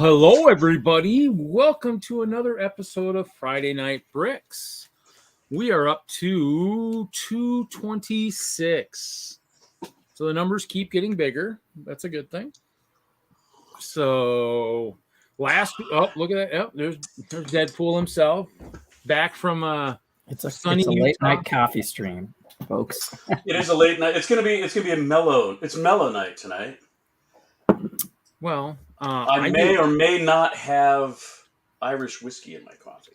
hello, everybody. Welcome to another episode of Friday Night Bricks. We are up to 226. So the numbers keep getting bigger. That's a good thing. So look at that. Oh, there's Deadpool himself back from it's a sunny late night coffee stream, folks. It is a late night. It's gonna be a mellow night tonight. Well, I may or may not have Irish whiskey in my coffee.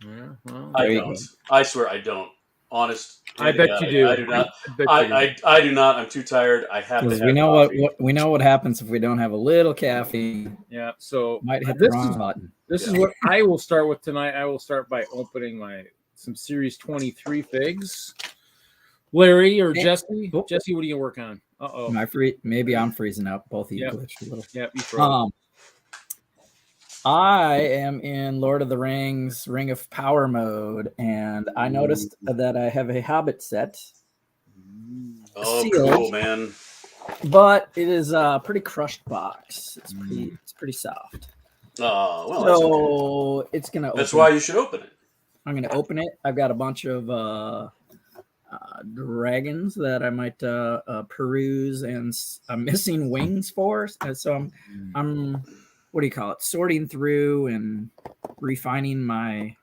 Yeah, well, I don't. I swear I don't. Honest. I bet you do. I do not. I do not. I'm too tired. I have to. We know we know what happens if we don't have a little caffeine. Yeah. So might hit the wrong button. This is what I will start with tonight. I will start by opening some Series 23 figs. Larry or Jesse? Jesse, what are you working on? Maybe I'm freezing up. Both of you glitched a little. Yep, you froze. I am in Lord of the Rings Ring of Power mode, and I noticed that I have a Hobbit set. Oh, sealed, cool, man! But it is a pretty crushed box. It's pretty soft. Oh, well, so it's gonna. That's why you should open it. I'm gonna open it. I've got a bunch of dragons that I might peruse, and I'm missing wings for. So I'm what do you call it? Sorting through and refining my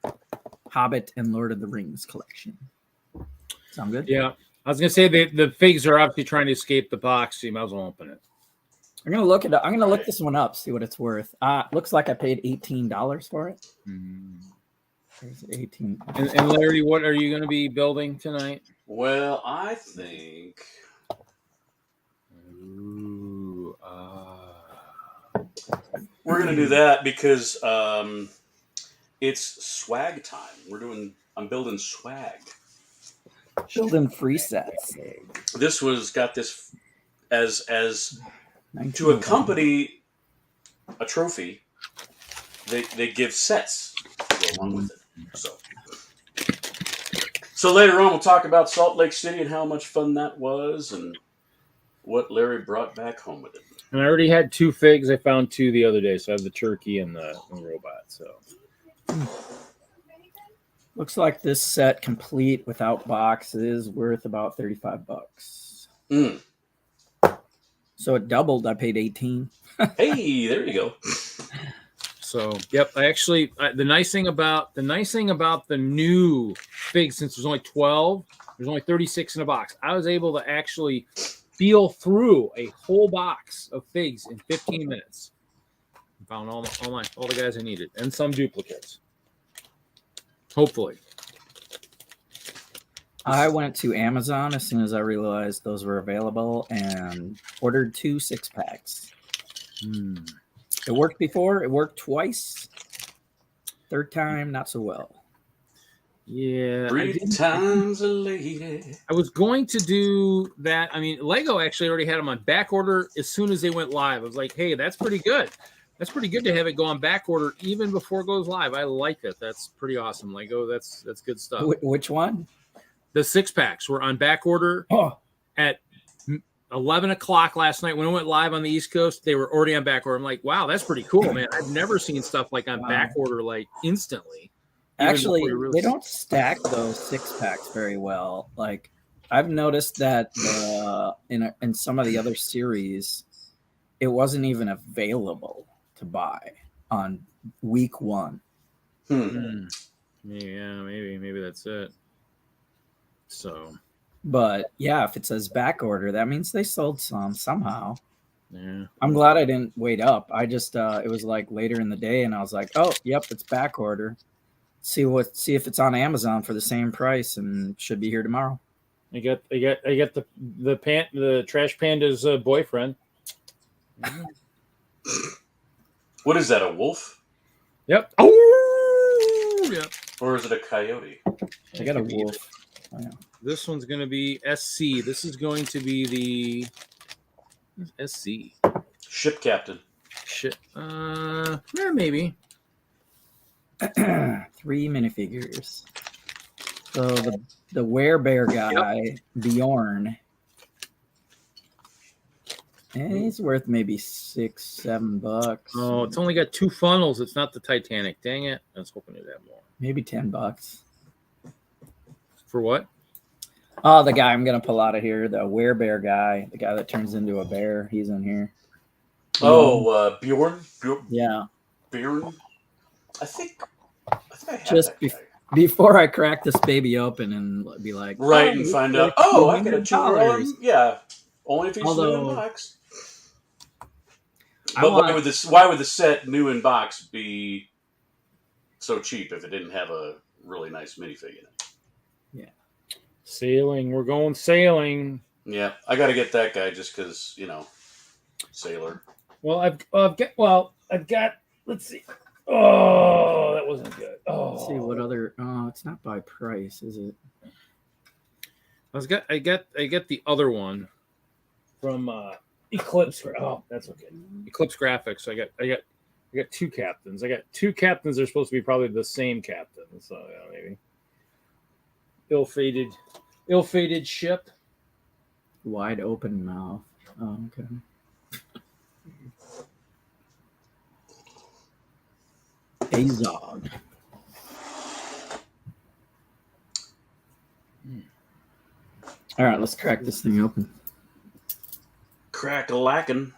Hobbit and Lord of the Rings collection. Sound good? Yeah. I was gonna say the figs are obviously trying to escape the box, so you might as well open it. I'm gonna look this one up, see what it's worth. Looks like I paid $18 for it. There's 18. And Larry, what are you gonna be building tonight? Well, I think. We're gonna do that because it's swag time. I'm building swag. Building free sets. This got this as to accompany a trophy. They give sets to go along with it. So later on we'll talk about Salt Lake City and how much fun that was and what Larry brought back home with it. And I already had 2 figs. I found 2 the other day, so I have the turkey and the robot. So looks like this set complete without box is worth about $35. So it doubled. I paid 18. Hey, there you go. So yep, the nice thing about the new figs, since there's only 12, there's only 36 in a box. I was able to actually feel through a whole box of figs in 15 minutes. I found all the guys I needed and some duplicates. Hopefully. I went to Amazon as soon as I realized those were available and ordered 2 6-packs. It worked before. It worked twice. Third time, not so well. Yeah. 3 times a lady. I was going to do that. I mean, Lego actually already had them on back order as soon as they went live. I was like, hey, that's pretty good. That's pretty good to have it go on back order even before it goes live. I like it. That's pretty awesome. Lego, that's good stuff. Which one? The 6-packs were on back order at 11 o'clock last night. When it went live on the East Coast, they were already on back order. I'm like, wow, that's pretty cool, man. I've never seen stuff like on back order like instantly. Actually, they don't stack those 6-packs very well. Like I've noticed that in some of the other series, it wasn't even available to buy on week 1. Yeah, maybe that's it. So, but yeah, if it says back order, that means they sold some somehow. Yeah, I'm glad I didn't wait up. I just it was like later in the day, and I was like, oh, yep, it's back order. See if it's on Amazon for the same price, and should be here tomorrow. I got the Trash Panda's boyfriend. What is that? A wolf? Yep. Oh, yeah. Or is it a coyote? I got a wolf. Oh, yeah. This one's going to be SC. This is going to be the SC ship captain. Ship. Yeah, maybe. 3 minifigures. So the werebear guy, Bjorn. And he's worth maybe $6-7. Oh, it's only got 2 funnels. It's not the Titanic. Dang it! I was hoping it'd have more. Maybe $10. For what? Oh, the guy I'm gonna pull out of here, the werebear guy, the guy that turns into a bear. He's in here. Oh, Bjorn. Yeah. Bjorn. I think I have Just that guy. before I crack this baby open and be like, Right, and find out. Oh, I get a $2. Yeah, only if he's new in Although, box. I But want- why would the set new in box be so cheap if it didn't have a really nice minifig in it? Yeah. Sailing. We're going sailing. Yeah, I got to get that guy just because sailor. Well, I've got. Let's see. Oh, that wasn't good. Oh, Let's see what other. Oh, it's not by price, is it? I got the other one from Eclipse. Oh, that's okay. Eclipse Graphics. I got 2 captains. I got 2 captains. They're supposed to be probably the same captain. So maybe ill-fated ship. Wide open mouth. Oh, okay. Azog. All right, let's crack this thing open. Crack-a-lackin'.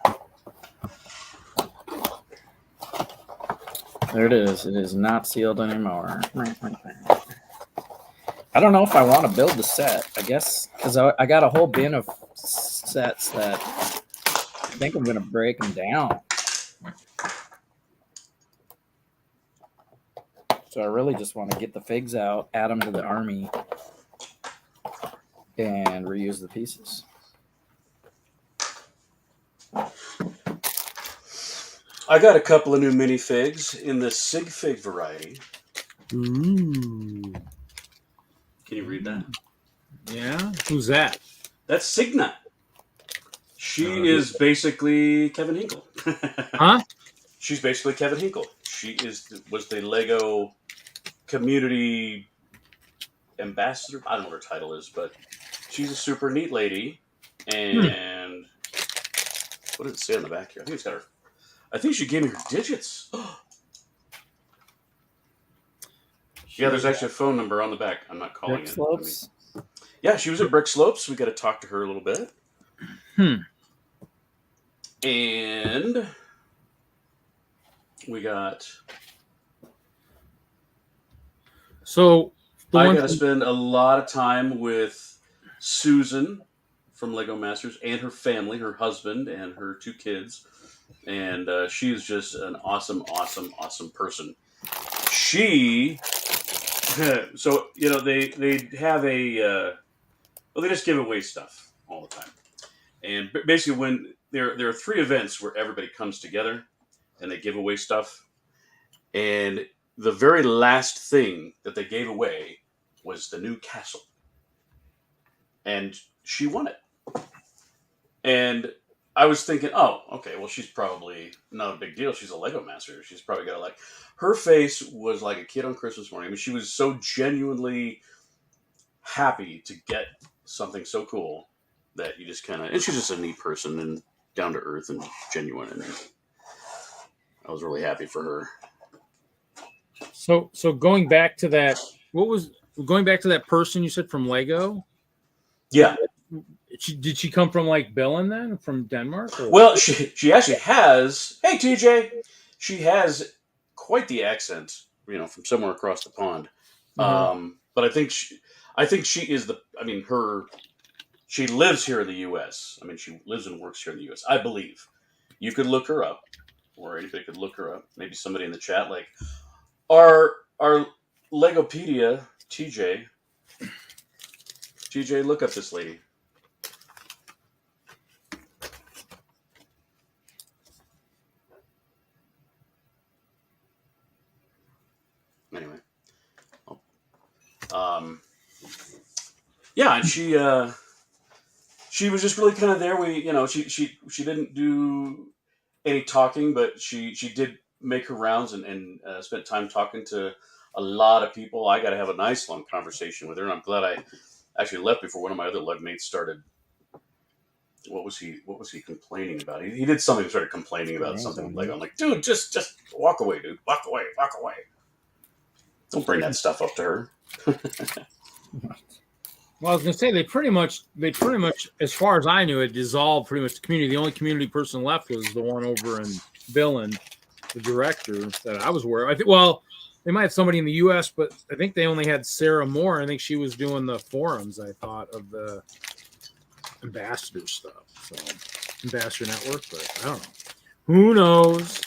There it is. It is not sealed anymore. I don't know if I want to build the set. I guess because I got a whole bin of sets that I think I'm going to break them down. So I really just want to get the figs out, add them to the army, and reuse the pieces. I got a couple of new minifigs in the Sig Fig variety. Ooh. Can you read that? Yeah. Who's that? That's Signa. She is basically Kevin Hinkle. Huh? She's basically Kevin Hinkle. She was the Lego community ambassador. I don't know what her title is, but she's a super neat lady. And what did it say on the back here? I think it's got her. I think she gave me her digits. Yeah, there's actually a phone number on the back. I'm not calling Brickslopes? it. Yeah, she was at Brickslopes. We got to talk to her a little bit. And we got. So I got to spend a lot of time with Susan from Lego Masters and her family, her husband and her 2 kids. And she is just an awesome, awesome, awesome person. She, so, they have they just give away stuff all the time. And basically when there are 3 events where everybody comes together and they give away stuff. And the very last thing that they gave away was the new castle. And she won it. And I was thinking, oh, okay, well, she's probably not a big deal. She's a Lego master. She's probably got her face was like a kid on Christmas morning. I mean, she was so genuinely happy to get something so cool that you just and she's just a neat person and down to earth and genuine. And I was really happy for her. So going back to that, going back to that person you said from Lego? Yeah. Did she come from Billund then, from Denmark? Or? Well, she actually has. Hey, TJ, she has quite the accent, from somewhere across the pond. Mm-hmm. But I think she is she lives here in the U.S. I mean, she lives and works here in the U.S. I believe. You could look her up, or anybody could look her up. Maybe somebody in the chat, our Legopedia, TJ, look up this lady. Anyway, yeah, and she was just really kind of there. She didn't do any talking, but she did make her rounds and spent time talking to a lot of people. I got to have a nice long conversation with her, and I'm glad I actually left before one of my other lug mates started what was he complaining about? He did something. He started complaining about something. Like I'm like, dude, just walk away, dude. Walk away. Don't bring that stuff up to her. Well, I was gonna say they pretty much, as far as I knew, it dissolved pretty much the community. The only community person left was the one over in Billund, the director that I was aware of. I think, well, they might have somebody in the U.S., but I think they only had Sarah Moore. I think she was doing the forums. I thought of the ambassador stuff, so ambassador network, but I don't know. Who knows?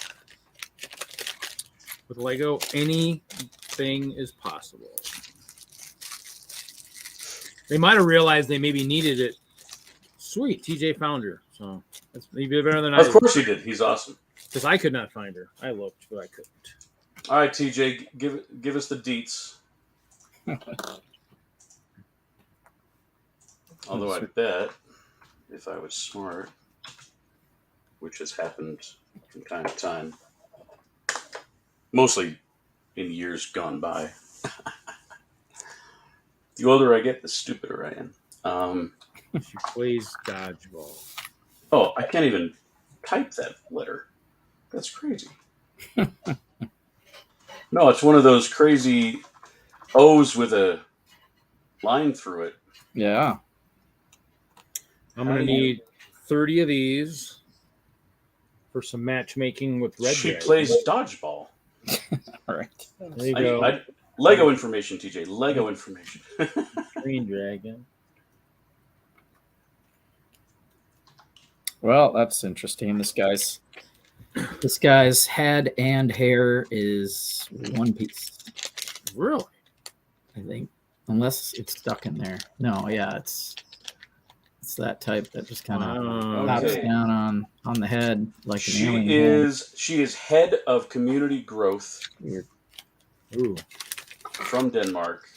With Lego, anything is possible. They might have realized they maybe needed it. Sweet, TJ found her. So that's maybe better than I did. Of course he did. He's awesome. Because I could not find her. I looked, but I couldn't. All right, TJ, give us the deets. Although I bet if I was smart, which has happened from time to time, mostly in years gone by. The older I get, the stupider I am. She plays dodgeball. Oh, I can't even type that letter. That's crazy. No, it's one of those crazy O's with a line through it. Yeah. I'm going to need 30 of these for some matchmaking with Red She Dragon. plays dodgeball. All right. There you go. Lego information, TJ. Lego information. Green Dragon. Well, that's interesting. This guy's head and hair is one piece. Really? I think, unless it's stuck in there. No, yeah, it's that type that just kind of pops down on the head like an alien head. She is head of community growth. Weird. Ooh. From Denmark.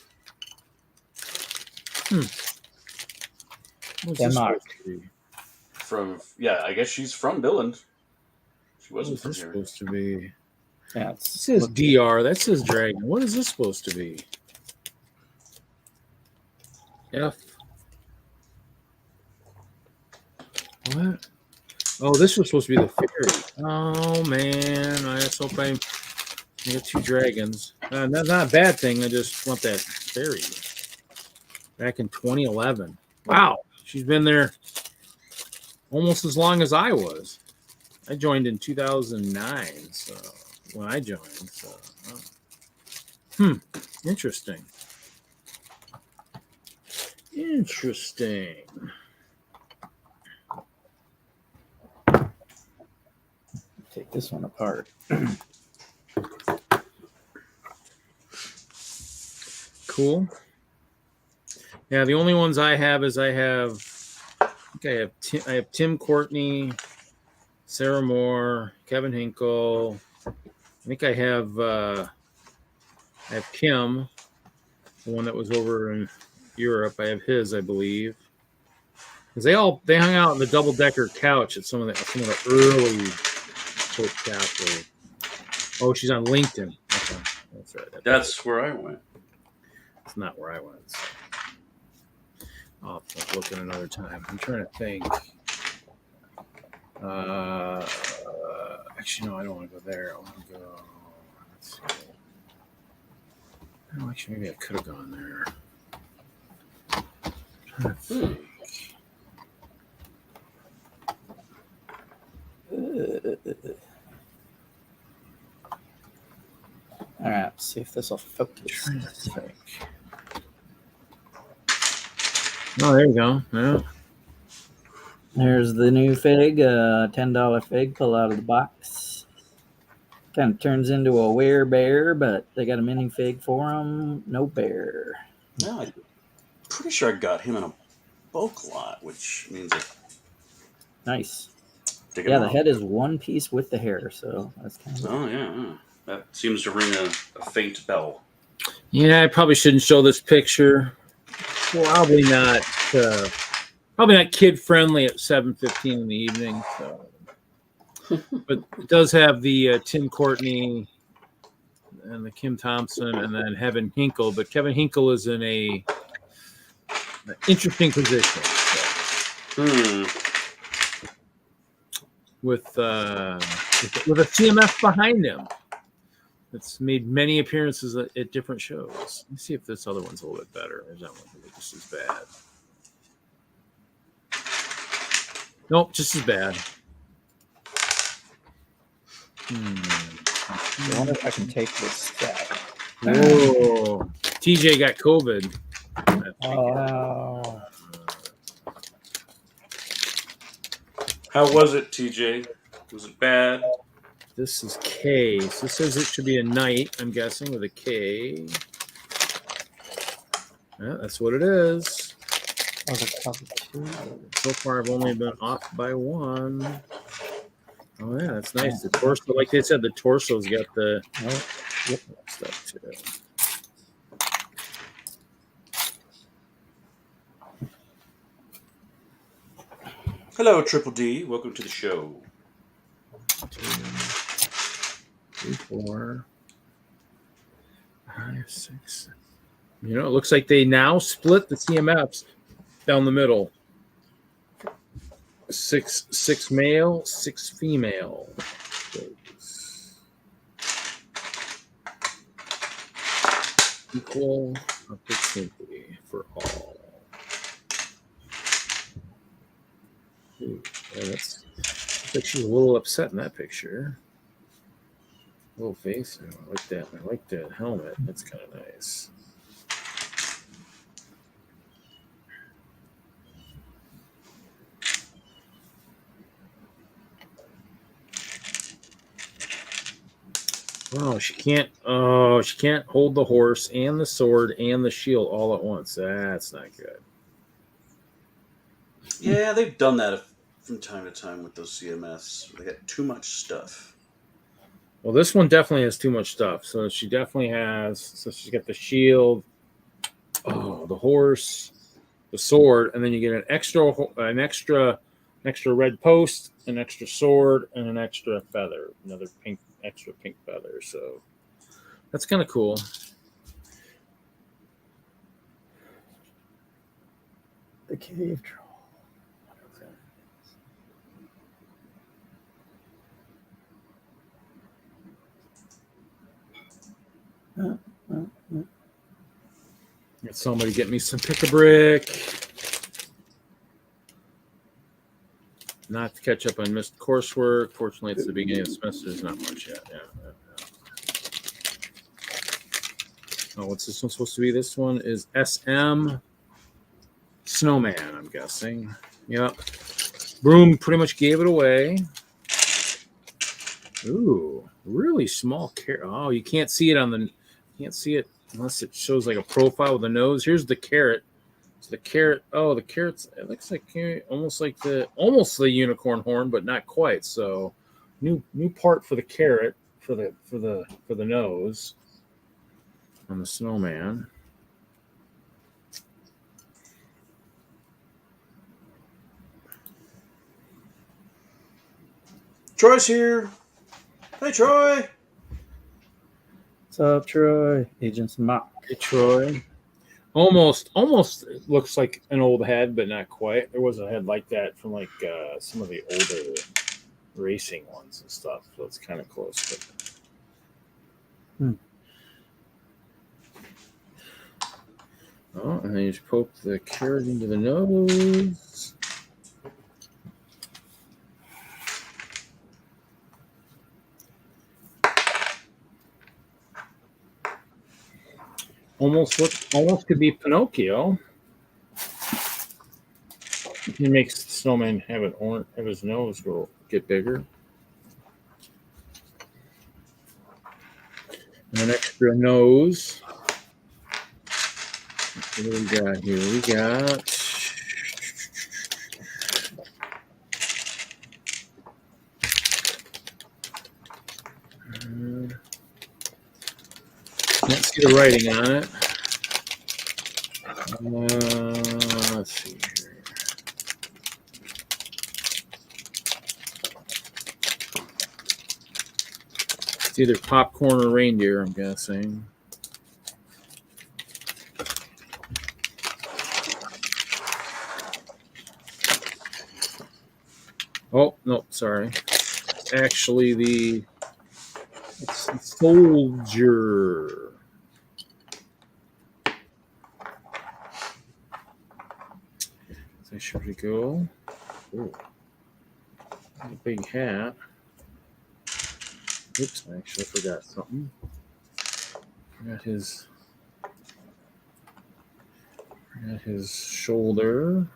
Denmark. I guess she's from Billund. She wasn't from this here. Supposed to be? Yeah, It says DR. That says Dragon. What is this supposed to be? F. What? Oh, this was supposed to be the fairy. Oh man, I just hope I get two dragons. That's not a bad thing. I just want that fairy. Back in 2011. Wow, she's been there almost as long as I was. I joined in 2009, so when I joined. So, interesting. Interesting. Take this one apart. Cool. Yeah, the only ones I have is I have Tim Courtney, Sarah Moore, Kevin Hinkle. I think I have Kim, the one that was over in Europe. I have his, I believe. Because they hung out on the double-decker couch at some of the early Coach chapter. Oh, she's on LinkedIn. Okay. That's right. That's where I went. It's not where I went. So. I'll have to look at another time. I'm trying to think. Actually, no, I don't want to go there. I want to go. Let's see. Oh, actually, maybe I could have gone there. I'm trying to think. All right, let's see if this will focus. Trying to think. Oh, there you go. Yeah. There's the new fig, $10 fig, pull out of the box. Kind of turns into a werebear, but they got a mini fig for him. No bear. No, I'm pretty sure I got him in a bulk lot, which means Nice. Yeah, the head is one piece with the hair, so that's kind of. Oh yeah, that seems to ring a faint bell. Yeah, I probably shouldn't show this picture. Probably not kid friendly at 7:15 in the evening. So. But it does have the Tim Courtney and the Kim Thompson and then Kevin Hinkle. But Kevin Hinkle is in an interesting position. So. with a CMF behind him. It's made many appearances at different shows. Let's see if this other one's a little bit better. Or is that one just as bad? Nope, just as bad. I wonder if I can take this step. Whoa. TJ got COVID. Oh. How was it, TJ? Was it bad? This is K. So this says it should be a knight, I'm guessing, with a K. Yeah, that's what it is. So far, I've only been off by one. Oh, yeah, that's nice. The torso, like they said, the torso's got the stuff too. Hello, Triple D. Welcome to the show. 2, 3, 4, 5, 6. You know, it looks like they now split the CMFs down the middle. 6 male, 6 female. Equal opportunity for all. Ooh, yeah, that's like she's a little upset in that picture. Little face. I like that. I like that helmet. That's kind of nice. Oh, she can't. Oh, she can't hold the horse and the sword and the shield all at once. That's not good. Yeah, they've done that from time to time with those CMFs. They got too much stuff. Well, this one definitely has too much stuff. So she definitely has. So she's got the shield, the horse, the sword, and then you get an extra red post, an extra sword, and an extra feather, another extra pink feather. So that's kind of cool. The cave troll. Get somebody get me some pick-a-brick. Not to catch up on missed coursework. Fortunately, it's the beginning of the semester. There's not much yet. Yeah. Oh, what's this one supposed to be? This one is SM Snowman, I'm guessing. Yep. Broom pretty much gave it away. Ooh, really small carrot. Oh, you can't see it can't see it unless it shows like a profile with the nose. Here's the carrot. So the carrot. Oh, the carrot's. It looks like almost the unicorn horn, but not quite. So, new part for the carrot for the nose on the snowman. Troy's here. Hey, Troy. What's up, Troy? Agents Mock. Hey, Troy. Almost looks like an old head, but not quite. There was a head like that from like some of the older racing ones and stuff. So it's kind of close. But... Oh, and then you just poke the carrot into the nose. Almost could be Pinocchio. He makes the snowman have his nose get bigger. And an extra nose. What do we got here? We got can't see the writing on it. Let's see here. It's either popcorn or reindeer, I'm guessing. Oh, no, sorry. It's actually the Soldier. That should be cool. Ooh. A big hat. Oops, I actually forgot something. Forgot his shoulder.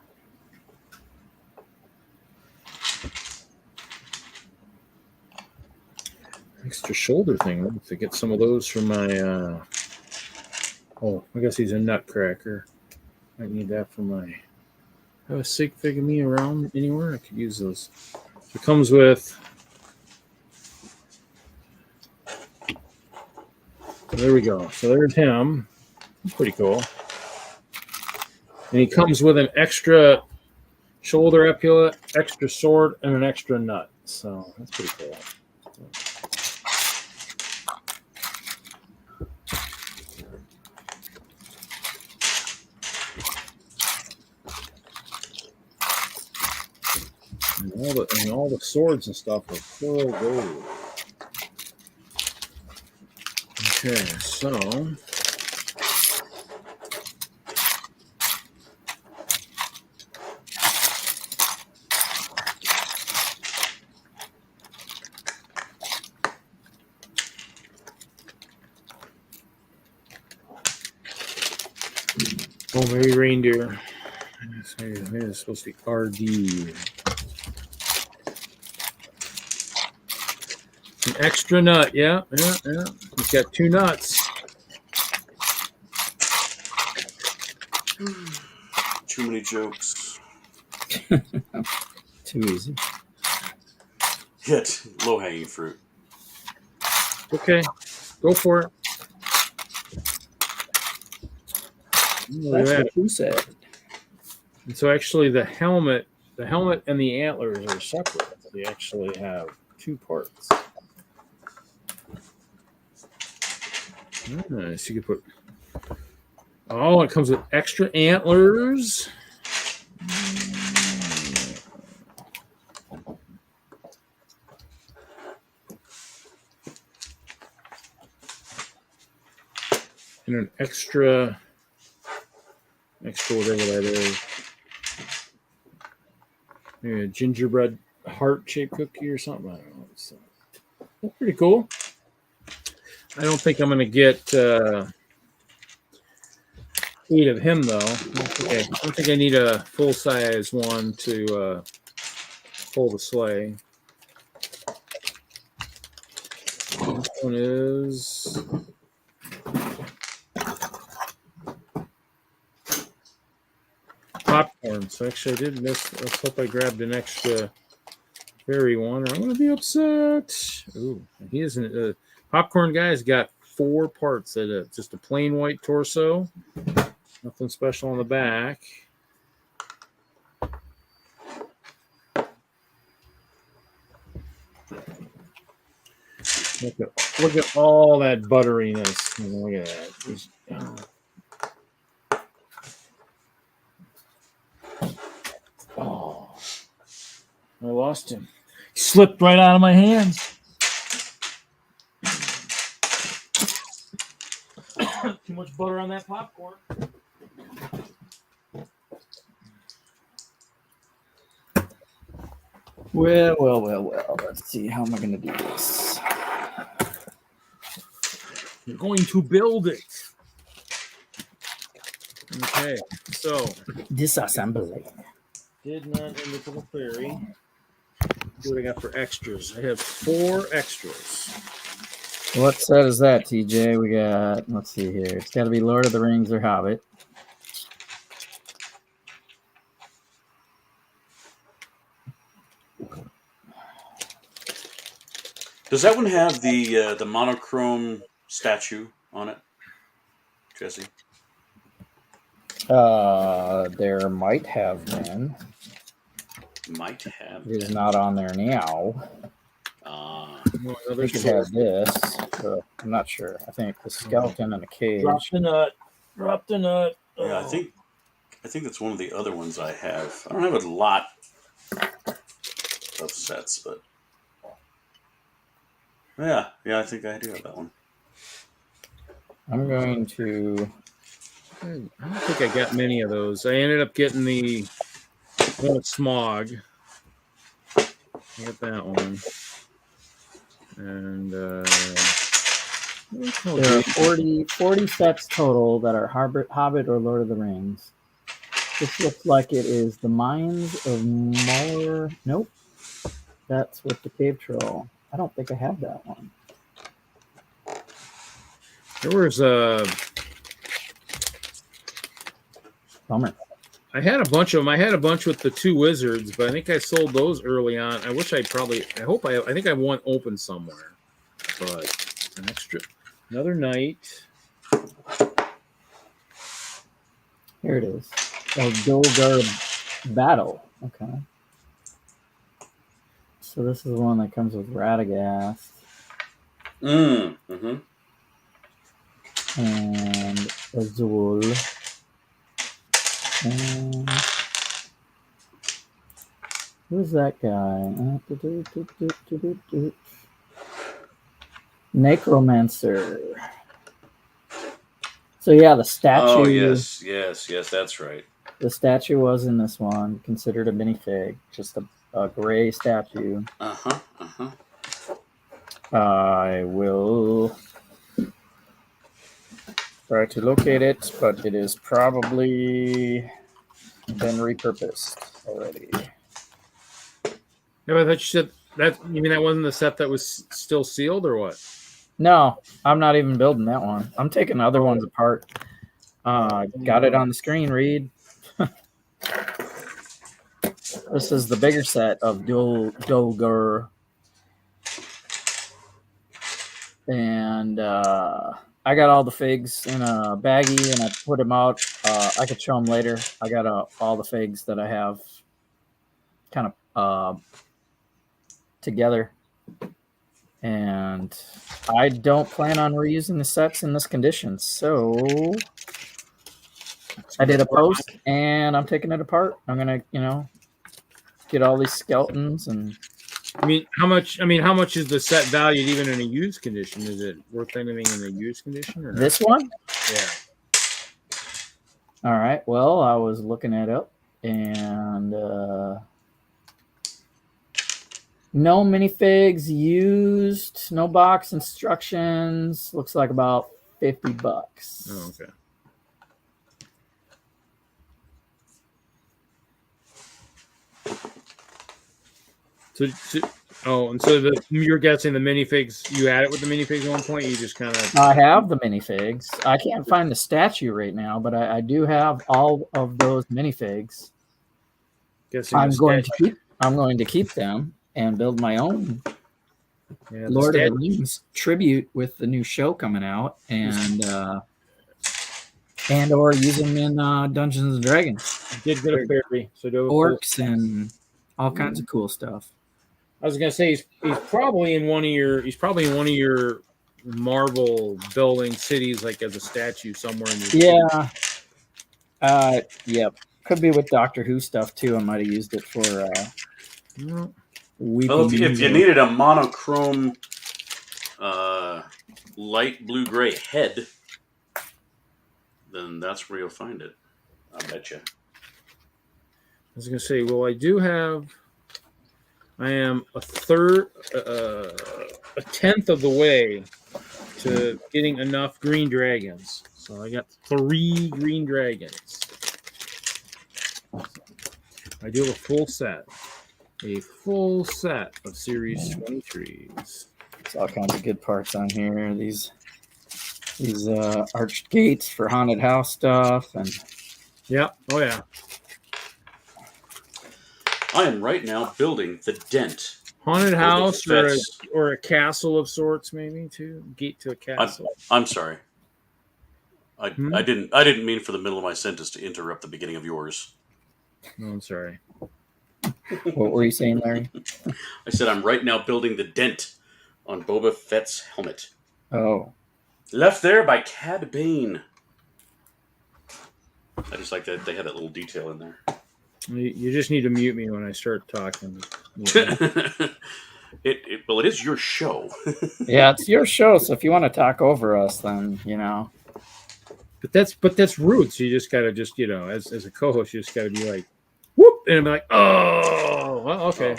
Extra shoulder thing. Let's get some of those from my. Oh, I guess he's a nutcracker. I need that for my. Have a sig fig of me around anywhere? I could use those. It comes with. There we go. So there's him. Pretty cool. And he comes with an extra shoulder epaulet, extra sword, and an extra nut. So that's pretty cool. And all the swords and stuff are full gold. Okay, so oh, maybe reindeer. Maybe it's supposed to be RD. An extra nut, yeah. He's got 2 nuts. Too many jokes. Too easy. Hit low hanging fruit. Okay, go for it. That's what you said. And so actually the helmet and the antlers are separate. They actually have 2 parts. Nice. You could put. Oh, it comes with extra antlers. And an extra whatever that is. Maybe a gingerbread heart-shaped cookie or something. I don't know. It's pretty cool. I don't think I'm going to get 8 of him, though. I don't think I need a full-size one to pull the sleigh. This one is... popcorn. So actually I did miss. Let's hope I grabbed an extra berry one or I'm going to be upset. Ooh, he isn't... popcorn guy's got 4 parts. Just a plain white torso. Nothing special on the back. Look at all that butteriness. Look at that. Oh, I lost him. He slipped right out of my hands. Too much butter on that popcorn. Well. Let's see. How am I going to do this? You're going to build it. Okay, so. Disassembly. Did not end up with a fairy. What I got for extras? I have 4 extras. What set is that, TJ? We got, let's see here. It's got to be Lord of the Rings or Hobbit. Does that one have the monochrome statue on it, Jesse? There might have been. Might have. It is not on there now. I think it has this. I'm not sure. I think the skeleton in a cage. Drop the nut. Yeah, I think that's one of the other ones I have. I don't have a lot of sets, but Yeah, I think I do have that one. I'm going to. I don't think I got many of those. I ended up getting the one with Smog. I got that one. And There are 40 sets total that are Hobbit or Lord of the Rings. This looks like it is the Mines of Moria. Nope. That's with the Cave Troll. I don't think I have that one. there was a. Bummer. I had a bunch of them. I had a bunch with the 2 wizards, but I think I sold those early on. I wish I probably. I think I have one open somewhere, but another night. Here it is. Dulgar Battle. Okay. So this is one that comes with Radagast. Mm-hmm. And Azul. And who's that guy? Necromancer. So yeah, the statue. Oh yes, that's right. The statue was in this one, considered a minifig, just a gray statue. I will try to locate it, but it is probably been repurposed already. Yeah, I thought you said that. You mean that wasn't the set that was still sealed, or what? No, I'm not even building that one. I'm taking other ones apart. Got it on the screen, Reed. This is the bigger set of Dulgar. And I got all the figs in a baggie, and I put them out. I could show them later. I got all the figs that I have kind of together. And I don't plan on reusing the sets in this condition. So I did a post, and I'm taking it apart. I'm going to, get all these skeletons and... How much is the set valued even in a used condition? Is it worth anything in a used condition? Or this one? Yeah. All right. Well, I was looking it up, and no minifigs used, no box instructions. Looks like about $50. Oh, okay. So you're guessing the minifigs, you had it with the minifigs at one point? You just kind of... I have the minifigs. I can't find the statue right now, but I do have all of those minifigs. I'm going to keep them and build my own Lord of the Rings tribute with the new show coming out, and or use them in Dungeons and Dragons. You did get a fairy, so orcs and all kinds of cool stuff. I was gonna say he's probably in one of your Marvel building cities, like as a statue somewhere in your Yep. Could be with Doctor Who stuff too. I might have used it for well, if you needed a monochrome light blue-gray head, then that's where you'll find it. I bet you. I was gonna say, well, I am a tenth of the way to getting enough green dragons. So I got 3 green dragons. I do a full set of Series 23s. There's all kinds of good parts on here. These arched gates for haunted house stuff, and yeah, oh yeah. I am right now building the dent. Haunted house or a castle of sorts, maybe too. Gate to a castle. I'm sorry. I didn't mean for the middle of my sentence to interrupt the beginning of yours. No, I'm sorry. What were you saying, Larry? I said I'm right now building the dent on Boba Fett's helmet. Oh. Left there by Cad Bane. I just like that they had that little detail in there. You just need to mute me when I start talking. Well, it is your show. Yeah, it's your show, so if you want to talk over us, then But that's rude. So you just gotta as a co-host, you just gotta be like, whoop, and I'm like, oh, well, okay.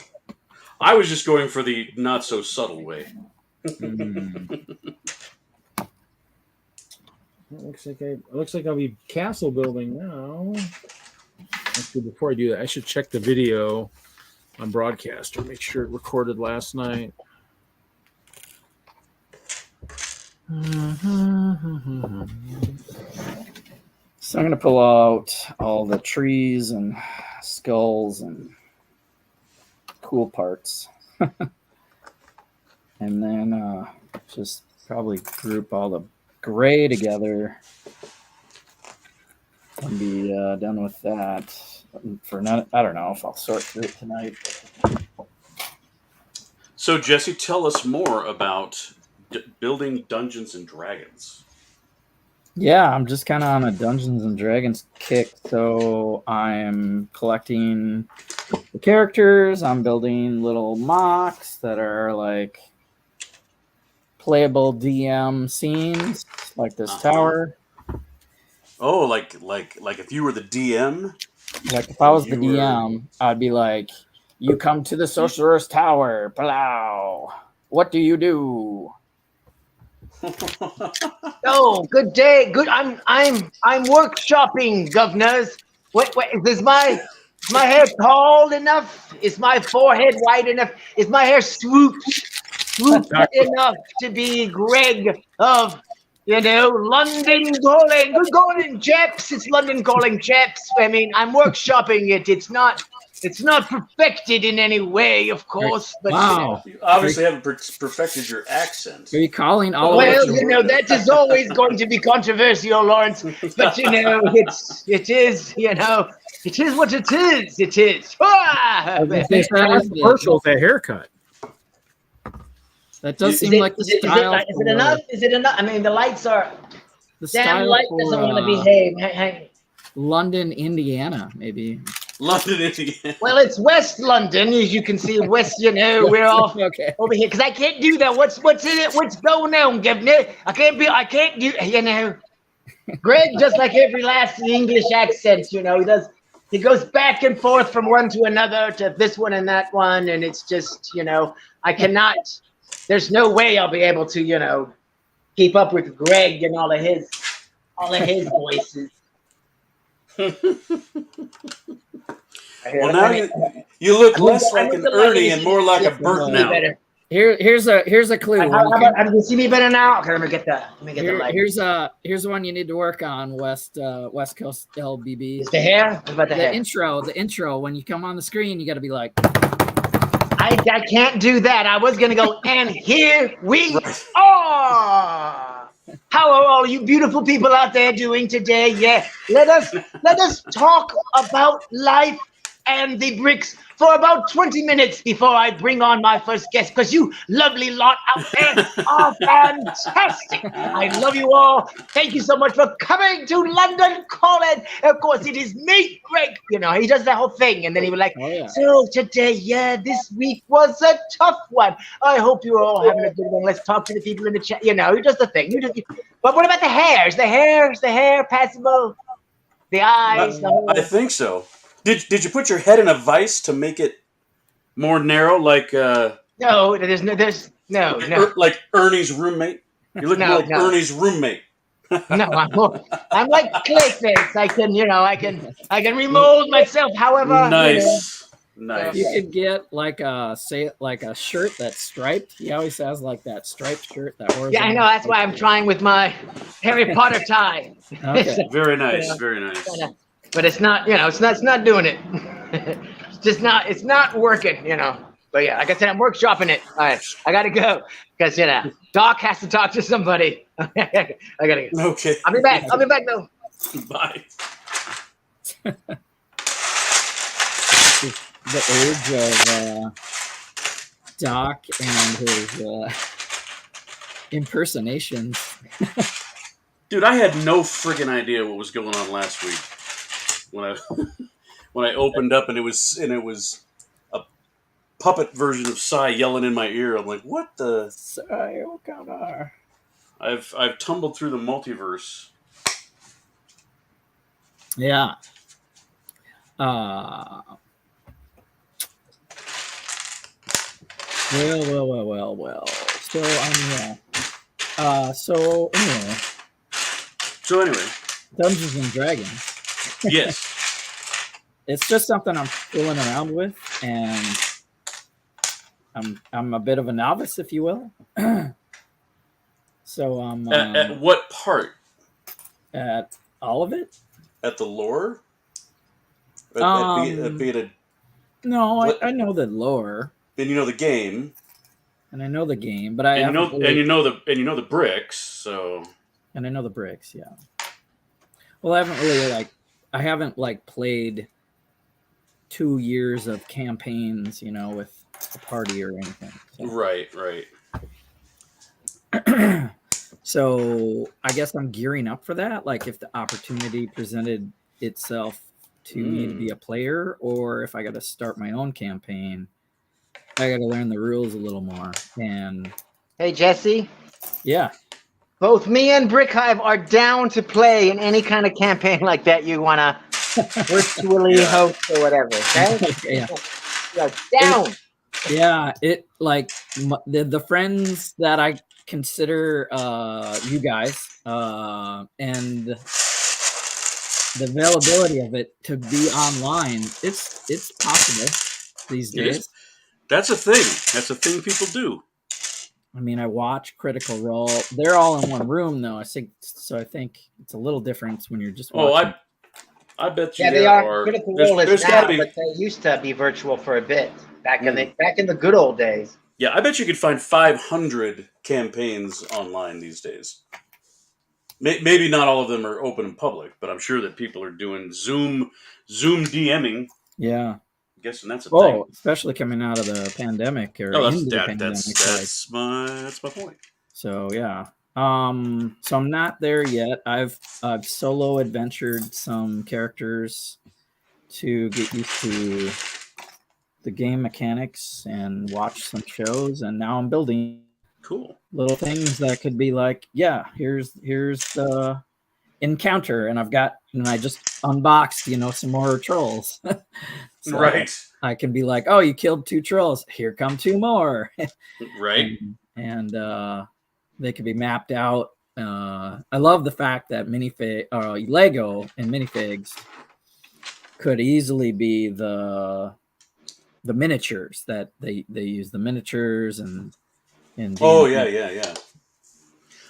I was just going for the not so subtle way. It looks like I'll be castle building now. Actually, before I do that, I should check the video on Broadcaster, make sure it recorded last night. So I'm gonna pull out all the trees and skulls and cool parts, and then just probably group all the gray together and be done with that. I don't know if I'll sort through it tonight. So Jesse, tell us more about building Dungeons and Dragons. Yeah, I'm just kind of on a Dungeons and Dragons kick. So I'm collecting the characters. I'm building little MOCs that are like playable DM scenes, like this tower. Oh, like if you were the DM? Like if I was the DM, I'd be like, you come to the Sorcerer's Tower. Plow. What do you do? Oh, good day. Good. I'm workshopping, governors. What is my hair tall enough? Is my forehead wide enough? Is my hair swooped enough to be Greg of London calling? Good calling, chaps. It's London calling, chaps. I mean, I'm workshopping it. It's not perfected in any way, of course. But wow. You obviously haven't perfected your accent. Are you calling all well, that is always going to be controversial, Lawrence. But it is what it is. It is. It's controversial with that haircut. That does seem like the style. Is it enough? Is it enough? I mean, the lights are. The damn light doesn't want to behave. London, Indiana, maybe. London, Indiana. Well, it's West London, as you can see. West, we're all okay over here because I can't do that. What's in it? What's going on, Governor? I can't do. Greg, just like every last English accent, he goes back and forth from one to another to this one and that one, and it's just, I cannot. There's no way I'll be able to, keep up with Greg and all of his voices. Well, now you look less like an Ernie and more like a Bert now. Here's a clue. How do you see me better now? Okay, let me get the light. Here's one you need to work on, West Coast LBB. Is the hair? What about the hair? The intro. When you come on the screen, you got to be like. I can't do that. I was gonna go, and here we are. How are all you beautiful people out there doing today? Yeah, let us talk about life and the bricks for about 20 minutes before I bring on my first guest, because you lovely lot out there are fantastic. I love you all. Thank you so much for coming to London Calling. Of course, it is me, Greg. He does that whole thing, and then he was like, so today, this week was a tough one. I hope you're all having a good one. Let's talk to the people in the chat. He does the thing. But what about the hair? Is the hair passable? The eyes? I think so. Did you put your head in a vice to make it more narrow, like No, there's no. Like Ernie's roommate? You look more like Ernie's roommate. No, I'm like Clayface. I can remold myself however. Nice. You could get like a shirt that's striped. He always has like that striped shirt that. Yeah, I know. That's why I'm trying with my Harry Potter tie. Okay. Very nice. Very nice. But it's not, it's not doing it. It's just not, it's not working, But yeah, like I said, I'm workshopping it. All right, I gotta go because Doc has to talk to somebody. I gotta go. Okay. I'll be back though. Bye. The age of Doc and his impersonations. Dude, I had no friggin' idea what was going on last week. When I opened up and it was a puppet version of Psy yelling in my ear. I'm like, what the? I've tumbled through the multiverse. Yeah. Well. So anyway, Dungeons and Dragons. Yes. It's just something I'm fooling around with, and I'm a bit of a novice, if you will. So At what part? At all of it. At the lore? No, I know the lore. Then you know the game. And I know the game, but you know the bricks, so. And I know the bricks, yeah. Well, I haven't played 2 years of campaigns, with a party or anything. So. Right. So I guess I'm gearing up for that. Like if the opportunity presented itself to me to be a player, or if I got to start my own campaign, I got to learn the rules a little more. And hey, Jesse. Yeah. Both me and Brick Hive are down to play in any kind of campaign like that you want to virtually host or whatever. Okay. Yeah. Down. The friends that I consider you guys and the availability of it to be online, it's possible these days. That's a thing. That's a thing people do. I mean, I watch Critical Role. They're all in one room, though. I think it's a little different when you're just watching. I bet you. Yeah, they are. Critical Role is now, but they used to be virtual for a bit back in the good old days. Yeah, I bet you could find 500 campaigns online these days. Maybe not all of them are open and public, but I'm sure that people are doing Zoom DMing. Yeah. I'm guessing that's a thing. Especially coming out of the pandemic that's my point. So yeah. So I'm not there yet. I've solo adventured some characters to get used to the game mechanics and watch some shows, and now I'm building cool little things that could be like, here's the encounter, and I just unboxed some more trolls. So right. I can be like, oh, you killed 2 trolls, here come 2 more. Right. and they could be mapped out. I love the fact that Lego and minifigs could easily be the miniatures that they use, the miniatures and yeah.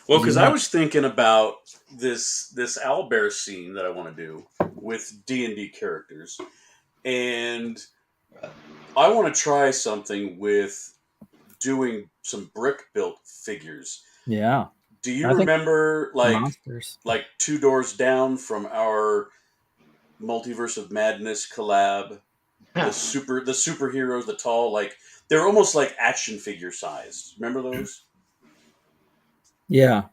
Well, because I was thinking about this owlbear scene that I want to do with D&D characters, and I want to try something with doing some brick built figures. Yeah. Do you remember monsters, like 2 doors down from our Multiverse of Madness collab? The superheroes, the tall, they're almost like action figure sized. Remember those? Yeah.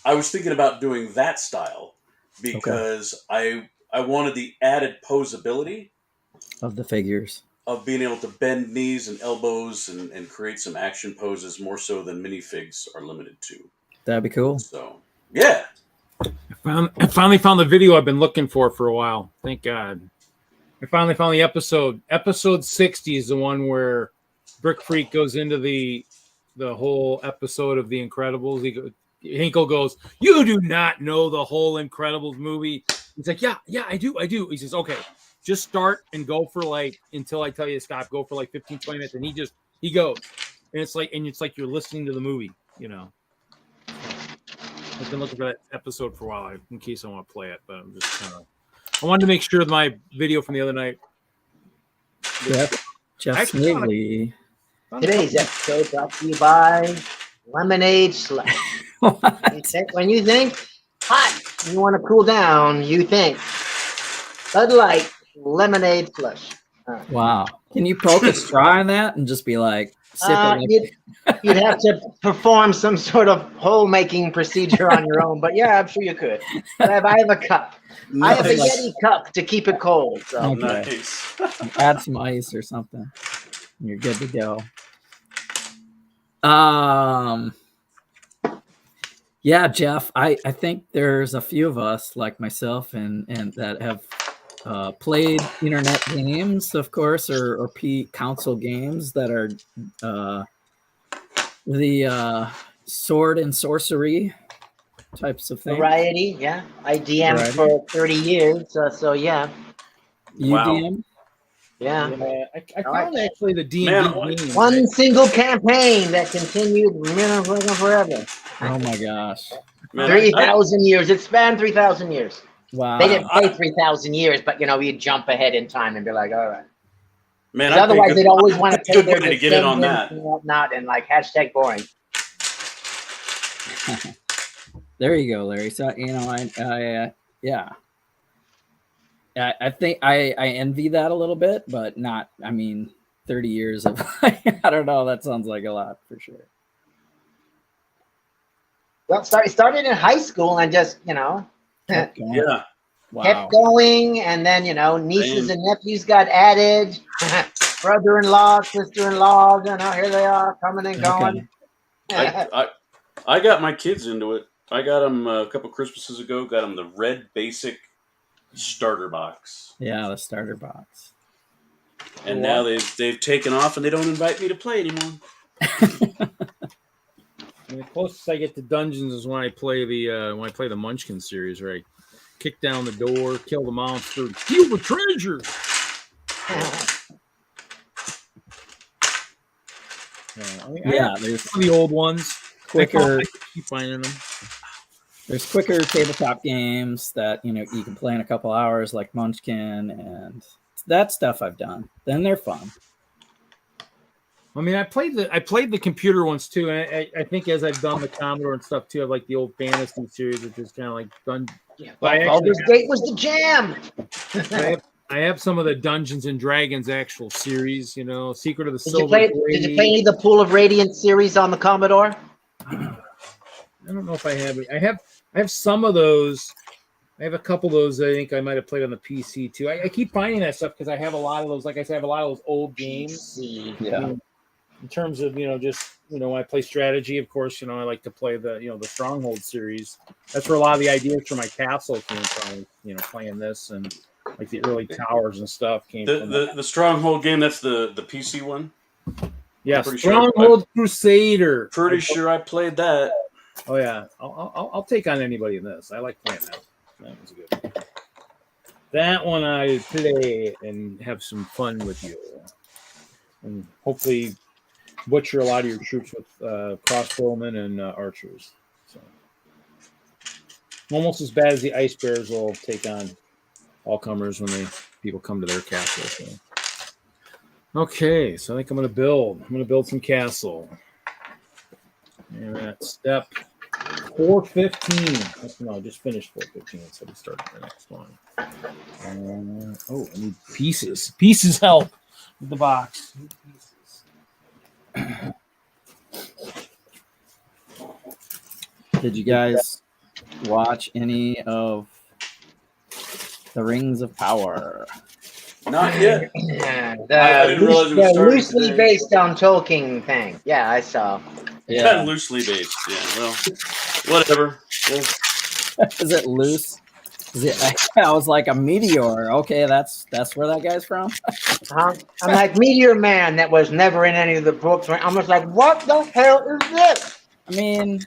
I was thinking about doing that style because I wanted the added posability of the figures, of being able to bend knees and elbows and create some action poses more so than minifigs are limited to. That'd be cool. So yeah, I finally found the video I've been looking for a while. Thank God. I finally found the episode. Episode 60 is the one where Brick Freak goes into the whole episode of The Incredibles. Hinkle goes, "You do not know the whole Incredibles movie." He's like, "Yeah, I do. He says, "Okay, just start and go for until I tell you to stop. Go for 15, 20 minutes." And he goes, and it's like you're listening to the movie. I've been looking for that episode for a while in case I want to play it, but I'm just kind of. I wanted to make sure my video from the other night. Jeff Snavely. Today's episode brought to you by Lemonade Slush. When you think hot, you want to cool down, you think Bud Light Lemonade Slush. Wow. Can you poke a straw in that and just be like, sip it? You'd have to perform some sort of hole-making procedure on your own, but yeah, I'm sure you could. I have a cup. I have a Yeti cup to keep it cold. So. Okay. Nice. Add some ice or something. You're good to go. Yeah, Jeff, I think there's a few of us like myself and that have played internet games, of course, or console games that are the sword and sorcery types of things. Variety, yeah. I DM'd Variety. for 30 years, so yeah. You Wow. DM? Yeah. I found actually the D&D Man, game. One single campaign that continued forever. Oh my gosh! Man, 3,000 years. It spanned 3,000 years. Wow. They didn't play 3,000 years, but you'd jump ahead in time and be like, all right. man, Because otherwise, they'd always want to play good their way to get in on descendants that. and whatnot, and like hashtag boring. There you go, Larry. So yeah. I think I envy that a little bit, but not. I mean, 30 years of I don't know. That sounds like a lot for sure. Well, started in high school and just Kept going. Yeah. Wow. kept going, and then nieces and nephews got added, brother-in-law, sister-in-law. Here they are coming and going. I got my kids into it. I got them a couple Christmases ago. Got them the red basic starter box. Yeah, the starter box. And now they've taken off and they don't invite me to play anymore. And the closest I get to dungeons is when I play the Munchkin series, where I kick down the door, kill the monster, steal the treasure. There's some of the old ones. quicker. I keep finding them. There's quicker tabletop games that you can play in a couple hours, like Munchkin, and that stuff I've done. Then they're fun. I mean, I played the computer ones too, and I think as I've done the Commodore and stuff too, I like the old Fantasy series, which is kind of like done. Baldur's Gate was the jam. I have some of the Dungeons and Dragons actual series, Secret of the Did Silver. you play any of the Pool of Radiance series on the Commodore? I don't know if I have. I have some of those. I have a couple of those. I think I might have played on the PC too. I keep finding that stuff because I have a lot of those. Like I said, I have a lot of those old games. Yeah. In terms of when I play strategy, of course, I like to play the Stronghold series. That's where a lot of the ideas for my castle came from. Playing this and like the early towers and stuff came from the Stronghold game. That's the PC one. Yeah, Stronghold sure Crusader. Pretty sure I played that. Oh yeah, I'll take on anybody in this. I like playing that. That was good. That one I play and have some fun with you, and hopefully butcher a lot of your troops with crossbowmen and archers. So almost as bad as the ice bears will take on all comers when people come to their castle. So. Okay, so I think I'm going to build some castle. And at step 415. No, I just finished 415, so we start the next one. I need pieces. Pieces help with the box. Did you guys watch any of the Rings of Power? Not yet. I didn't realize it was starting loosely today. based on Tolkien thing. Yeah, I saw. Yeah, loosely based. Yeah, well, whatever. Is it loose? I was like a meteor. Okay, that's where that guy's from. I'm like Meteor Man that was never in any of the books. I'm just like, what the hell is this? I mean,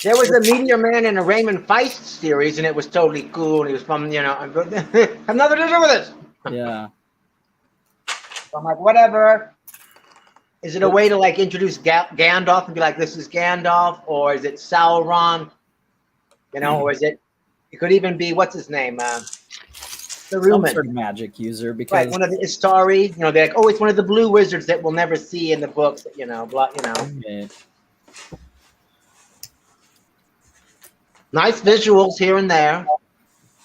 there was a Meteor Man in a Raymond Feist series, and it was totally cool. He was from, have nothing to do with this. yeah. So I'm like, whatever. Is it a way to like introduce Gandalf and be like, this is Gandalf, or is it Sauron? Or is it? It could even be what's his name, the Some Rumen. sort of magic user, because Right, one of the Istari. They're like, oh, it's one of the blue wizards that we'll never see in the books. Okay. Nice visuals here and there.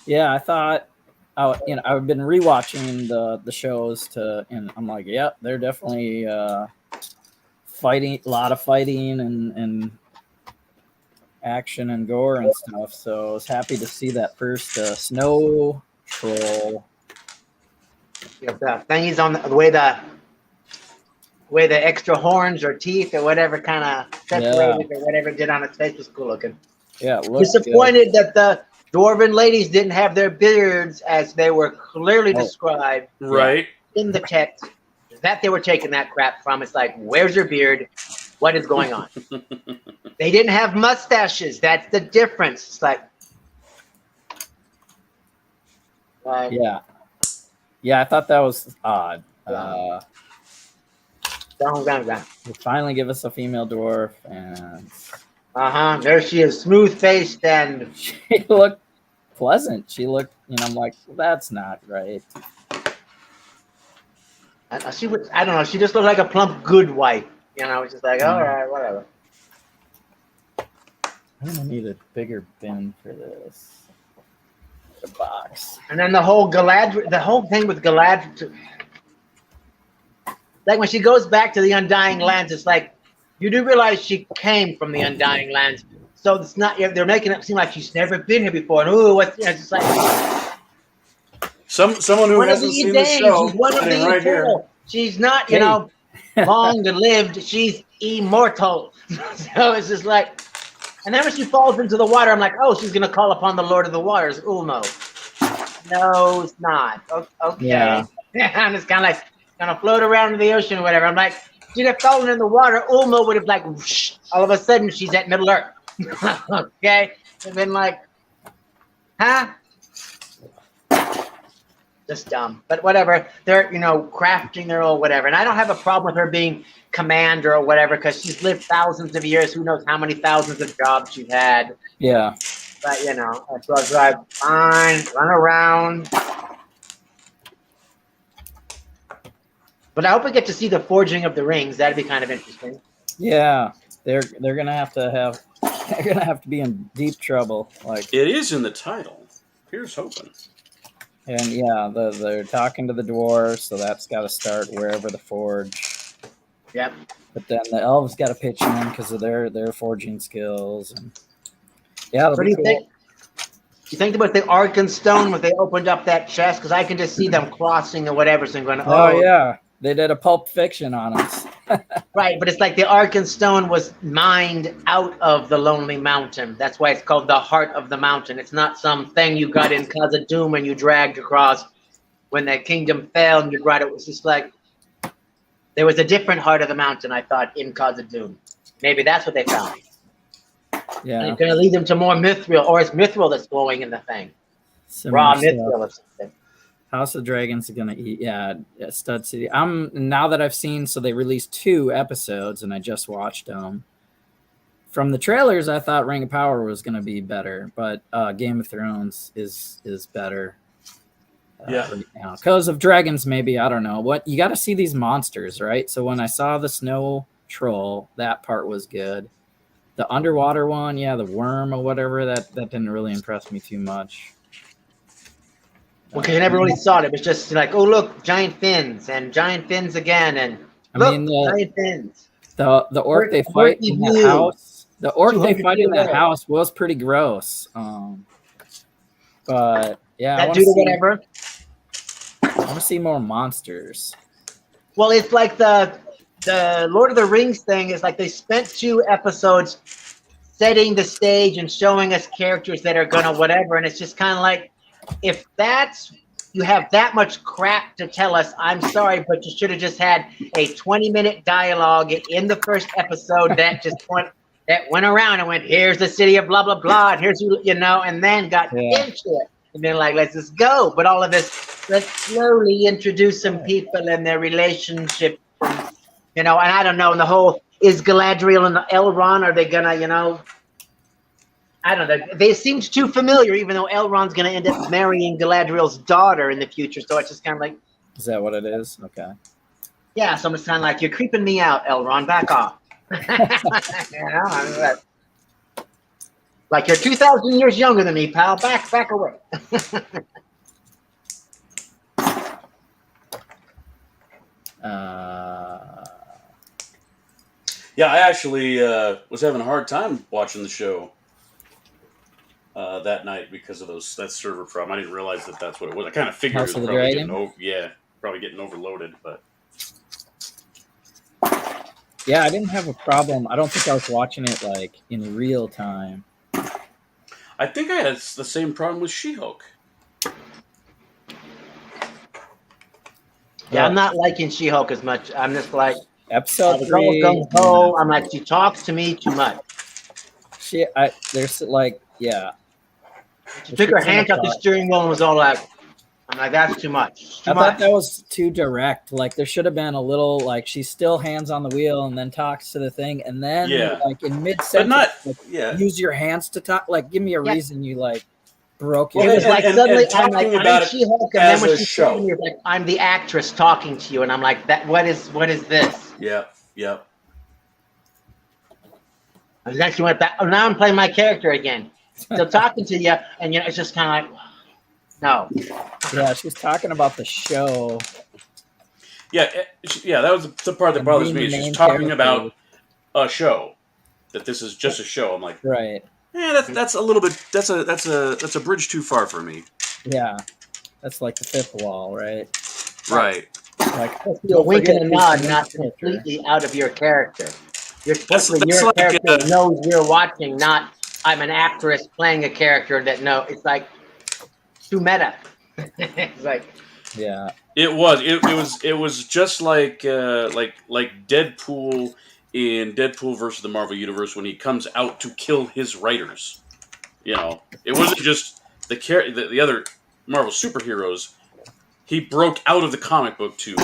Yeah, I thought, I've been rewatching the shows and I'm like, yep, they're definitely fighting, a lot of fighting and action and gore and stuff. So I was happy to see that first snow troll The thingies on the way the extra horns or teeth or whatever kind of separated or whatever it did on its face was cool looking. Yeah, it looks disappointed that the dwarven ladies didn't have their beards as they were clearly described in the text. That they were taking that crap from. It's like, where's your beard? What is going on? They didn't have mustaches. That's the difference. It's like, yeah, I thought that was odd. They finally give us a female dwarf, and there she is, smooth faced, and she looked pleasant. She looked, I'm like, well, that's not right. She was, I don't know, she just looked like a plump good wife. It's just like, all right, whatever. I'm gonna need a bigger bin for this. The box. And then the whole thing with Galadriel, like when she goes back to the Undying Lands, it's like, you do realize she came from the Undying Lands. So it's not, they're making it seem like she's never been here before. And what's, it's just like, someone who hasn't seen the show, she's one of the right here. She's not, long lived. She's immortal. So it's just like, and then when she falls into the water, I'm like, oh, she's gonna call upon the Lord of the Waters, Ulmo. No, it's not. Okay. Yeah. And it's kind of like gonna float around in the ocean or whatever. I'm like, she'd have fallen in the water. Ulmo would have like, whoosh, all of a sudden she's at Middle Earth. Okay, and then like, huh? Just dumb, but whatever. They're crafting their own whatever, and I don't have a problem with her being commander or whatever because she's lived thousands of years. Who knows how many thousands of jobs she's had? Yeah. But so I drive fine, run around. But I hope we get to see the forging of the rings. That'd be kind of interesting. Yeah, they're gonna have to be in deep trouble. Like it is in the title. Here's hoping. And yeah, they're talking to the dwarves, so that's got to start wherever the forge. Yep. But then the elves got to pitch in because of their forging skills. And yeah, what do you think? You think about the Arkenstone when they opened up that chest? Because I can just see them crossing or whatever, so I'm going, oh yeah, they did a Pulp Fiction on us. Right, but it's like the Arkenstone was mined out of the Lonely Mountain. That's why it's called the Heart of the Mountain. It's not some thing you got in Khazad-dûm and you dragged across when that kingdom fell and you brought it. It was just like there was a different Heart of the Mountain, I thought, in Khazad-dûm. Maybe that's what they found. Yeah. And it's going to lead them to more mithril, or it's mithril that's glowing in the thing. Raw mithril or something. House of Dragons are gonna eat, Stud City. Now that I've seen, so they released 2 episodes, and I just watched them. From the trailers, I thought Ring of Power was gonna be better, but Game of Thrones is better. Right now. Because of dragons, maybe, I don't know. What you got to see these monsters, right? So when I saw the snow troll, that part was good. The underwater one, the worm or whatever, that didn't really impress me too much. Okay, you never really saw it. It was just like, oh, look, giant fins and giant fins again. And giant fins. The orc they fight in the house. The orc they fight in the house was pretty gross. But yeah, that dude or whatever. I want to see more monsters. Well, it's like the Lord of the Rings thing is like they spent 2 episodes setting the stage and showing us characters that are gonna whatever, and it's just kind of like, if you have that much crap to tell us, I'm sorry, but you should have just had a 20-minute dialogue in the first episode that just went around and went, here's the city of blah blah blah, and here's and then got into it, and then like, let's just go. But all of this, let's slowly introduce some people and their relationship, and I don't know. And the whole, is Galadriel and Elrond, are they gonna, I don't know. They seemed too familiar, even though Elrond's going to end up marrying Galadriel's daughter in the future. So it's just kind of like... Is that what it is? Okay. Yeah, so it's kind of like, you're creeping me out, Elrond. Back off. Like, you're 2,000 years younger than me, pal. Back away. Yeah, I actually was having a hard time watching the show. That night because of that server problem. I didn't realize that's what it was. I kind of figured House it of the probably Dragon? didn't. Yeah. probably getting overloaded, but Yeah, I didn't have a problem. I don't think I was watching it like in real time. I think I had the same problem with She-Hulk. Yeah, I'm not liking She-Hulk as much. I'm just like, Episode the girl 3. goes home. I'm like, she talks to me too much. There's like, yeah. She took her hand off the steering wheel and was all like, I'm like, that's too much. Too I much. thought that was too direct. Like there should have been a little like she's still hands on the wheel and then talks to the thing and then like in mid sentence, use your hands to talk. Like give me a reason you like broke your. It was like suddenly I'm like about I'm She-Hulk, and then when she's talking, you're like I'm the actress talking to you, and I'm like that. What is this? Yeah. I was actually went back. Oh, now I'm playing my character again. Still talking to you, and you know it's just kind of like. No. Yeah, she's talking about the show. Yeah, that was the part that bothers me. She's talking about a show. That this is just a show. I'm like, right. Yeah, that's a little bit. That's a bridge too far for me. Yeah, that's like the fifth wall, right? Right. Like you're winking and nod, not completely out of your character. You're supposed to be your character knows you're watching, not I'm an actress playing a character that it's like. Too meta. It's like yeah. It was just like Deadpool in Deadpool versus the Marvel Universe when he comes out to kill his writers. You know, it wasn't just the other Marvel superheroes. He broke out of the comic book to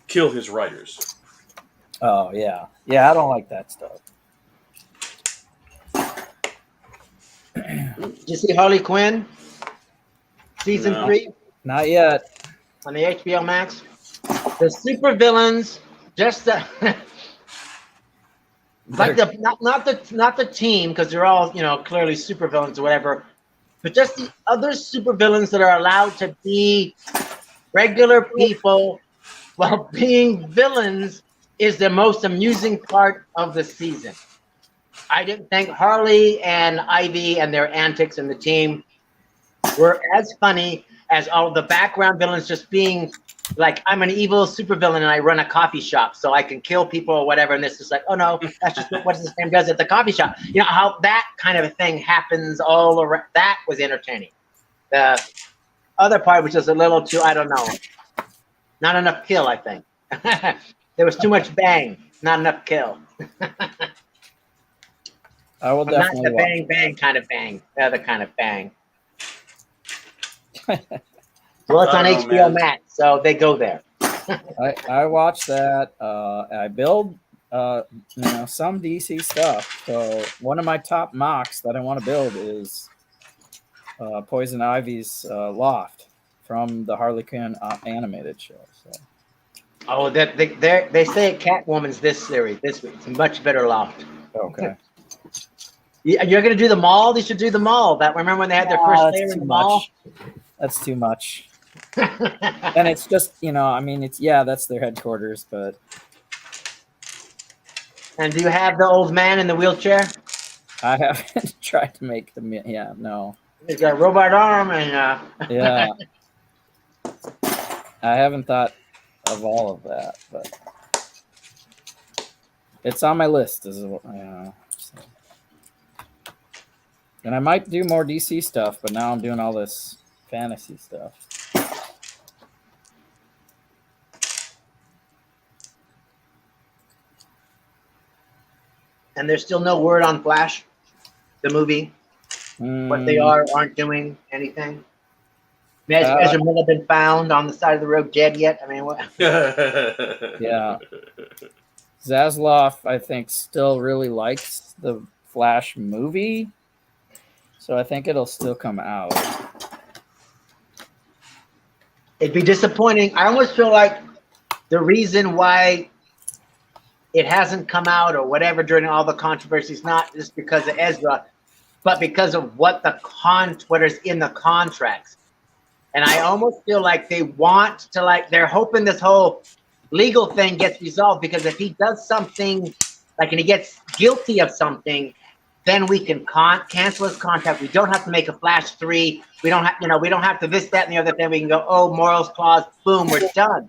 kill his writers. Oh yeah. Yeah, I don't like that stuff. Did you see Harley Quinn? Season 3? Not yet. On the HBO Max? The supervillains, just the like not the team, because they're all, clearly supervillains or whatever, but just the other supervillains that are allowed to be regular people while being villains is the most amusing part of the season. I didn't think Harley and Ivy and their antics and the team were as funny as all of the background villains just being like, I'm an evil supervillain and I run a coffee shop so I can kill people or whatever. And this is like, oh no, that's just what this name does at the coffee shop. You know, how that kind of a thing happens all around. That was entertaining. The other part was just a little too, I don't know, not enough kill, I think. There was too much bang, not enough kill. I will definitely not the bang bang kind of bang, the other kind of bang. Well, it's on HBO Max, so they go there. I watch that. I build some DC stuff. So one of my top MOCs that I want to build is Poison Ivy's Loft from the Harley Quinn animated show. So. Oh, they say Catwoman's this series. This week. It's a much better Loft. Okay. You're gonna do the mall? They should do the mall. Remember when they had their first layer in the mall? That's too much. And it's just, that's their headquarters, but. And do you have the old man in the wheelchair? I haven't tried to make them. Yeah, no. He's got a robot arm and. Yeah. I haven't thought of all of that, but it's on my list. And I might do more DC stuff, but now I'm doing all this fantasy stuff. And there's still no word on Flash, the movie. What they aren't doing anything. Has Ezra Miller been found on the side of the road dead yet? I mean, what? Yeah. Zaslav, I think, still really likes the Flash movie. So I think it'll still come out. It'd be disappointing. I almost feel like the reason why it hasn't come out or whatever during all the controversies, not just because of Ezra, but because of what is in the contracts. And I almost feel like they want to, they're hoping this whole legal thing gets resolved, because if he does something, and he gets guilty of something, then we can cancel his contract. We don't have to make a flash 3. We don't have, we don't have to this, that, and the other thing. We can go, oh, morals clause, boom, we're done.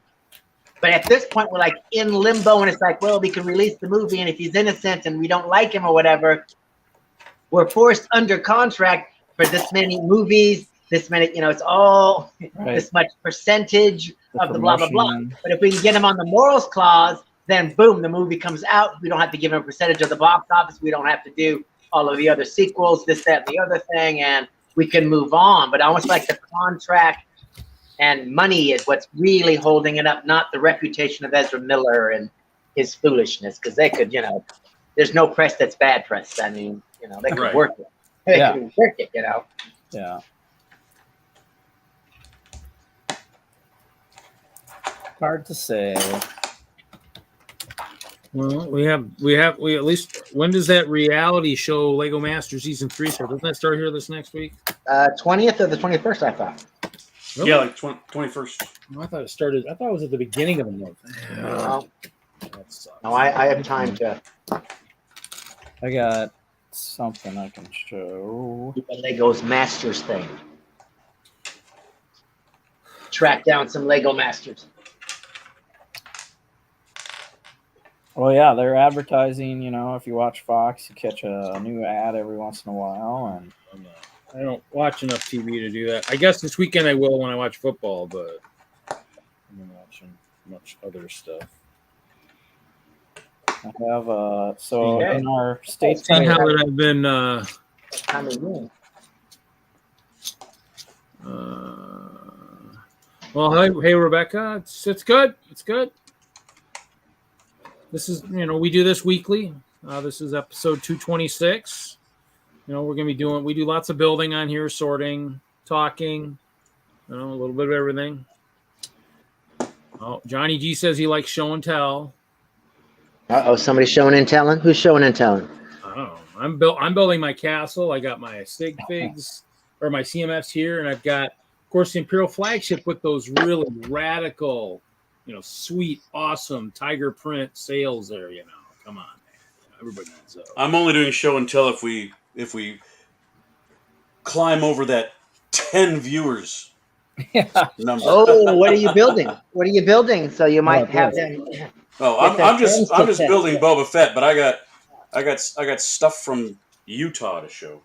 But at this point, we're like in limbo, and it's like, well, we can release the movie, and if he's innocent and we don't like him or whatever, we're forced under contract for this many movies, this many, it's all this much percentage of the blah, blah, blah. But if we can get him on the morals clause, then boom, the movie comes out. We don't have to give him a percentage of the box office. We don't have to do all of the other sequels, this, that, and the other thing, and we can move on. But I almost like the contract and money is what's really holding it up, not the reputation of Ezra Miller and his foolishness, because they could, there's no press that's bad press. I mean, they could work it. They could work it, Yeah. Hard to say. Well, we at least, when does that reality show Lego Masters season 3 start? Doesn't that start here this next week? 20th or the 21st, I thought. Really? Yeah, like 21st. I thought it was at the beginning of the month. No, I have time to. I got something I can show. Do the Legos Masters thing. Track down some Lego Masters. Well, yeah, they're advertising. If you watch Fox, you catch a new ad every once in a while, and I don't watch enough TV to do that. I guess this weekend I will when I watch football, but I'm not watching much other stuff. I have in our state. Seeing how that I've been. Well, hey Rebecca, it's good. It's good. This is, we do this weekly. This is episode 226. We're going to be we do lots of building on here, sorting, talking, a little bit of everything. Oh, Johnny G says he likes show and tell. Uh-oh, somebody's showing and telling? Who's showing and telling? Oh, I'm building my castle. I got my sig figs or my CMFs here, and I've got, of course, the Imperial flagship with those really radical, sweet, awesome tiger print sails there. Come on, man. Everybody needs those. I'm only doing show and tell if we climb over that 10 viewers number. Oh, what are you building? What are you building? So you might have them. Oh, I'm just building Boba Fett, but I got stuff from Utah to show.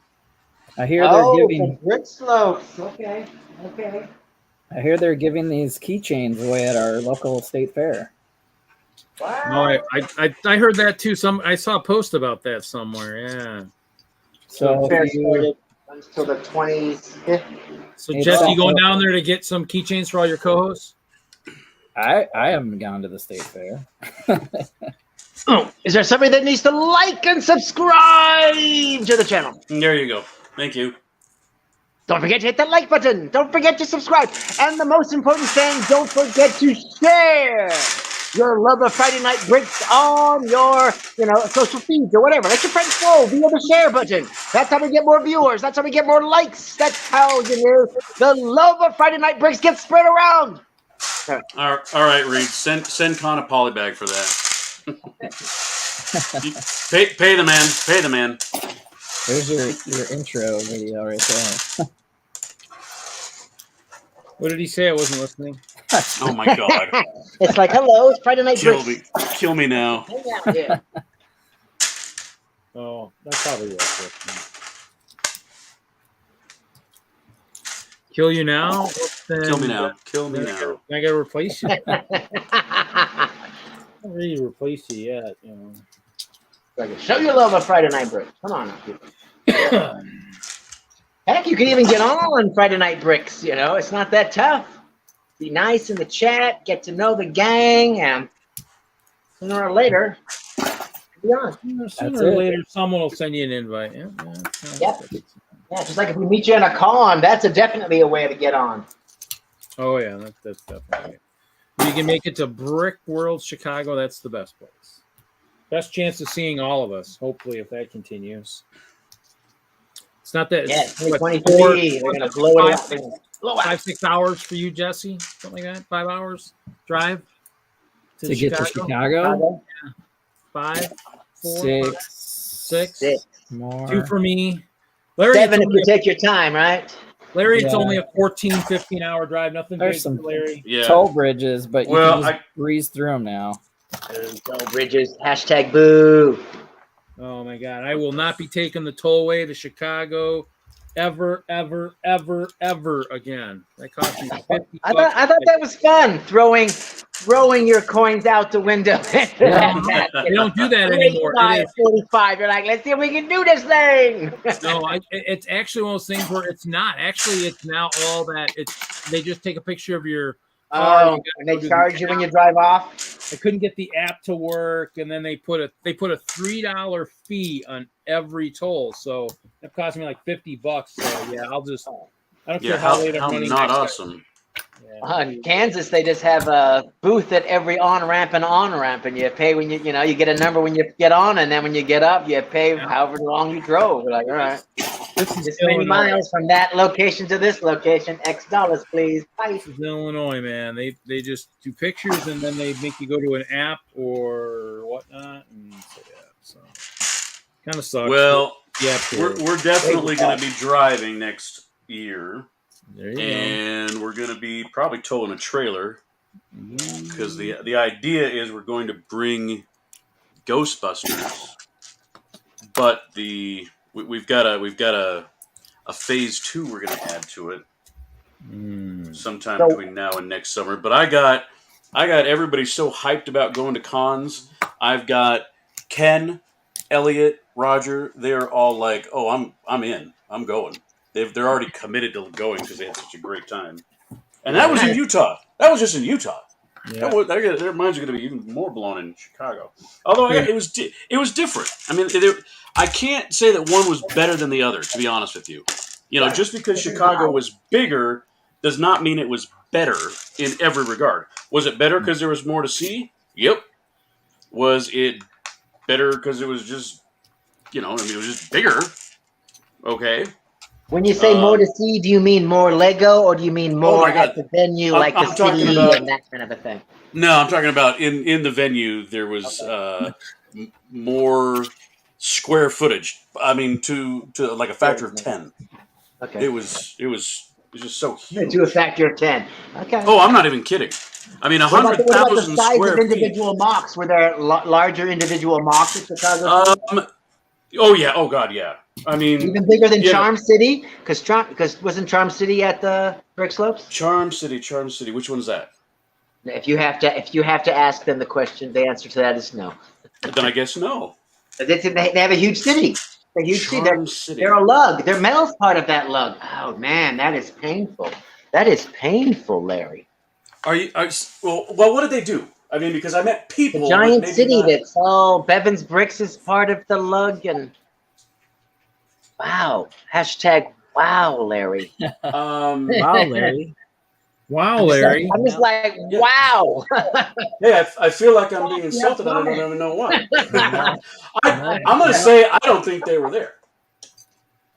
I hear they're giving Brickslopes. Okay. I hear they're giving these keychains away at our local state fair. Wow. No, I heard that too. I saw a post about that somewhere. Yeah. So fair started until the 25th. So Jesse, you going down there to get some keychains for all your co-hosts? I haven't gone to the state fair. Oh, is there somebody that needs to like and subscribe to the channel? There you go. Thank you. Don't forget to hit that like button. Don't forget to subscribe. And the most important thing, don't forget to share your love of Friday Night Bricks on your, social feeds or whatever. Let your friends know via the share button. That's how we get more viewers. That's how we get more likes. That's how, the love of Friday Night Bricks gets spread around. All right, Reed. Send Con a poly bag for that. Pay the man. Pay the man. There's your intro video right there. What did he say? I wasn't listening. Oh my God! It's like, hello, it's Friday Night Bricks. Kill me now. Hang out here. Oh, that's probably it. Kill you now? Kill me now. Kill me now. I gotta replace you. I don't really replace you yet. Show your love of Friday Night Bricks. Come on, people. Heck, you can even get on Friday Night Bricks. It's not that tough. Be nice in the chat, get to know the gang, and sooner or later, be on. Sooner or later, someone will send you an invite. Yeah, just like if we meet you in a con, that's definitely a way to get on. Oh, yeah, that's definitely. If you can make it to Brick World Chicago, that's the best place. Best chance of seeing all of us, hopefully, if that continues. It's not that. Yeah, 2023. We're going to blow it up. 5-6 hours for you, Jesse. Something like that. 5 hours drive to get to Chicago. Yeah. 5, 4, 6. 6. More. 2 for me. Larry, 7 if it's only you take your time, right? Larry, it's Yeah. only a 14, 15-hour drive. Nothing There's big some for Larry. Yeah. toll bridges, but you Well, can just breeze through them now. Toll bridges. Hashtag boo. Oh my God! I will not be taking the tollway to Chicago ever again. That cost me $50. I thought that was fun. Throwing your coins out the window. They don't do that anymore. It is 45. You're like, let's see if we can do this thing. no. It's actually one of those things where it's not. Actually, it's now all that. They just take a picture of your car. Oh, and they charge you when you drive off. I couldn't get the app to work, and then they put a $3 fee on every toll. So that cost me like $50. So yeah, I don't care how late I'm running. Not awesome. Yeah. In Kansas, they just have a booth at every on-ramp, and you pay when you get a number when you get on, and then when you get up, you pay however long you drove. We're like, all right, This is this many Illinois. miles from that location to this location, X dollars, please. Bye. This is Illinois, man. They just do pictures and then they make you go to an app or whatnot, and so kind of sucks. Well, yeah, we're definitely going to be driving next year, there you and we're going to be probably towing a trailer because the idea is we're going to bring Ghostbusters, but we've got a phase 2 we're going to add to it sometime between now and next summer. But I got everybody so hyped about going to cons. I've got Ken, Elliot, Roger. They're all like, "Oh, I'm in. I'm going." They're already committed to going because they had such a great time. And that was in Utah. That was just in Utah. Yeah. Their minds are going to be even more blown in Chicago. Although it was different. I mean, I can't say that one was better than the other. To be honest with you, just because Chicago was bigger does not mean it was better in every regard. Was it better because there was more to see? Yep. Was it better because it was just, it was just bigger? Okay. When you say more to see, do you mean more Lego, or do you mean more at the venue, like the talking city about, and that kind of a thing? No, I'm talking about in the venue there was more square footage. I mean, to like a factor of 10. Okay. It was just so huge. To a factor of 10. Okay. Oh, I'm not even kidding. I mean, What about the 100,000 size square of individual feet. mocks? Were there larger individual mocks at Chicago? Oh yeah. Oh god, yeah. I mean, Even bigger than Charm City, because wasn't Charm City at the Brickslopes? Charm City. Which one's that? If you have to ask them the question, the answer to that is no. Then I guess no. They have a huge city. A huge city. They're a lug. They're metal's part of that lug. Oh man, that is painful. That is painful, Larry. Well, what did they do? I mean, because I met people. The giant city that's all Bevan's Bricks is part of the lug, and wow. Hashtag wow, Larry. Wow, Larry. Wow, Larry. I'm just like, wow. Hey, I feel like I'm being insulted. I don't even know why. I'm going to say I don't think they were there.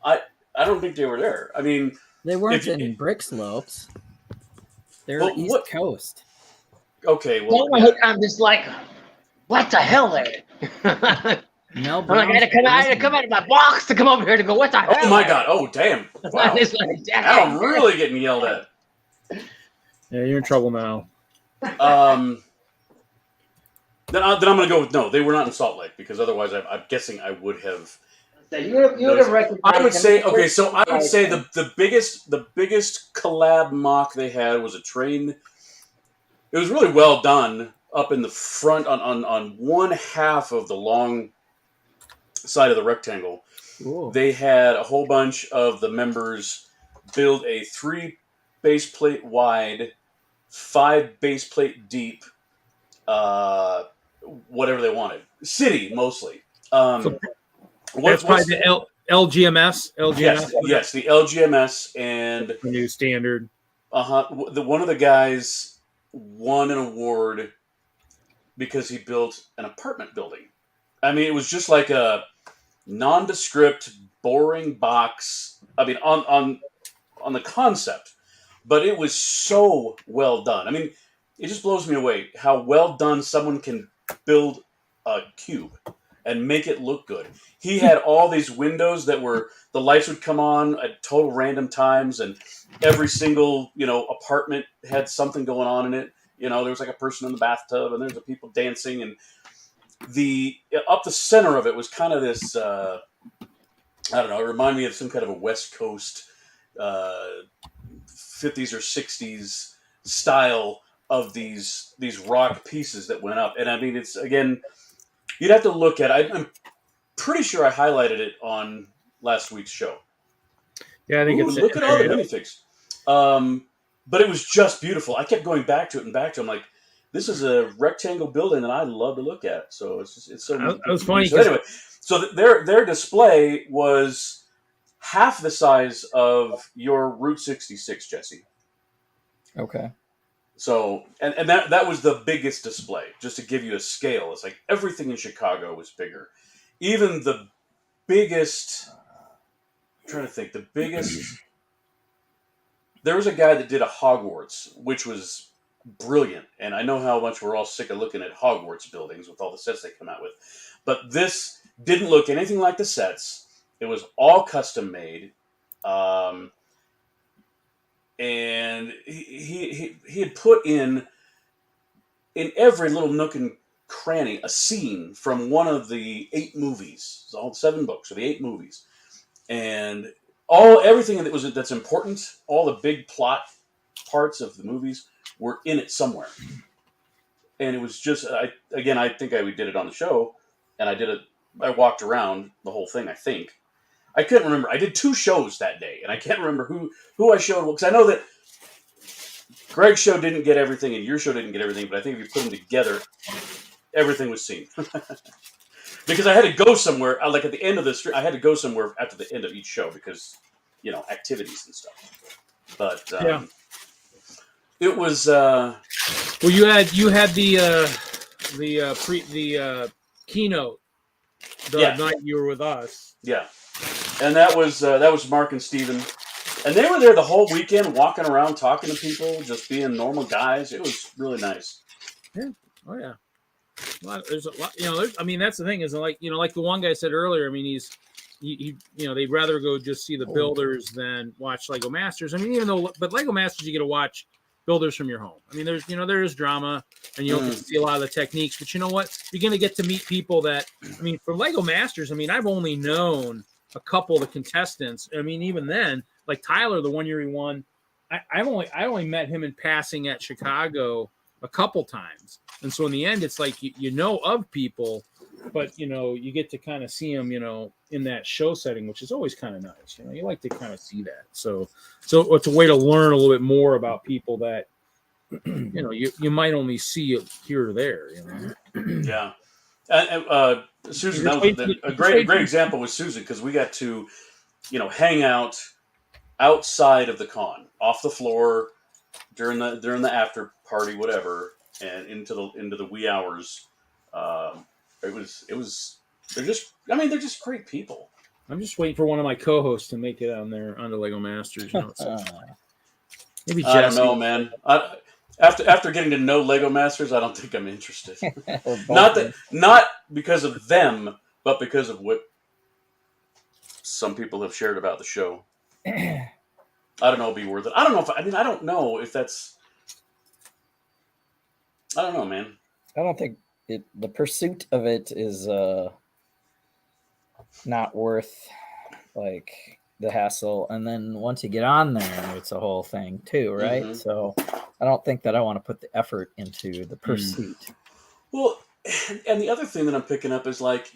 I don't think they were there. I mean, they weren't in Brickslopes. They're East Coast. Okay, well, I'm just like, what the hell, Larry? No, I had to come out of my box to come over here to go, what the hell? Oh my god! Oh damn! Wow. Now I'm really getting yelled at. Yeah, you're in trouble now. Then I'm going to go with no. They were not in Salt Lake because otherwise, I'm guessing I would have. You would have recognized. I would say okay. So I would say the biggest collab mock they had was a train. It was really well done up in the front on one half of the long side of the rectangle. Cool. They had a whole bunch of the members build a 3 base plate wide, 5 base plate deep, whatever they wanted. City mostly. That's probably the LGMS. Yes, the LGMS and the new standard. One of the guys won an award because he built an apartment building. I mean, it was just like a nondescript, boring box. I mean, on the concept, but it was so well done. I mean, it just blows me away how well done someone can build a cube and make it look good. He had all these windows that were, the lights would come on at total random times, and every single, apartment had something going on in it. There was like a person in the bathtub, and there's a people dancing, and up the center of it was kind of this, I don't know, it reminded me of some kind of a West Coast 50s or 60s style of these rock pieces that went up. And I mean, it's, again, you'd have to look at it. I'm pretty sure I highlighted it on last week's show. Yeah, I think it's look at all the minifigs. But it was just beautiful. I kept going back to it and back to it. I'm like, this is a rectangle building that I love to look at. So it's so. That was funny. So anyway, so their display was half the size of your Route 66, Jesse. Okay. So and that was the biggest display, just to give you a scale. It's like everything in Chicago was bigger. Even the biggest. I'm trying to think. The biggest. There was a guy that did a Hogwarts, which was brilliant. And I know how much we're all sick of looking at Hogwarts buildings with all the sets they come out with. But this didn't look anything like the sets. It was all custom made. And he had put in every little nook and cranny a scene from one of the 8 movies. It's all 7 books, or the 8 movies. And everything that's important, all the big plot parts of the movies were in it somewhere. And it was just, I think we did it on the show, and I walked around the whole thing, I think. I couldn't remember. I did 2 shows that day, and I can't remember who I showed. Because I know that Greg's show didn't get everything, and your show didn't get everything, but I think if you put them together, everything was seen. Because I had to go somewhere, like at the end of the street, I had to go somewhere after the end of each show because, activities and stuff. But yeah. It was. Well, you had the keynote the night you were with us. Yeah, and that was Mark and Steven. And they were there the whole weekend, walking around, talking to people, just being normal guys. It was really nice. Yeah. Oh yeah. There's a lot, I mean, that's the thing is like the one guy said earlier. I mean, they'd rather go just see the builders than watch Lego Masters. I mean, but Lego Masters, you get to watch builders from your home. I mean, there is drama, and you don't get to see a lot of the techniques. But you know what? You're going to get to meet people that. I mean, for Lego Masters, I mean, I've only known a couple of the contestants. I mean, even then, like Tyler, the one year he won, I only met him in passing at Chicago a couple times. And so in the end, it's like, you know of people, but, you get to kind of see them, in that show setting, which is always kind of nice. You like to kind of see that. So it's a way to learn a little bit more about people that, you might only see it here or there, Yeah. And Susan, that was a great example with Susan, because we got to, hang out outside of the con, off the floor during the after party, whatever, and into the wee hours. They're just great people. I'm just waiting for one of my co-hosts to make it on the Lego Masters. Maybe Jesse. I don't know, man. After getting to know Lego Masters, I don't think I'm interested. Not because of them, but because of what some people have shared about the show. I don't know. It'll be worth it. I don't know I don't know if that's. I don't know, man. I don't think the pursuit of it is not worth like the hassle. And then once you get on there, it's a whole thing too, right? Mm-hmm. So I don't think that I want to put the effort into the pursuit. Well, and the other thing that I'm picking up is like,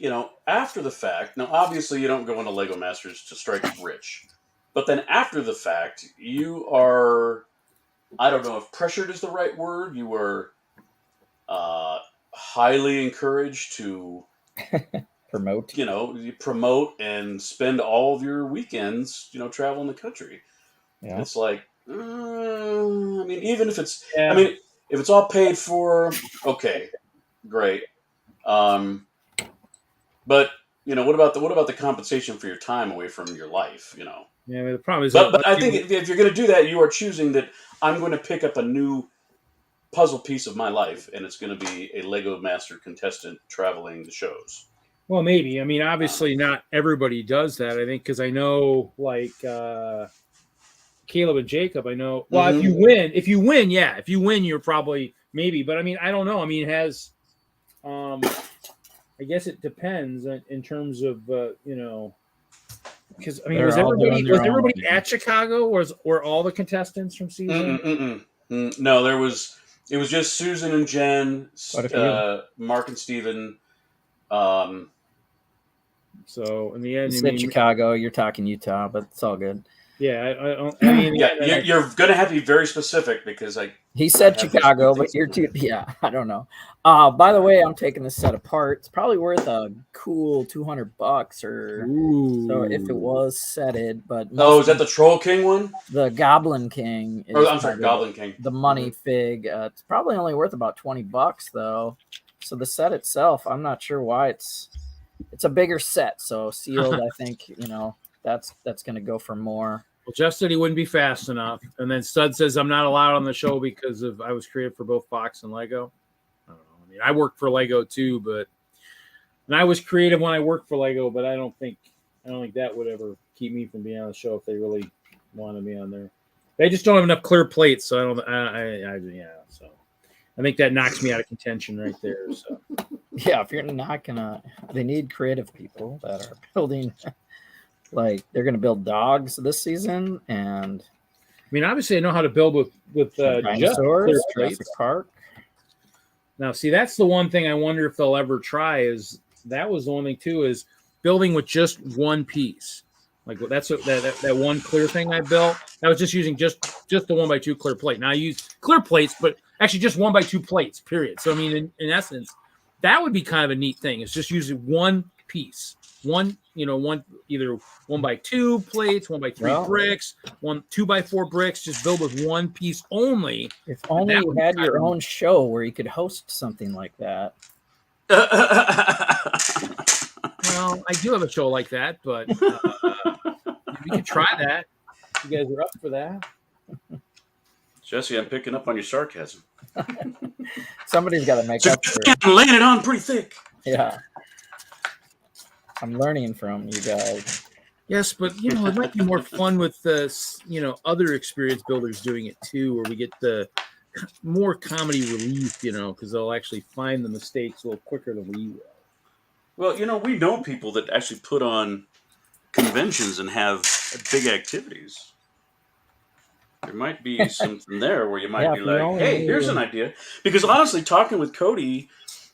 after the fact, now obviously you don't go into Lego Masters to strike rich, but then after the fact, you are, I don't know if pressured is the right word, you were highly encouraged to promote, promote and spend all of your weekends, traveling the country. Yeah. It's like, I mean, even if it's, if it's all paid for, okay, great. But what about the compensation for your time away from your life? Yeah, I mean, the problem is, but I think if you're going to do that, you are choosing that I'm going to pick up a new puzzle piece of my life, and it's going to be a Lego Master contestant traveling the shows. Well, maybe. I mean, obviously, not everybody does that. I think because I know, like Caleb and Jacob. I know. Well, if you win, yeah. If you win, you're probably maybe. But I mean, I don't know. I mean, it has. I guess it depends in terms of because I mean, They're was all doing everybody their own everybody thing. at Chicago, or were all the contestants from season? No, there was. It was just Susan and Jen, Quite a few. Mark and Steven. So in the end, You I said mean, Chicago, you're talking Utah, but it's all good. yeah. I mean, Yeah, you're going to have to be very specific because He said I have Chicago, these but you're things- too. Yeah, I don't know. By the way, I'm taking this set apart. It's probably worth a cool $200 or so if it was setted. But Oh, is that the Troll King one? the Goblin King? Is Oh, I'm sorry, probably Goblin King. the money fig. It's probably only worth about $20 though. So the set itself, I'm not sure why it's a bigger set. So sealed, I think that's going to go for more. Well, Jeff said he wouldn't be fast enough, and then Stud says I'm not allowed on the show because I was created for both Fox and Lego. I don't know. I mean, I work for Lego too, and I was creative when I worked for Lego, but I don't think that would ever keep me from being on the show if they really wanted me on there. They just don't have enough clear plates, so I don't. So I think that knocks me out of contention right there. So Yeah, if you're not gonna, they need creative people that are building. Like they're going to build dogs this season, and I mean, obviously, I know how to build with just clear dinosaurs, plates. Jurassic Park. Now, see, that's the one thing I wonder if they'll ever try. Is that was the one thing too? Is building with just one piece. Like that's that one clear thing I built. I was just using just the 1x2 clear plate. Now I use clear plates, but actually just 1x2 plates. Period. So I mean, in essence, that would be kind of a neat thing. It's just using one piece. One either 1x2 plates, 1x3 bricks, 2x4 bricks. Just build with one piece only. If only you had your own show where you could host something like that. Well, I do have a show like that, but we could try that. You guys are up for that? Jesse, I'm picking up on your sarcasm. Somebody's got to make up for it. I'm laying it on pretty thick. Yeah. I'm learning from you guys. Yes, but it might be more fun with other experienced builders doing it too, where we get the more comedy relief, because they'll actually find the mistakes a little quicker than we will. Well, we know people that actually put on conventions and have big activities. There might be something there where you might be like, "Hey, here's an idea." Because honestly, talking with Cody,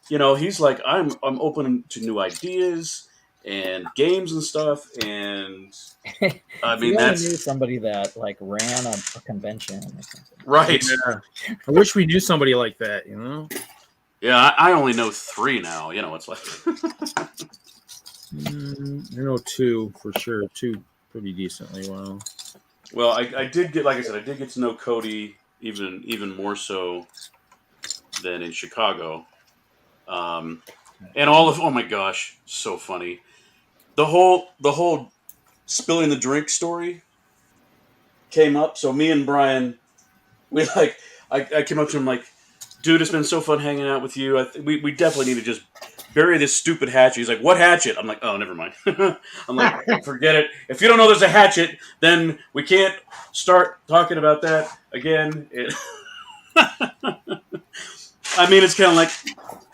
he's like, "I'm open to new ideas and games and stuff." And I mean, knew somebody that ran a convention or something. Right. Yeah. I wish we knew somebody like that. Yeah, I only know 3 now. It's like I know 2 for sure. 2 pretty decently well. Well, I did get, like I said, I did get to know Cody even more so than in Chicago. And oh my gosh, so funny. The whole spilling the drink story came up. So me and Brian, I came up to him like, "Dude, it's been so fun hanging out with you. We definitely need to just bury this stupid hatchet." He's like, "What hatchet?" I'm like, "Oh, never mind." I'm like, "Forget it. If you don't know there's a hatchet, then we can't start talking about that again." I mean, it's kind of like,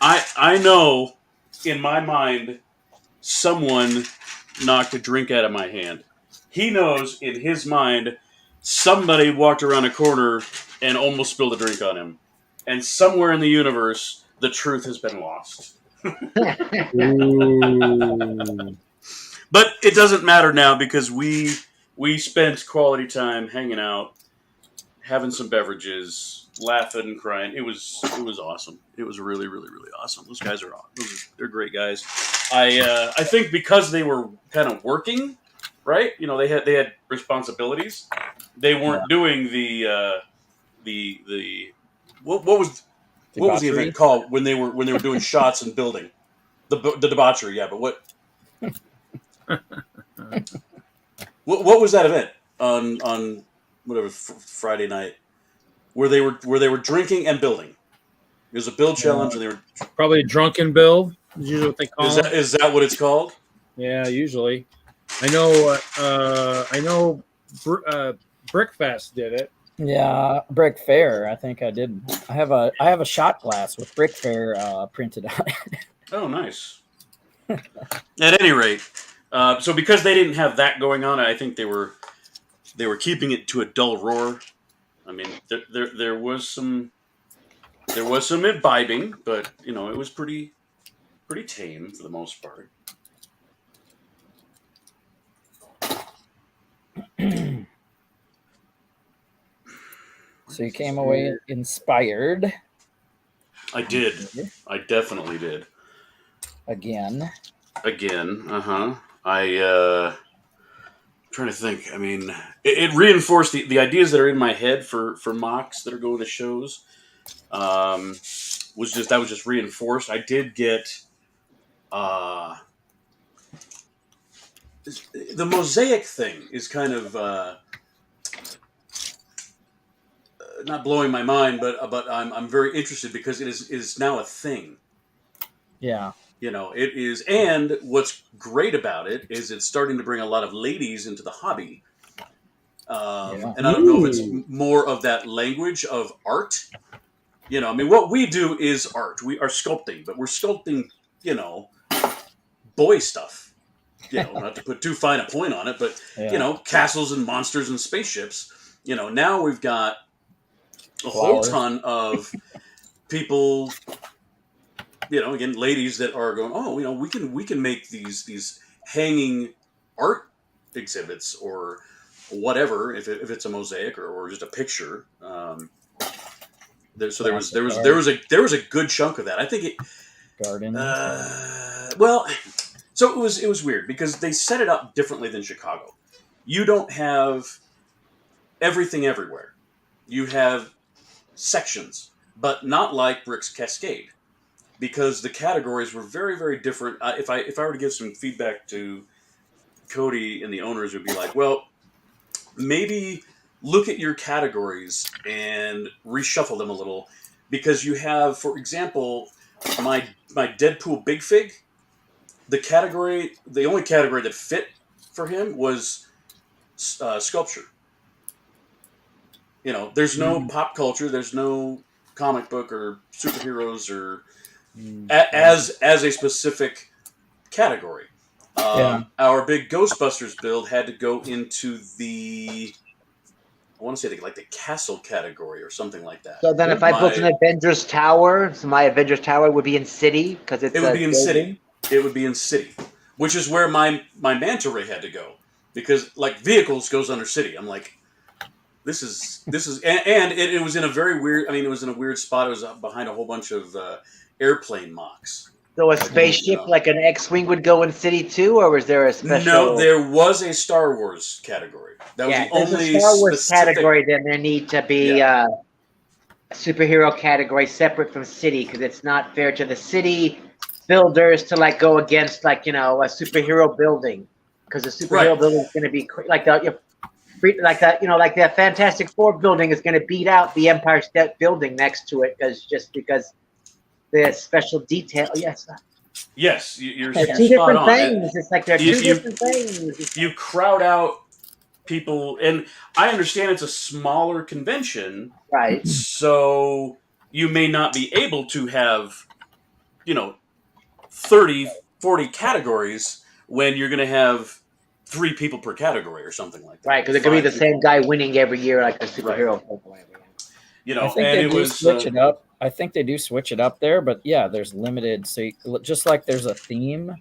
I know in my mind someone knocked a drink out of my hand. He knows in his mind somebody walked around a corner and almost spilled a drink on him. And somewhere in the universe, the truth has been lost. But it doesn't matter now because we spent quality time hanging out, having some beverages, laughing, crying. It was awesome. It was really, really, really awesome. Those guys they're great guys. I think because they were kind of working, right? They had responsibilities. They weren't doing the what was the event called when they were doing shots and building the debauchery? Yeah, but what was that event on whatever Friday night where they were drinking and building? It was a build challenge, and they were probably a drunken build. Is usually what they call them. Is that what it's called? Yeah, usually. I know. Brickfest did it. Yeah, Brick Fair. I think I did. I have a shot glass with Brick Fair printed on it. Oh, nice. At any rate, so because they didn't have that going on, I think they were keeping it to a dull roar. I mean, there was some imbibing, but it was pretty tame for the most part. So you came away inspired. I did. I definitely did. Again. I'm trying to think. I mean, it reinforced the ideas that are in my head for MOCs that are going to shows. Was just reinforced. I did get the mosaic thing is kind of not blowing my mind, but I'm very interested because it is now a thing. Yeah. It is, and what's great about it is it's starting to bring a lot of ladies into the hobby. And I don't know if it's more of that language of art. I mean, what we do is art. We are sculpting, but we're sculpting, boy stuff. Not to put too fine a point on it, but, castles and monsters and spaceships. Now we've got a whole ton of people, again, ladies that are going, oh, we can make these hanging art exhibits or whatever, if it's a mosaic or just a picture. There was a good chunk of that. I think it garden. So it was weird because they set it up differently than Chicago. You don't have everything everywhere. You have sections, but not like Brick's Cascade, because the categories were very, very different. If I were to give some feedback to Cody and the owners, it would be like, well, maybe look at your categories and reshuffle them a little, because you have, for example, my Deadpool Big Fig. The only category that fit for him was sculpture. There's no pop culture, there's no comic book or superheroes or as a specific category. Our big Ghostbusters build had to go into I want to say the castle category or something like that. So then, if I built an Avengers Tower, so my Avengers Tower would be in city because it would be in city. It would be in city, which is where my manta ray had to go, because vehicles goes under city. I'm like, this is and it was in a very weird. I mean, it was in a weird spot. It was behind a whole bunch of airplane MOCs. So a spaceship like an X-wing would go in city too, or was there a special? No, there was a Star Wars category. That was the only a Star Wars category. Then there need to be a superhero category separate from city, because it's not fair to the city builders to go against a superhero building, because the superhero building is going to be the Fantastic Four building is going to beat out the Empire State Building next to it because the special detail. Yes, you're two different things. It's like they're two different things. You crowd out people, and I understand it's a smaller convention, right? So you may not be able to have 30, 40 categories when you're going to have 3 people per category or something like that. Right, because it could be the same guy winning every year, like the superhero. Right. I think they do switch it up. I think they do switch it up there, but there's limited. So just like there's a theme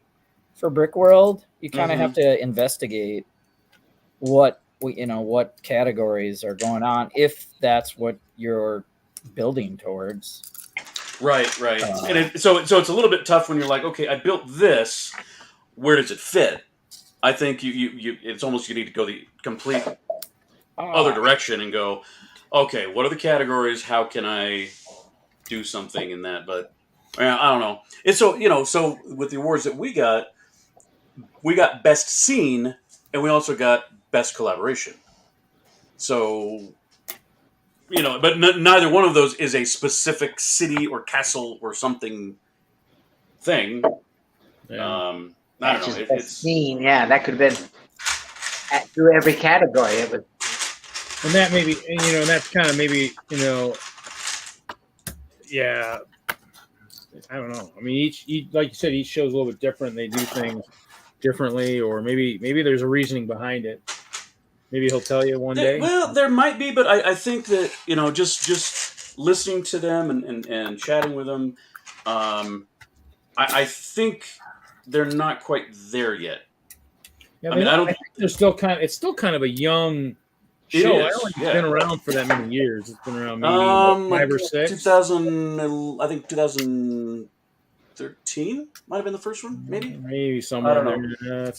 for Brick World, you kind of have to investigate what categories are going on, if that's what you're building towards. Right. And so it's a little bit tough when you're like, okay, I built this. Where does it fit? I think it's almost you need to go the complete other direction and go, okay, what are the categories? How can I do something in that? But I don't know. It's so with the awards that we got best scene, and we also got best collaboration. So, but neither one of those is a specific city or castle or something thing. Yeah. I don't Just know. a scene. Yeah, that could have been through every category. It was. And that maybe, and, you know, and that's kind of maybe, you know, yeah, I don't know. I mean, each like you said, each show's a little bit different. They do things differently, or maybe there's a reasoning behind it. Maybe he'll tell you one day. Well, there might be, but I think that, you know, just listening to them and chatting with them, I think they're not quite there yet. Yeah, I mean, I don't. I think they're still it's still kind of a young It show. is, I don't think yeah. it's been around for that many years. It's been around maybe what, 5 or 6. 2000, I think 2013 might have been the first one, maybe. Maybe somewhere. I don't in there.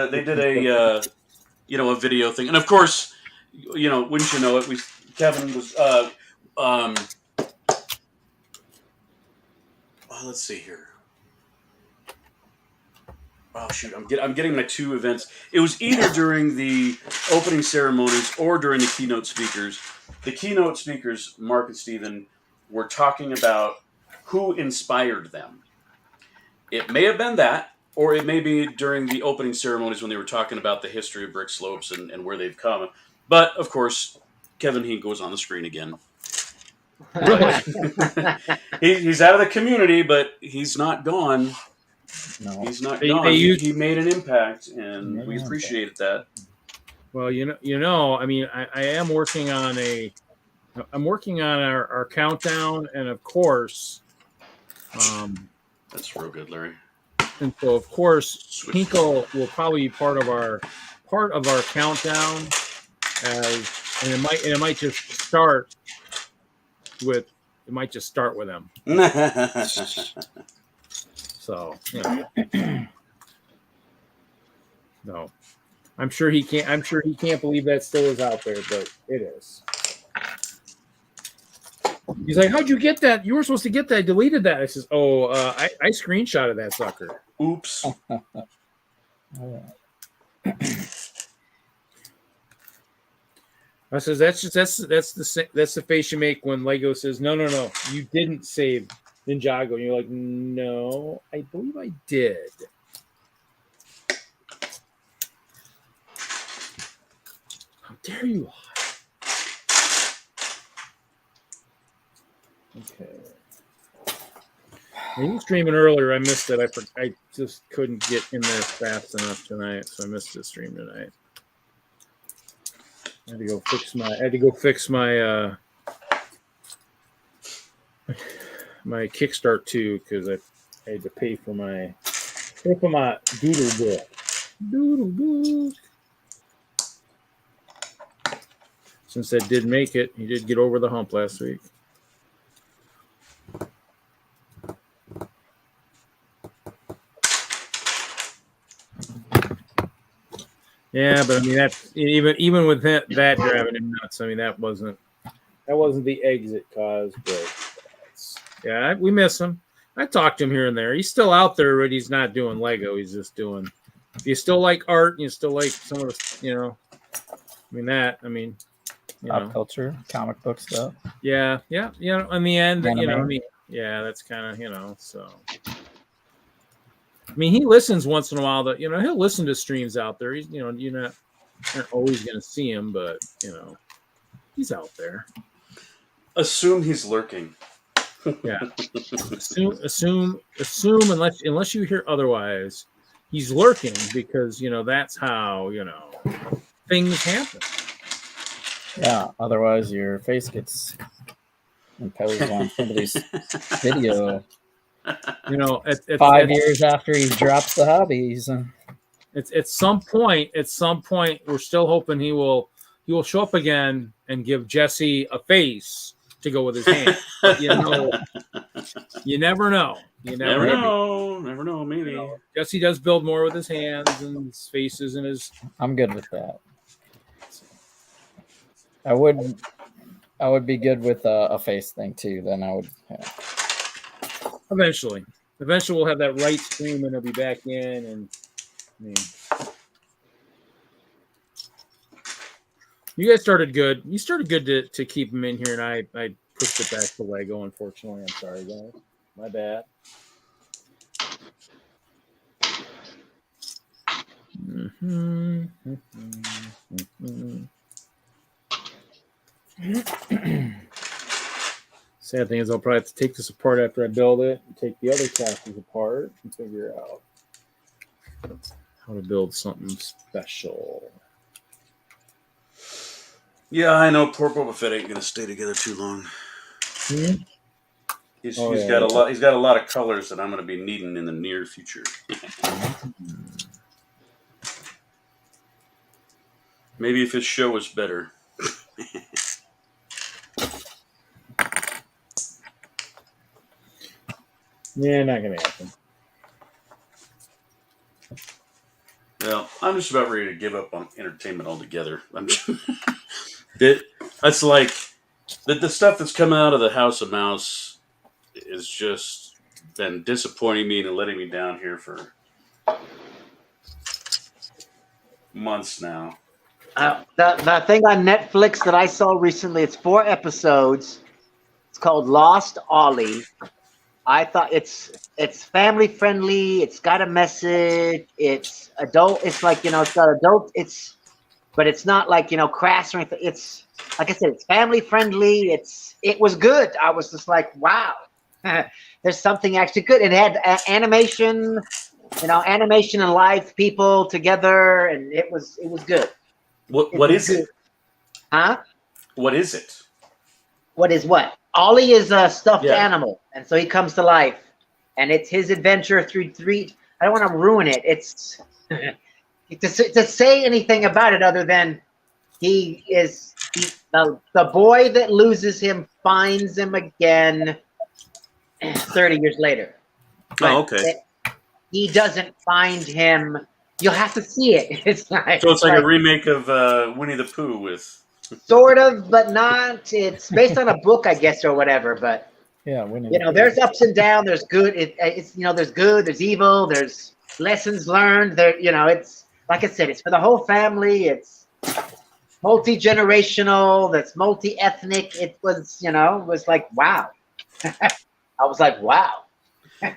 They did a you know, a video thing, and of course, you know, wouldn't you know it, Kevin was let's see here. Oh shoot! I'm getting my 2 events. It was either during the opening ceremonies or during the keynote speakers. The keynote speakers, Mark and Stephen, were talking about who inspired them. It may have been that, or it may be during the opening ceremonies when they were talking about the history of Brickslopes and where they've come. But of course, Kevin Hink goes on the screen again. He's out of the community, but he's not gone. No. He's not gone. He made an impact, and we appreciated that. Well, you know, I mean, I am working on our countdown, and of course, that's real good, Larry. And so, of course, Hinkle will probably be part of our countdown, and it might just start with him. So, you know. No, I'm sure he can't believe that still is out there, but it is. He's like, "How'd you get that? You were supposed to get that. I deleted that." I says, "Oh, I screenshotted that sucker." Oops. I says, "That's the face you make when Lego says, no, you didn't save Ninjago." And you're like, "No, I believe I did." How dare you lie? Okay. I was streaming earlier. I missed it. I just couldn't get in there fast enough tonight, so I missed the stream tonight. I had to go fix my my Kickstart too, because I had to pay for my doodle book. Since that did make it, he did get over the hump last week. Yeah, but I mean that's even with that driving him nuts. I mean that wasn't the exit cause, but yeah, we miss him. I talked to him here and there. He's still out there, but he's not doing Lego. He's just doing. You still like art, and you still like some of the, you know. Pop culture, comic book stuff. Yeah. You know, in the end, anime. You know, I mean, yeah, that's kind of, you know, so. I mean, he listens once in a while. That, you know, he'll listen to streams out there. He's, you know, you're not always going to see him, but you know, he's out there. Assume he's lurking. Yeah. Assume unless you hear otherwise, he's lurking, because you know that's how, you know, things happen. Yeah. Otherwise, your face gets imposed on somebody's video. You know, at 5 years after he drops the hobbies. At some point, we're still hoping he will show up again and give Jesse a face to go with his hand. But, you know, you never know. You never know. Maybe, you know, Jesse does build more with his hands and his faces and his. I'm good with that. I would be good with a face thing too. Then I would. Yeah. Eventually we'll have that right stream and he'll be back in, and I mean, you guys started good. You started good to keep him in here, and I pushed it back to Lego. Unfortunately, I'm sorry, guys. My bad. Sad thing is, I'll probably have to take this apart after I build it, and take the other casters apart, and figure out how to build something special. Yeah, I know. Poor Boba Fett ain't gonna stay together too long. He's got a lot. He's got a lot of colors that I'm gonna be needing in the near future. Maybe if his show was better. Yeah, not gonna happen. Well, I'm just about ready to give up on entertainment altogether. That's like the stuff that's coming out of the House of Mouse is just been disappointing me and letting me down here for months now. The thing on Netflix that I saw recently, it's 4 episodes. It's called Lost Ollie. I thought it's family friendly. It's got a message. It's adult. It's like, it's got adult. But it's not like, crass or anything. It's like I said, it's family friendly. It was good. I was just like, wow, there's something actually good. It had animation, animation and live people together, and it was good. What is it? Huh? What is it? What is what? Ollie is a stuffed animal, and so he comes to life, and it's his adventure through 3. I don't want to ruin it. It's to say anything about it other than the boy that loses him finds him again 30 years later. Oh, okay. He doesn't find him. You'll have to see it. It's like, so it's like a remake of Winnie the Pooh with. Sort of, but not. It's based on a book, I guess, or whatever. But yeah, there's ups and downs. There's good. It's there's good. There's evil. There's lessons learned. There, it's like I said. It's for the whole family. It's multi-generational. That's multi-ethnic. It was, was like wow. I was like wow.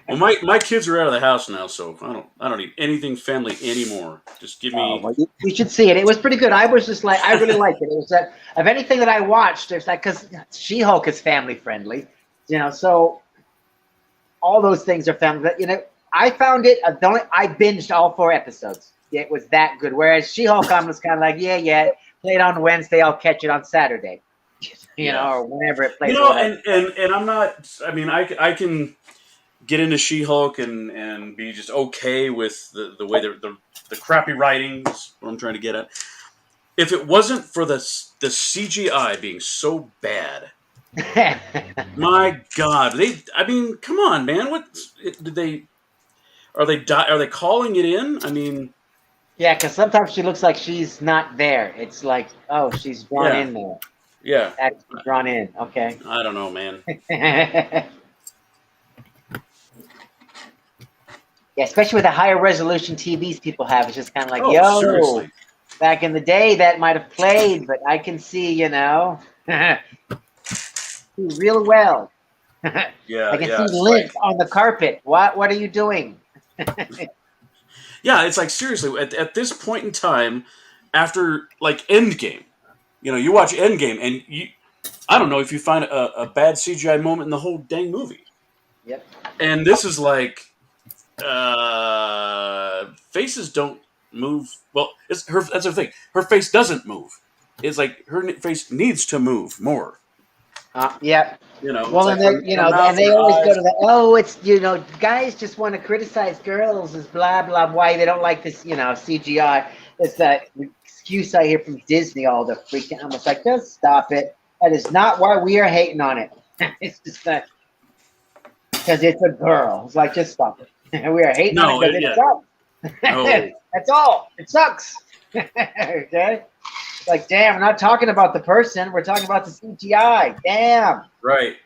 Well, my kids are out of the house now, so I don't need anything family anymore. Just give me. Well, you should see it. It was pretty good. I was just like, I really liked it. It was that of anything that I watched, it's like because She-Hulk is family friendly, so all those things are family. I found it. I binged all 4 episodes. It was that good. Whereas She-Hulk, I was kind of like, yeah, play it on Wednesday. I'll catch it on Saturday, or whenever it plays. And I'm not. I mean, I can get into She-Hulk and be just okay with the way the crappy writing is what I'm trying to get at. If it wasn't for the CGI being so bad, my God, come on, man, what did they? Are they calling it in? I mean, yeah, because sometimes she looks like she's not there. It's like, oh, she's drawn in there. Yeah, actually drawn in. Okay. I don't know, man. Yeah, especially with the higher resolution TVs people have, it's just kind of like, seriously. Back in the day that might have played, but I can see, real well. Yeah, I can see lint on the carpet. What are you doing? Yeah, it's like seriously at this point in time, after like Endgame, you watch Endgame and I don't know if you find a bad CGI moment in the whole dang movie. Yep. And this is like. Faces don't move. Well, that's the thing. Her face doesn't move. It's like her face needs to move more. Yeah. Well, and like and they always go to the it's guys just want to criticize girls as blah blah why they don't like this CGI. It's that excuse I hear from Disney all the freaking. I'm just like, just stop it. That is not why we are hating on it. It's just that because it's a girl. It's like, just stop it. We are hating on it because it sucks. No. That's all. It sucks. Okay? It's like, damn, we're not talking about the person. We're talking about the CGI. Damn. Right.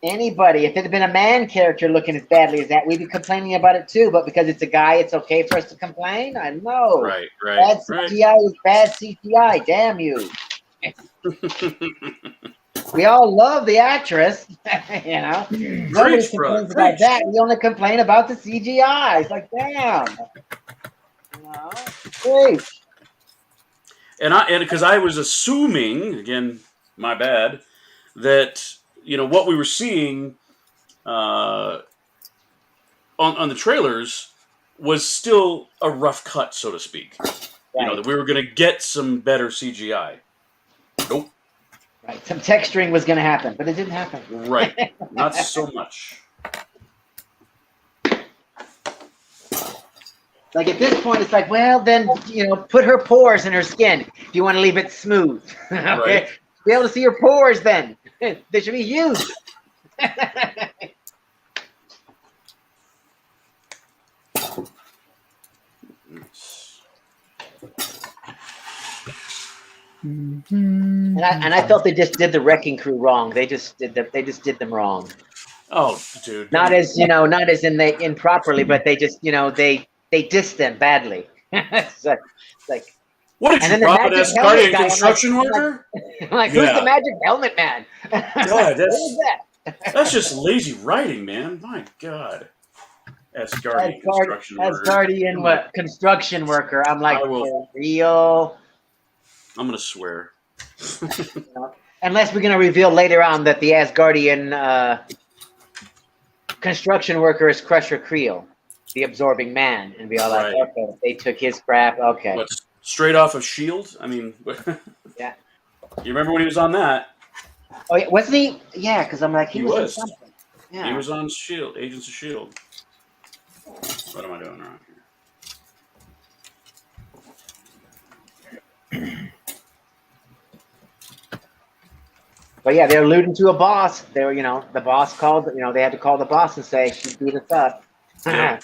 Anybody, if it had been a man character looking as badly as that, we'd be complaining about it too. But because it's a guy, it's okay for us to complain? I know. Right. Bad CGI is bad CGI. Damn you. We all love the actress, Nobody complains about that. We only complain about the CGI. It's like, damn. Great. And because I was assuming, again, my bad, that what we were seeing on the trailers was still a rough cut, so to speak. Right. That we were going to get some better CGI. Nope. Right. Some texturing was going to happen, but it didn't happen. Right. Not so much. Like at this point, it's like, well, then put her pores in her skin if you want to leave it smooth. Okay, Right. Be able to see her pores. Then they should be huge. And I felt they just did the Wrecking Crew wrong. They just did them wrong. Oh, dude. Not as in they improperly, but they just they dissed them badly. It's like, What did and you then the drop an magic Asgardian helmet guy, construction worker? I'm like, who's the magic helmet man? God, Who's that? that's just lazy writing, man. My God. Asgardian construction worker. Asgardian what? Construction worker. I'm like, for real? I'm going to swear. Unless we're going to reveal later on that the Asgardian construction worker is Crusher Creel, the absorbing man, and be all like, okay, they took his crap. Okay. What, straight off of S.H.I.E.L.D.? I mean, Yeah. You remember when he was on that? Oh, yeah, wasn't he? Yeah, because I'm like, he was in something. Yeah. He was on S.H.I.E.L.D., Agents of S.H.I.E.L.D. What am I doing wrong here? But yeah, they're alluding to a boss. They were, the boss called, they had to call the boss and say, she beat us up. Yeah.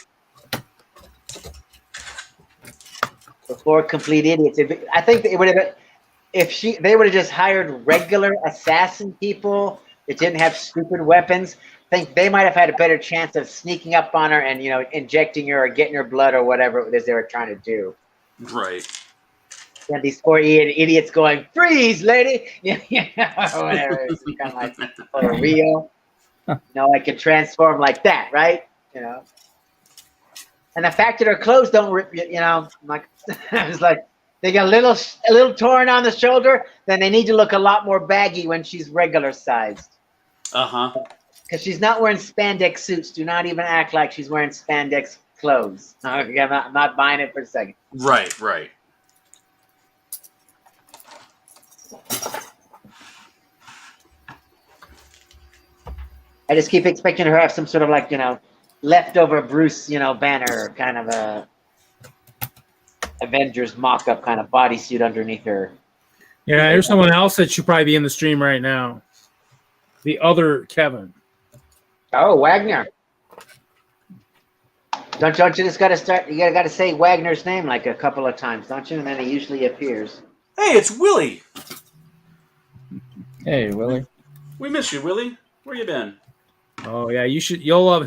Before complete idiots. I think it would have, they would have just hired regular assassin people that didn't have stupid weapons. I think they might have had a better chance of sneaking up on her and, injecting her or getting her blood or whatever it is they were trying to do. Right. And these poor idiots going, freeze, lady! Or whatever. It's kind of like, for real. I could transform like that, right? And the fact that her clothes don't rip, like, it's like, they got a little torn on the shoulder, then they need to look a lot more baggy when she's regular sized. Uh-huh. Because she's not wearing spandex suits. Do not even act like she's wearing spandex clothes. I'm not buying it for a second. Right. I just keep expecting her to have some sort of like, leftover Bruce, Banner kind of a Avengers mock-up kind of bodysuit underneath her. Yeah, there's someone else that should probably be in the stream right now. The other Kevin. Oh, Wagner. Don't you just got to start? You got to say Wagner's name like a couple of times, don't you? And then he usually appears. Hey, it's Willie. Hey, Willie. We miss you, Willie. Where you been? Oh yeah, you'll love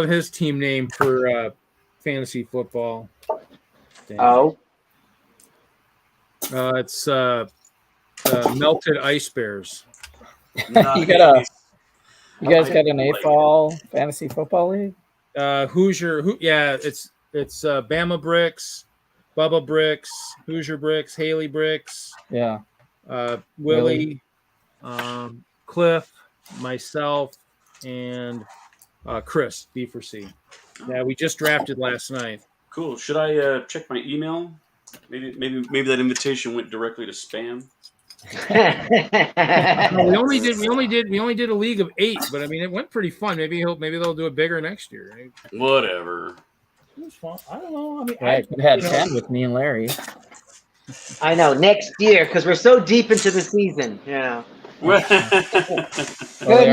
his team name for fantasy football. Damn. Oh. It's Melted Ice Bears. You guys got an AFOL fantasy football league? Hoosier. It's Bama Bricks, Bubba Bricks, Hoosier Bricks, Haley Bricks. Yeah. Willie, Cliff, myself, and Chris B4C. Yeah, we just drafted last night. Cool. Should I check my email? Maybe that invitation went directly to spam. we only did a league of 8, but I mean it went pretty fun. Maybe they'll do it bigger next year. Right? Whatever. It was fun. I don't know. I mean, I could have had 10 with me and Larry. I know, next year, because we're so deep into the season. Couldn't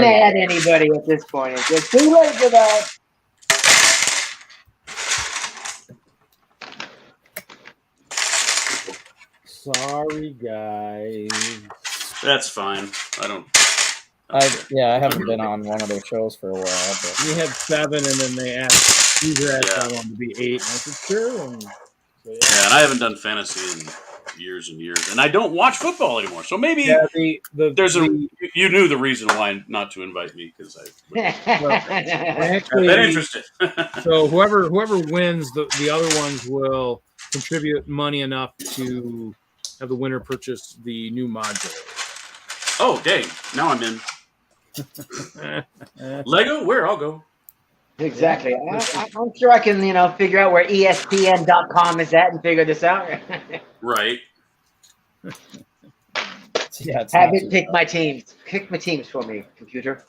add anybody at this point. It's just too late for that. Sorry, guys. That's fine. I haven't been on one of their shows for a while. But We had 7, and then they asked I wanted to be 8, and I said sure. And so, Yeah, and I haven't done fantasy in years and years, and I don't watch football anymore. So maybe you knew the reason why not to invite me because I've been interested. So whoever wins, the other ones will contribute money enough to have the winner purchase the new module. Oh, dang. Now I'm in. Lego, where? I'll go. Exactly. I'm sure I can, figure out where ESPN.com is at and figure this out. Right. Yeah, it's Have not it too pick bad. my teams. Pick my teams for me, computer.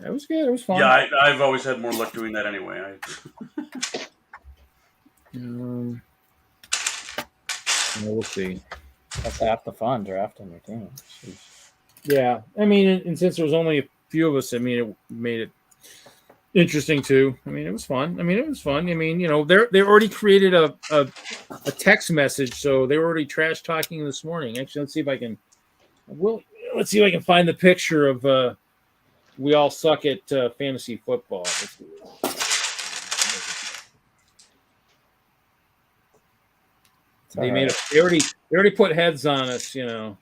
It was good. It was fun. Yeah, I've always had more luck doing that anyway. We'll see. That's half the fun, drafting your team. Jeez. Yeah, I mean, and since there was only a few of us, I mean, it made it interesting too. I mean, it was fun. I mean, they already created a text message, so they were already trash talking this morning. Actually, let's see if I can find the picture of we all suck at fantasy football. They already put heads on us, Let's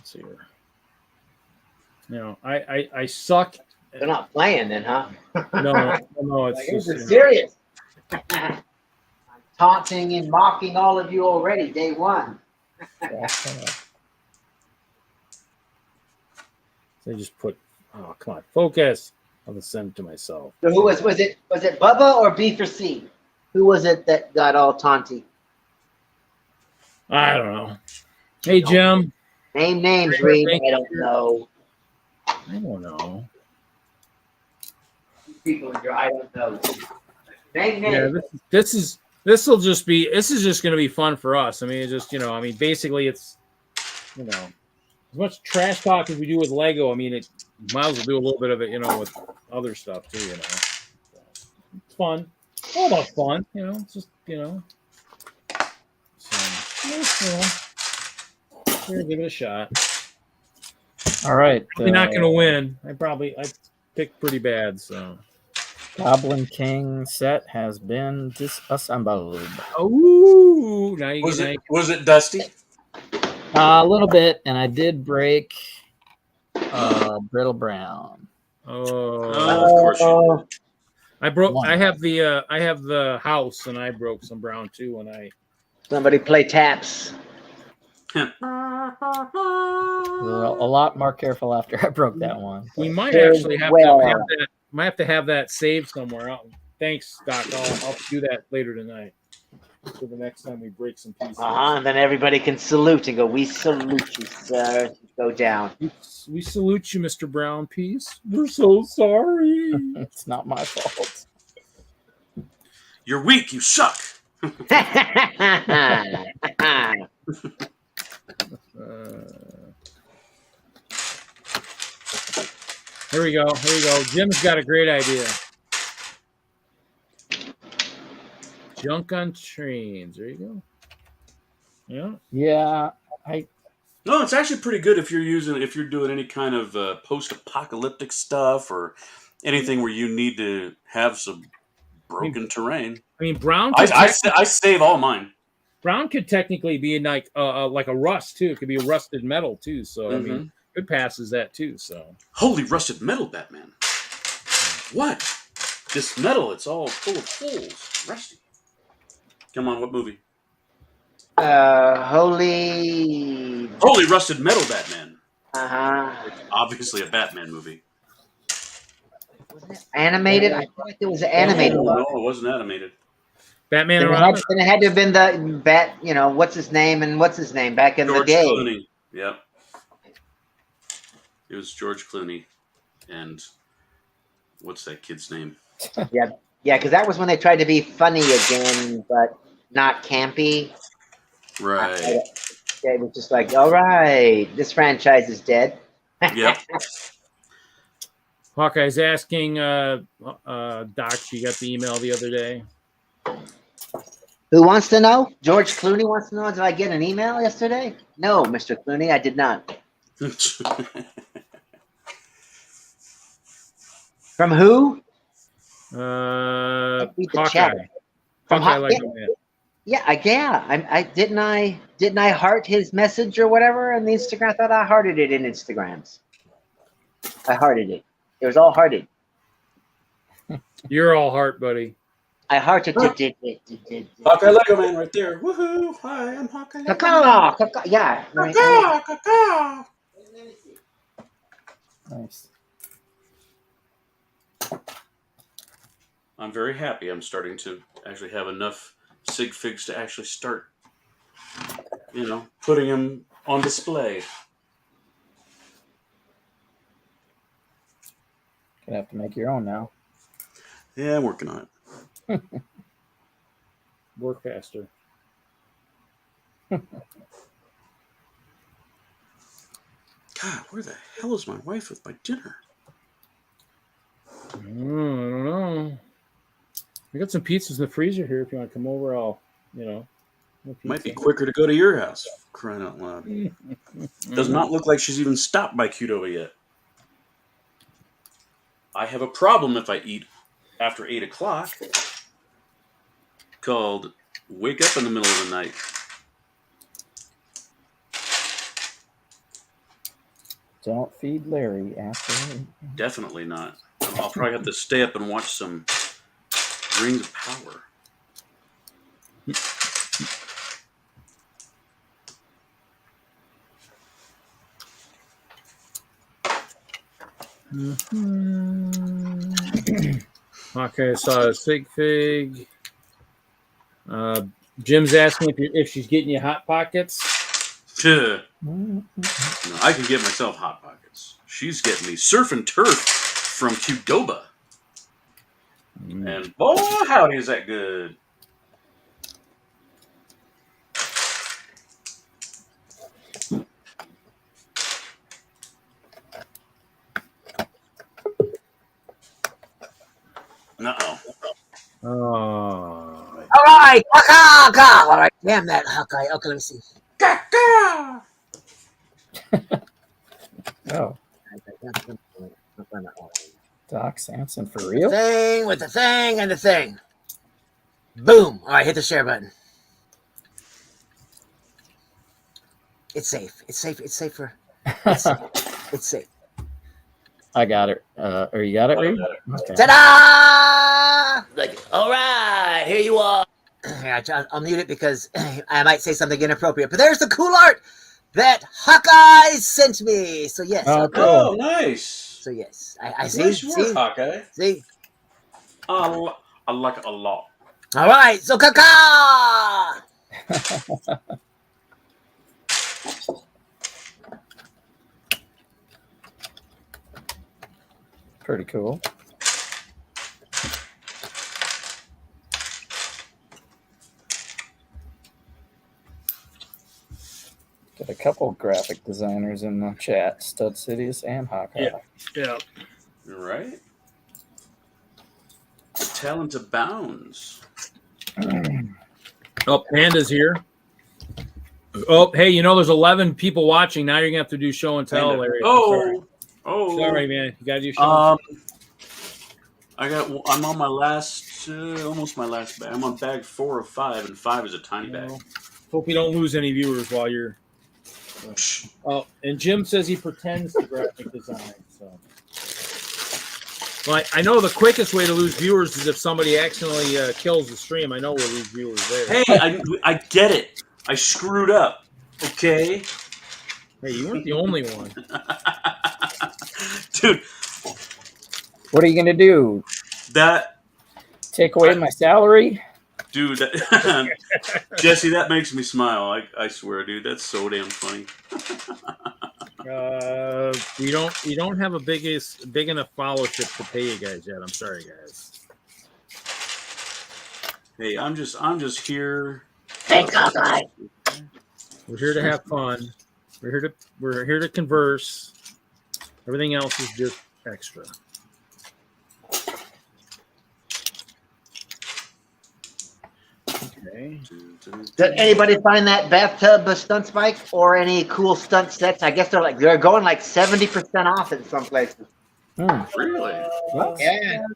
see here. I suck. They're not playing then, huh? No, it's Like, just, this is serious. I'm taunting and mocking all of you already, day one. They just put, oh, come on, focus. I'll just send it to myself. So who was it Bubba or B for C? Who was it that got all taunty? I don't know. Hey, Jim. Name names, Reed. I don't know. I don't know. People in your I don't know. Name Yeah, names. this is just going to be fun for us. I mean, it's just, basically it's, as much trash talk as we do with Lego. I mean, it might as well do a little bit of it, with other stuff too, So, it's fun. All about fun, it's just, So, give it a shot. All right. We're not going to win. I picked pretty bad, so. Goblin King set has been disassembled. Oh, now you Was it Dusty? A little bit, and I did break Brittle Brown. Of course you did. I broke. One. I have the house, and I broke some brown too. And Somebody play taps. A lot more careful after I broke that one. we might Very actually have well. to have that. Might have to have that saved somewhere. Thanks, Doc. I'll do that later tonight. For the next time we break some pieces. And then everybody can salute and go, "We salute you, sir." Go down. We salute you, Mr. Brown Piece. We're so sorry. It's not my fault. You're weak. You suck. Here we go. Jim's got a great idea. Junk on trains. There you go. Yeah. Yeah. No, it's actually pretty good if you're doing any kind of post-apocalyptic stuff or anything where you need to have some broken terrain. I mean, Brown. I save all mine. Brown could technically be like a rust too. It could be a rusted metal too. So I mean, it passes that too. So holy rusted metal, Batman! What? This metal? It's all full of holes, rusty. Come on, what movie? Holy rusted metal, Batman. It's obviously a Batman movie. Wasn't it animated? I feel like it was animated. No, it wasn't animated. Batman. Then it had to have been the Bat. What's his name back in George the day. Clooney. Yep. It was George Clooney, and what's that kid's name? Yeah, because that was when they tried to be funny again, but not campy. Right. It was just like, all right, this franchise is dead. Yep. Hawkeye's asking Doc, she got the email the other day. Who wants to know? George Clooney wants to know. Did I get an email yesterday? No, Mr. Clooney, I did not. From who? Hawkeye. From Hawkeye like that. Yeah, I didn't I heart his message or whatever on the Instagram. I thought I hearted it in Instagrams. I hearted it. It was all hearted. You're all heart, buddy. I heart it. Hawkeye Lego Man right there. Woohoo! Hi, I'm Hawkeye Lego Man. Caca. Yeah. Caca. Nice. I'm very happy. I'm starting to actually have enough sig figs to actually start, putting them on display. Gonna have to make your own now. Yeah, I'm working on it. Work faster. God, where the hell is my wife with my dinner? I don't know. We got some pizzas in the freezer here. If you want to come over, I'll. Might be quicker to go to your house. Crying out loud. Does not look like she's even stopped by Qdoba yet. I have a problem if I eat after 8 o'clock. Called wake up in the middle of the night. Don't feed Larry after. Definitely not. I'll probably have to stay up and watch some Rings of Power. Okay, I saw a sig fig. Jim's asking if she's getting you hot pockets. No, I can get myself hot pockets. She's getting me surf and turf from Qdoba. And boy, howdy, is that good. Uh-oh. Oh. All right. Caca. All right. Damn that Hawkeye. Okay, let me see. Oh, Doc Samson for real? Thing with the thing and the thing. Boom. All right, hit the share button. It's safe. It's safe. It's safer. It's safe. It's safe. I got it. Or you got it, Reed? Okay. Ta-da! Like, all right, here you are. I'll mute it because I might say something inappropriate. But there's the cool art that Hawkeye sent me. So yes. Oh, cool. Oh, nice. So yes, I see. Nice work, See? Hawkeye. See? I like it a lot. All right, so caca. Pretty cool. Got a couple graphic designers in the chat, Stud Cities and Hawkeye. Yeah. You're right. The talent abounds. Oh, Panda's here. Oh, hey, there's 11 people watching. Now you're gonna have to do show and tell, Larry. Sorry, man. You gotta do show. I'm on my last, almost my last bag. I'm on bag 4 of 5, and 5 is a tiny bag. Hope you don't lose any viewers while you're. Oh, and Jim says he pretends to graphic design. So, well, I know the quickest way to lose viewers is if somebody accidentally kills the stream. I know we'll lose viewers there. Hey, I get it. I screwed up. Okay. Hey, you weren't the only one. Dude. What are you going to do? Take away my salary? Dude, Jesse, that makes me smile. I swear, dude, that's so damn funny. You don't have a big enough followership to pay you guys yet. I'm sorry, guys. Hey, I'm just here. Thank God. We're here to have fun. We're here to converse. Everything else is just extra. Okay. Did anybody find that bathtub stunt spike or any cool stunt sets? I guess they're going like 70% off in some places. Really? Yeah.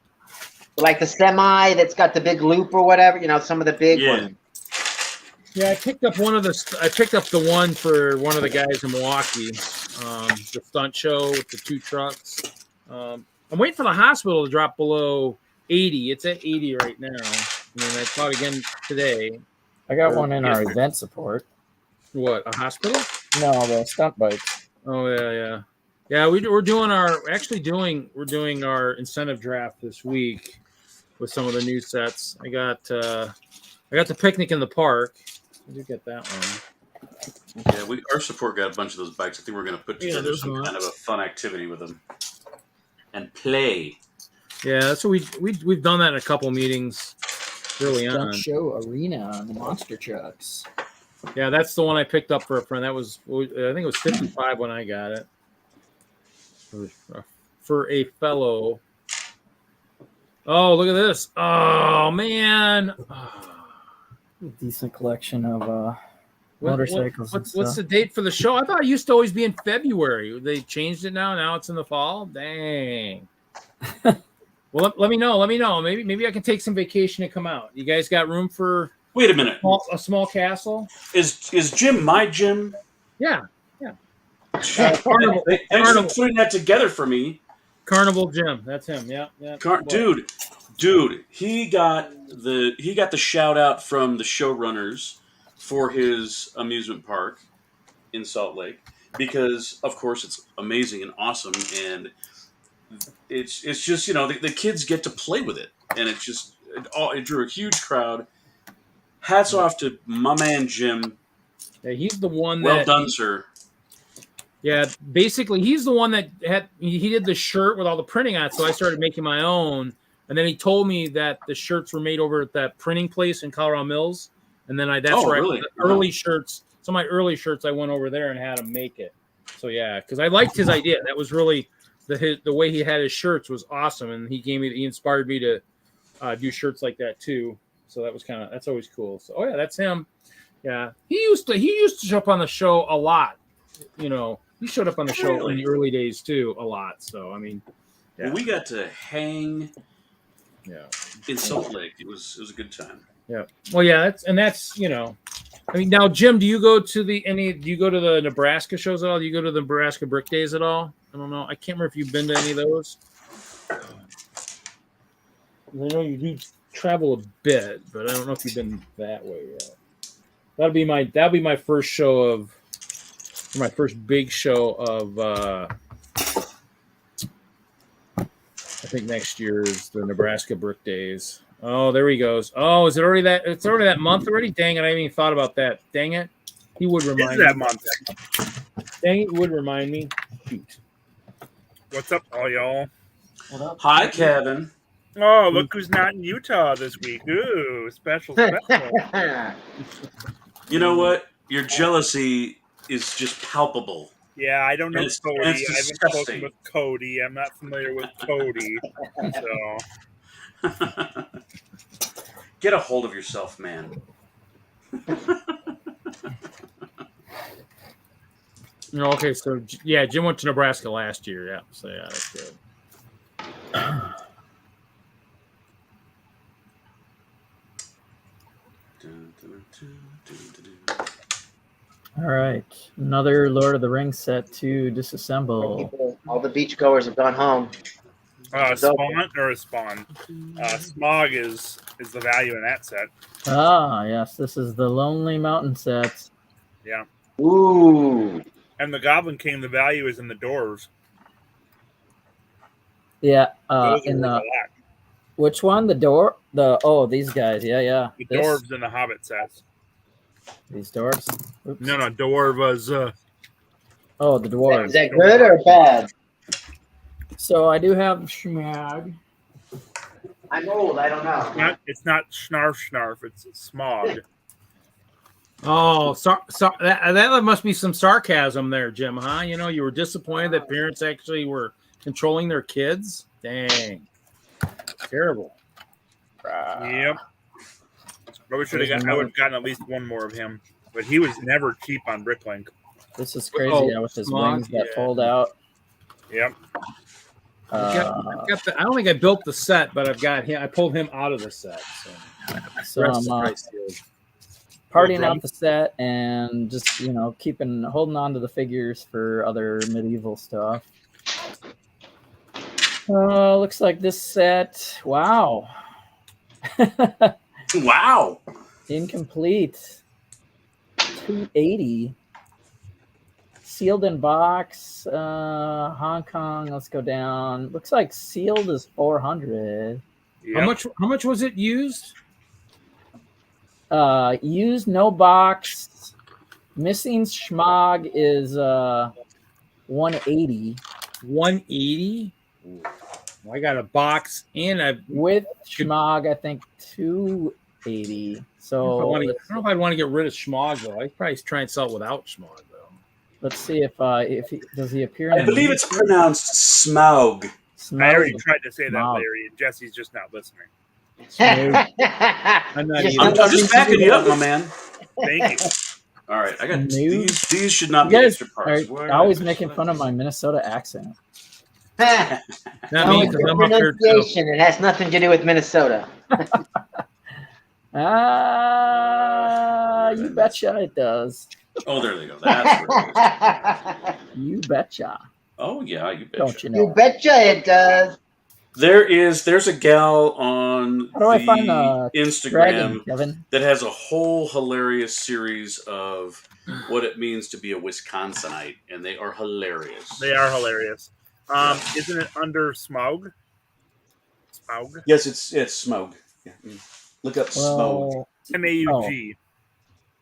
Like the semi that's got the big loop or whatever. Some of the big ones. Yeah, I picked up the one for one of the guys in Milwaukee, the stunt show with the 2 trucks. I'm waiting for the hospital to drop below 80. It's at 80 right now. And then I taught again today. I got one in our event support. What, a hospital? No, the stunt bikes. Oh yeah. We're doing our incentive draft this week with some of the new sets. I got the picnic in the park. I did get that one. Yeah, our support got a bunch of those bikes. I think we're going to put together some kind of a fun activity with them and play. Yeah, that's what we've done that in a couple meetings early on. Show arena on the monster trucks. Yeah, that's the one I picked up for a friend. That was, I think it was 55 when I got it. For a fellow. Oh, look at this. Oh, man. Decent collection of motorcycles. What's the date for the show? I thought it used to always be in February. They changed it now. Now it's in the fall. Dang. Well, let me know. Maybe I can take some vacation and come out. You guys got room for... Wait a minute. A small castle? Is Jim my Jim? Yeah. Carnival. Thanks for putting that together for me. Carnival Jim. That's him. Yeah. Dude, he got the shout out from the showrunners for his amusement park in Salt Lake because, of course, it's amazing and awesome, and it's just the kids get to play with it, and it drew a huge crowd. Hats off to my man Jim. Yeah, he's the one. Well done, sir. Yeah, basically, he's the one that he did the shirt with all the printing on it, so I started making my own. And then he told me that the shirts were made over at that printing place in Colorado Mills. And then early shirts, some of my early shirts, I went over there and had him make it. So yeah, because I liked his idea. That was really the way he had his shirts was awesome, and he inspired me to do shirts like that too. So that's always cool. So that's him. Yeah, he used to show up on the show a lot. He showed up on the show in the early days too a lot. So I mean, yeah. Well, we got to hang. Yeah, in Salt Lake, it was a good time. Yeah. Well, yeah, that's I mean, now Jim, do you go to the Nebraska shows at all? Do you go to the Nebraska Brick Days at all? I don't know. I can't remember if you've been to any of those. I know you do travel a bit, but I don't know if you've been that way yet. That'll be my first show of my first big show of I think next year is the Nebraska Brick Days. Oh, there he goes. Oh, is it already that? It's already that month already? Dang it, I haven't even thought about that. Dang it. He would remind me. That month. Dang it, would remind me. Shoot. What's up, all y'all? Hi, Kevin. Oh, look who's not in Utah this week. Ooh, special. You know what? Your jealousy is just palpable. Yeah, I don't know Cody. I haven't disgusting. spoken with Cody. I'm not familiar with Cody. So Get a hold of yourself, man. Okay, so yeah, Jim went to Nebraska last year. Yeah, so yeah, that's good. All right, another Lord of the Rings set to disassemble. All the beachgoers have gone home. Spawn. Smog is the value in that set. Ah, yes, this is the Lonely Mountain set. Yeah. Ooh. And the Goblin King, the value is in the dwarves. Yeah. Those In are the worth a lot. which one? These guys. Yeah. The dwarves in the Hobbit sets. These dwarves. Oops. No, dwarves. The dwarves. Is that good or bad? So I do have Schmag. I'm old. I don't know. It's not Schnarf. It's Smog. Oh, that must be some sarcasm there, Jim, huh? You were disappointed that parents actually were controlling their kids? Dang. Terrible. Yep. I would have gotten at least one more of him. But he was never cheap on Bricklink. This is crazy. With his wings that fold out. Yep. I don't think I built the set, but I've got him. I pulled him out of the set. So I'm partying out the set and just holding on to the figures for other medieval stuff. Looks like this set. Wow. Wow. Incomplete. 280. Sealed in box. Hong Kong. Let's go down. Looks like sealed is 400. Yep. How much was it used? Used, no box. Missing schmog is 180. 180. Well, I got a box and I With schmog, I think 280. So I don't know if I'd want to get rid of schmog though. I'd probably try and sell it without schmog though. let's see if does he appear in I the believe news? it's pronounced Smaug. I already Smog. tried to say that, Smog. Larry, and Jesse's just not listening. I'm not Just either. I'm just backing you up, my man. Thank you. All right, I got Nude. these should not You be guys extra parts. are always making fun of my Minnesota accent. Not No, me it's because the I'm up there too. pronunciation. It has nothing to do with Minnesota. You betcha it does. Oh, there they go. That's where it is. You betcha. Oh yeah, you betcha. Don't you know? You betcha it does. There's a gal on How do I find the Instagram dragon, Kevin? that has a whole hilarious series of what it means to be a Wisconsinite, and they are hilarious. They are hilarious. Isn't it under Smaug? Smaug? Yes, it's Smoke. Yeah. Look up Smoke. Well, MAUG.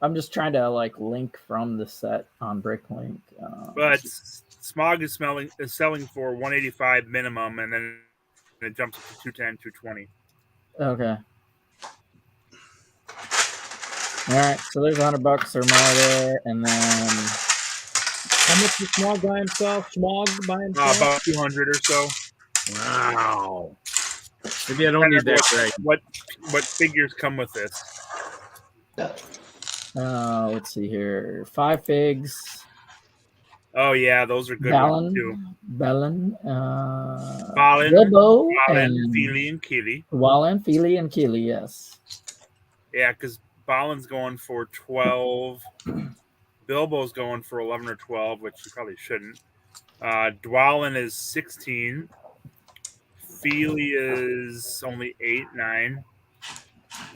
I'm just trying to like link from the set on Bricklink. But Smog is selling for 185 minimum, and then it jumps up to 210, 220. Okay. All right, so there's $100 or more there, and then How much is Smog by himself? Smog by himself? About 200 or so. Wow. Maybe I don't need that dragon. What figures come with this? let's see here, 5 figs. Oh yeah, those are good ones too. Bellin, Balin, Bilbo, Balin, Feely, and Keely. Wallen, Feely, and Keely. Yes. Yeah, because Balin's going for 12. Bilbo's going for 11 or 12, which you probably shouldn't. Dwalin is 16. Feely is only 8, 9.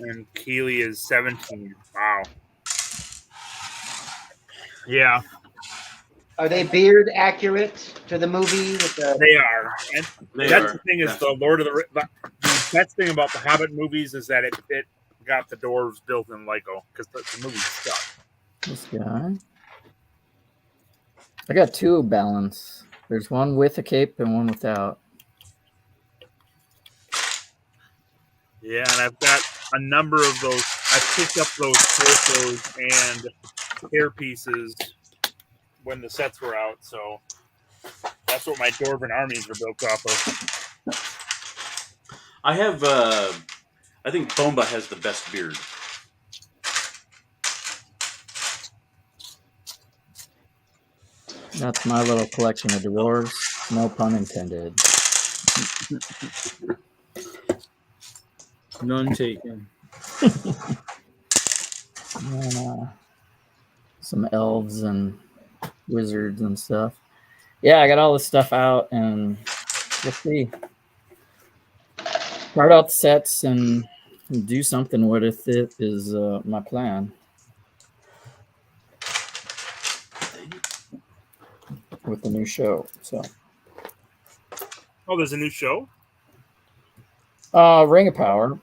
And Keely is 17. Wow. Yeah, Are they beard accurate to the movie? With the... they are. And They that's are. the thing is the Lord of the best thing about the Hobbit movies is that it got the dwarves built in Lego because the movie's stuck. This guy. I got 2 balance. There's one with a cape and one without. Yeah, and I've got a number of those. I picked up those torsos and hair pieces when the sets were out, so that's what my Dwarven armies are built off of. I have. I think Bomba has the best beard. That's my little collection of dwarves. No pun intended. None taken. And, some elves and wizards and stuff. Yeah, I got all this stuff out, and we'll see. Start out the sets and do something with it is my plan. With the new show, so. Oh, there's a new show? Ring of Power.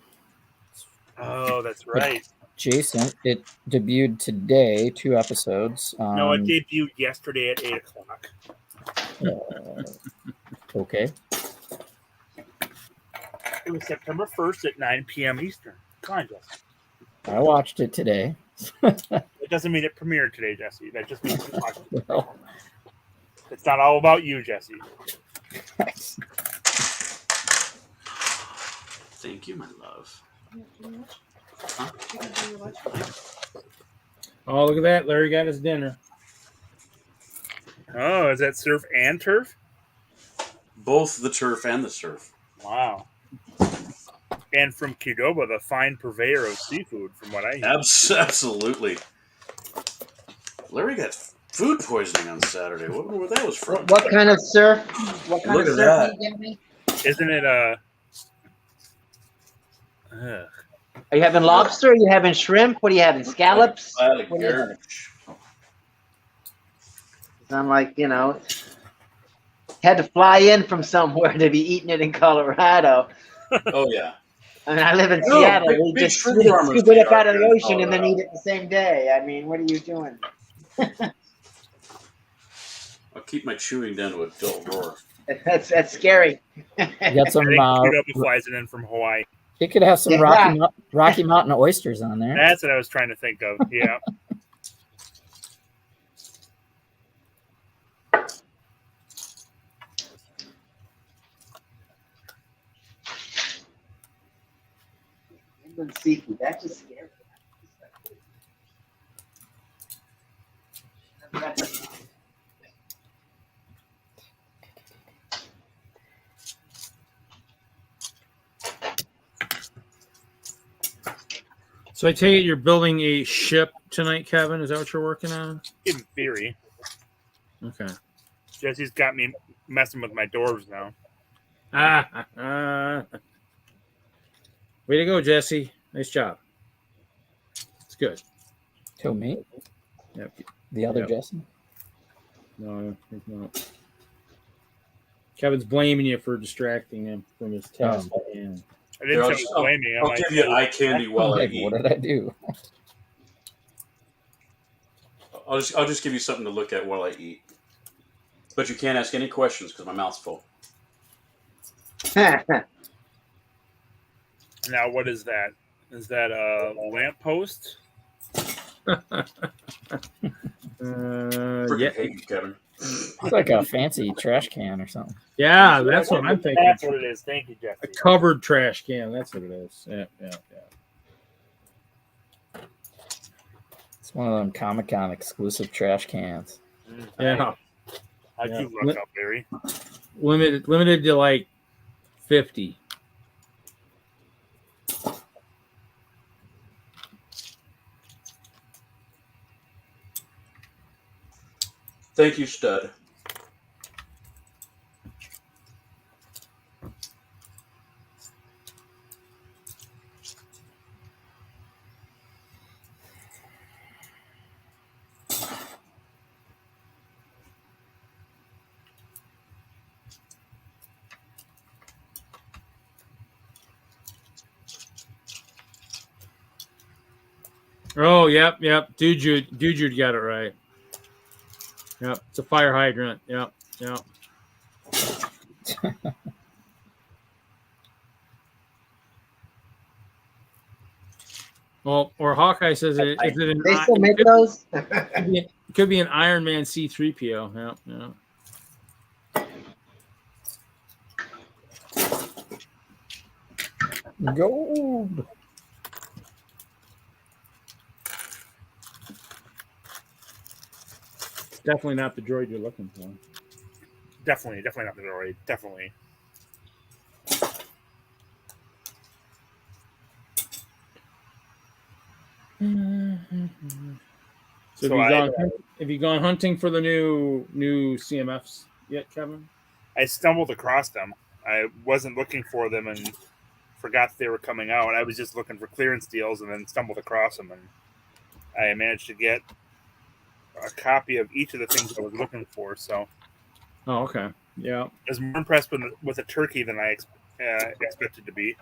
Oh, that's right. Jason, it debuted today, 2 episodes. No, it debuted yesterday at 8 o'clock. Okay. It was September 1st at 9 p.m. Eastern. Come on, Jesse. I watched it today. It doesn't mean it premiered today, Jesse. That just means you watched it. Well, It's not all about you, Jesse. Thank you, my love. Oh, look at that. Larry got his dinner. Oh, is that surf and turf? Both the turf and the surf. Wow. And from Qdoba, the fine purveyor of seafood, from what I hear. Absolutely. Larry got food poisoning on Saturday. I wonder where that was from. What kind of surf? What kind Look of at surf that. do you get me? Isn't it Are you having lobster? Are you having shrimp? What are you having? Scallops? I had a What are you having? garbage. I'm like, had to fly in from somewhere to be eating it in Colorado. Oh yeah. I mean, I live in No, Seattle. big- We big just shrimp farmers scoop it up are out of the here in ocean and then Colorado. eat it the same day. I mean, what are you doing? I'll keep my chewing down to a dull roar. That's scary. You got some. I think Cuba flies it in from Hawaii. You could have some Yeah. Rocky Mountain oysters on there. That's what I was trying to think of. Yeah. Inland seafood. That's just scary. So I take it you're building a ship tonight, Kevin? Is that what you're working on? In theory. Okay. Jesse's got me messing with my dwarves now. Way to go, Jesse. Nice job. It's good. To me? Yep. The other Yep. Jesse? No, it's not. Kevin's blaming you for distracting him from his task at hand. I didn't say I was blaming. I'll give you eye candy while I Like, eat. what did I do? I'll just give you something to look at while I eat. But you can't ask any questions because my mouth's full. Now, what is that? Is that a lamppost? Freaking Yeah, hate you, Kevin. It's like a fancy trash can or something. yeah, that's what I'm thinking. That's what it is. Thank you, Jesse. A covered trash can. That's what it is. Yeah. It's one of them Comic-Con exclusive trash cans. Yeah. How'd Yeah. you look up, Barry? Limited to like 50. Thank you, stud. Oh, yep. Dude, you got it right. Yep, it's a fire hydrant. Yep. Well, or Hawkeye says it. Is it an They still make those? could be an Iron Man C-3PO. Yeah. Gold. It's definitely not the droid you're looking for. Definitely not the droid. Definitely. So, have you gone hunting for the new CMFs yet, Kevin? I stumbled across them. I wasn't looking for them and forgot they were coming out. I was just looking for clearance deals and then stumbled across them, and I managed to get a copy of each of the things I was looking for. So, Oh, okay. Yeah. I was more impressed with a turkey than I expected to be.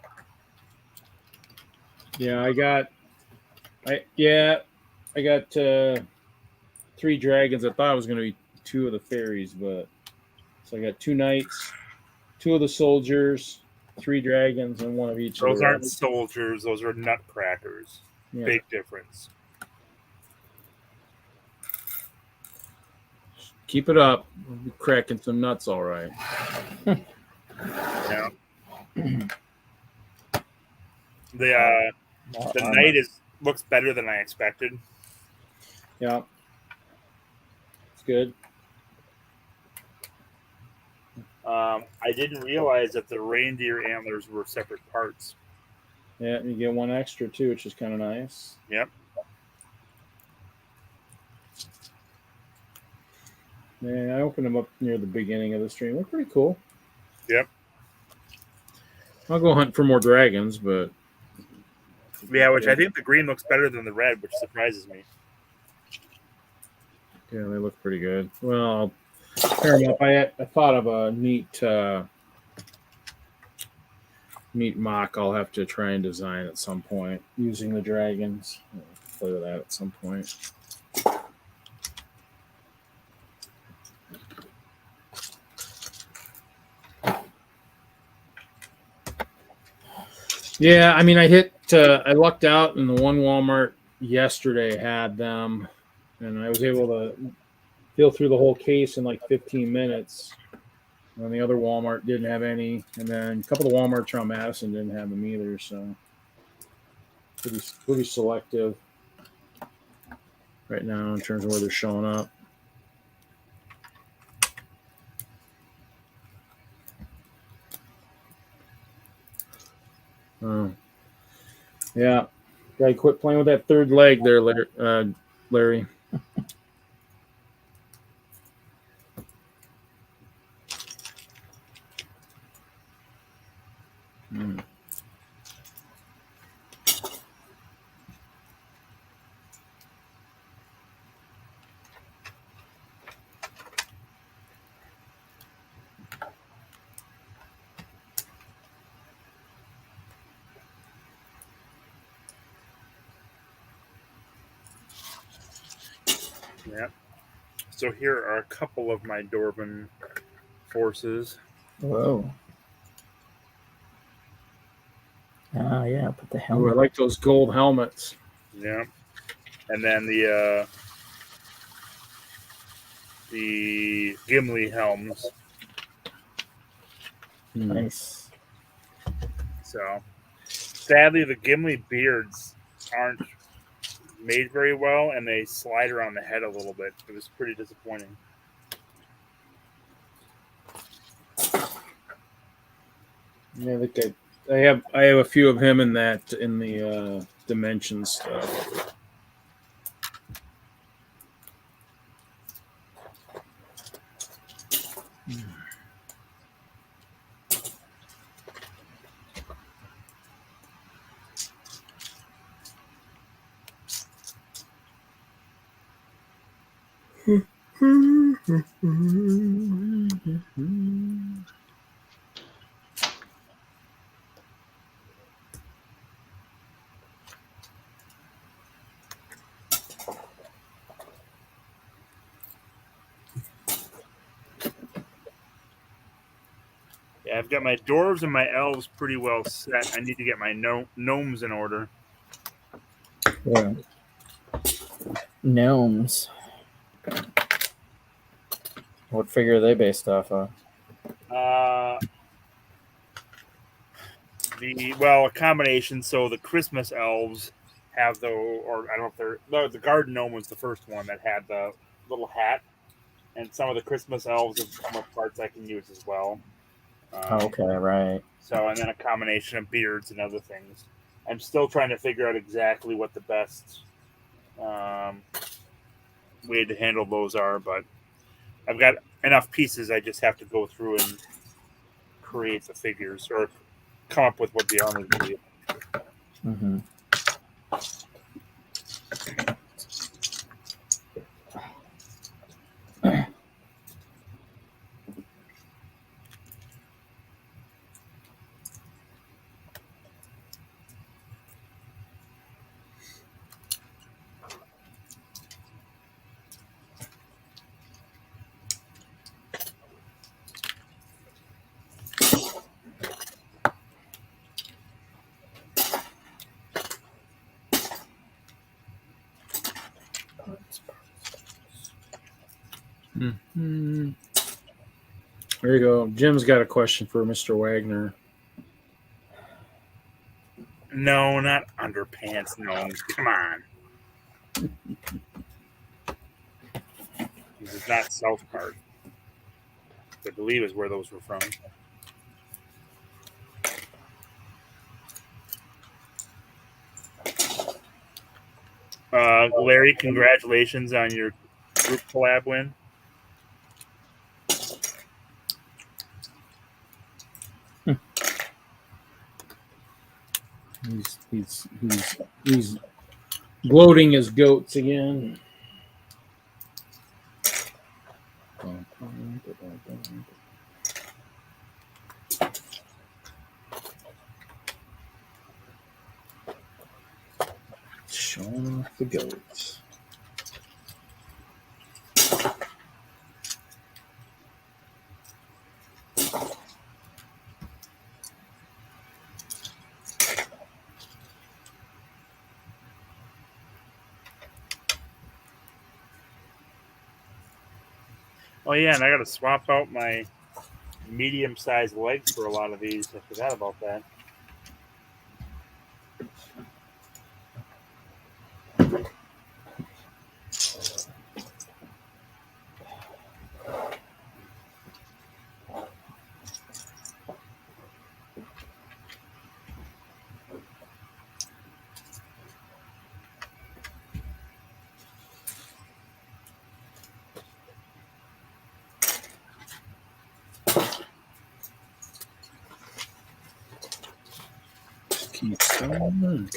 Yeah, I got 3 dragons. I thought it was going to be 2 of the fairies, but so I got 2 knights, 2 of the soldiers, 3 dragons, and 1 of each. Those of the aren't reds. soldiers; those are nutcrackers. Yeah. Big difference. Keep it up. We'll be cracking some nuts, all right. Yeah. The knight looks better than I expected. Yeah, it's good. I didn't realize that the reindeer antlers were separate parts. Yeah, you get 1 extra too, which is kind of nice. Yep. Yeah, I opened them up near the beginning of the stream. They're pretty cool. Yep. I'll go hunt for more dragons, but Yeah, which I think the green looks better than the red, which surprises me. Yeah, they look pretty good. Well, fair enough. I thought of a neat mock I'll have to try and design at some point using the dragons. I'll play with that at some point. Yeah, I mean, I lucked out, and the one Walmart yesterday had them, and I was able to feel through the whole case in like 15 minutes. And the other Walmart didn't have any, and then a couple of Walmarts around Madison didn't have them either. So pretty selective right now in terms of where they're showing up. Yeah, gotta quit playing with that third leg there, Larry. Yeah. So here are a couple of my Dwarven forces. Whoa. Oh, yeah, put the Ooh, I helmet. like those gold helmets. Yeah. And then the Gimli helms. Nice. So, sadly, the Gimli beards aren't made very well, and they slide around the head a little bit. It was pretty disappointing. Yeah, I think I have a few of him in the dimension stuff. Yeah, I've got my dwarves and my elves pretty well set. I need to get my gnomes in order. Yeah. Gnomes. What figure are they based off of? A combination. So the Christmas elves have or I don't know if they're the garden gnome was the first one that had the little hat, and some of the Christmas elves have come with parts I can use as well. Okay, right. So, and then a combination of beards and other things. I'm still trying to figure out exactly what the best way to handle those are, but I've got enough pieces. I just have to go through and create the figures or come up with what the armor will be. Mm-hmm. Mm-hmm. There you go. Jim's got a question for Mr. Wagner. No, not underpants gnomes. Come on. This is not South Park. I believe is where those were from. Larry, congratulations on your group collab win. He's gloating his goats again. Showing off the goats. Oh yeah, and I got to swap out my medium-sized legs for a lot of these. I forgot about that. Keep going.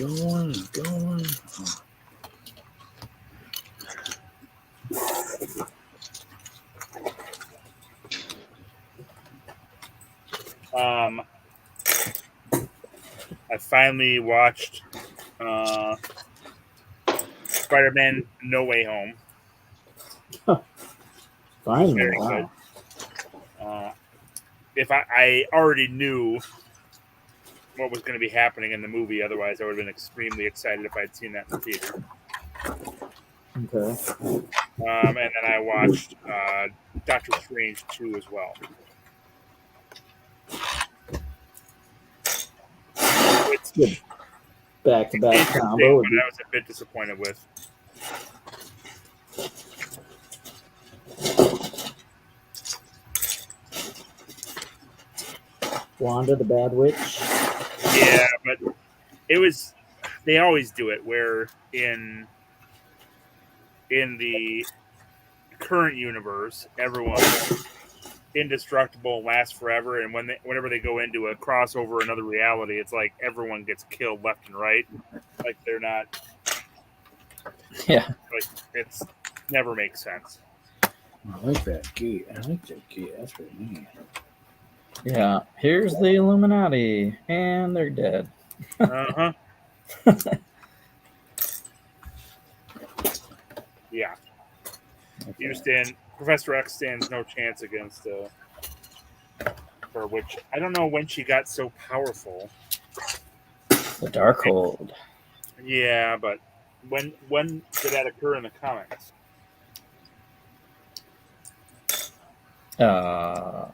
I finally watched Spider-Man: No Way Home. Finally, Very wow. good. If I already knew what was going to be happening in the movie, otherwise I would have been extremely excited if I'd seen that in the theater. Okay. And then I watched Doctor Strange 2 as well. It's Good back-to-back interesting, combo. but I was a bit disappointed with. Wanda the Bad Witch. Yeah, but it was. They always do it where in the current universe, everyone's indestructible, lasts forever, and whenever they go into a crossover, another reality, it's like everyone gets killed left and right. Like they're not. Yeah. Like it's never makes sense. I like that gate. That's pretty neat. Yeah. Here's the Illuminati, and they're dead. Uh-huh. Yeah. You stand. Professor X stands no chance against her, which I don't know when she got so powerful. The Darkhold. Yeah, but when did that occur in the comics? I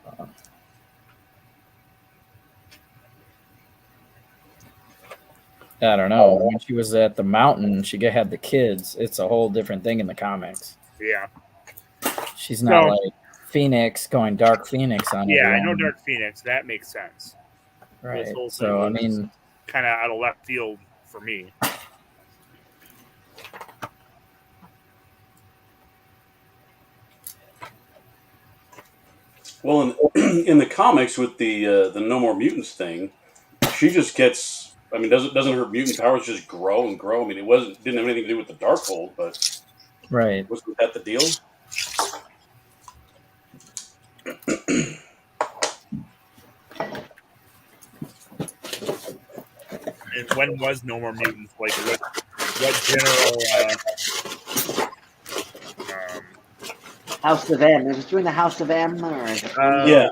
don't know. When she was at the mountain, she had the kids. It's a whole different thing in the comics. Yeah. She's not So- like Phoenix going Dark Phoenix on Yeah, I everyone. know Dark Phoenix. That makes sense. Right. This whole So, I thing was mean, kind of out of left field for me. Well, in the comics with the No More Mutants thing, she just gets. I mean, doesn't her mutant powers just grow and grow? I mean, didn't have anything to do with the Darkhold, but right. wasn't that the deal? And when was No More Mutants? Like what general? House of M. It was during the House of M, or Yeah.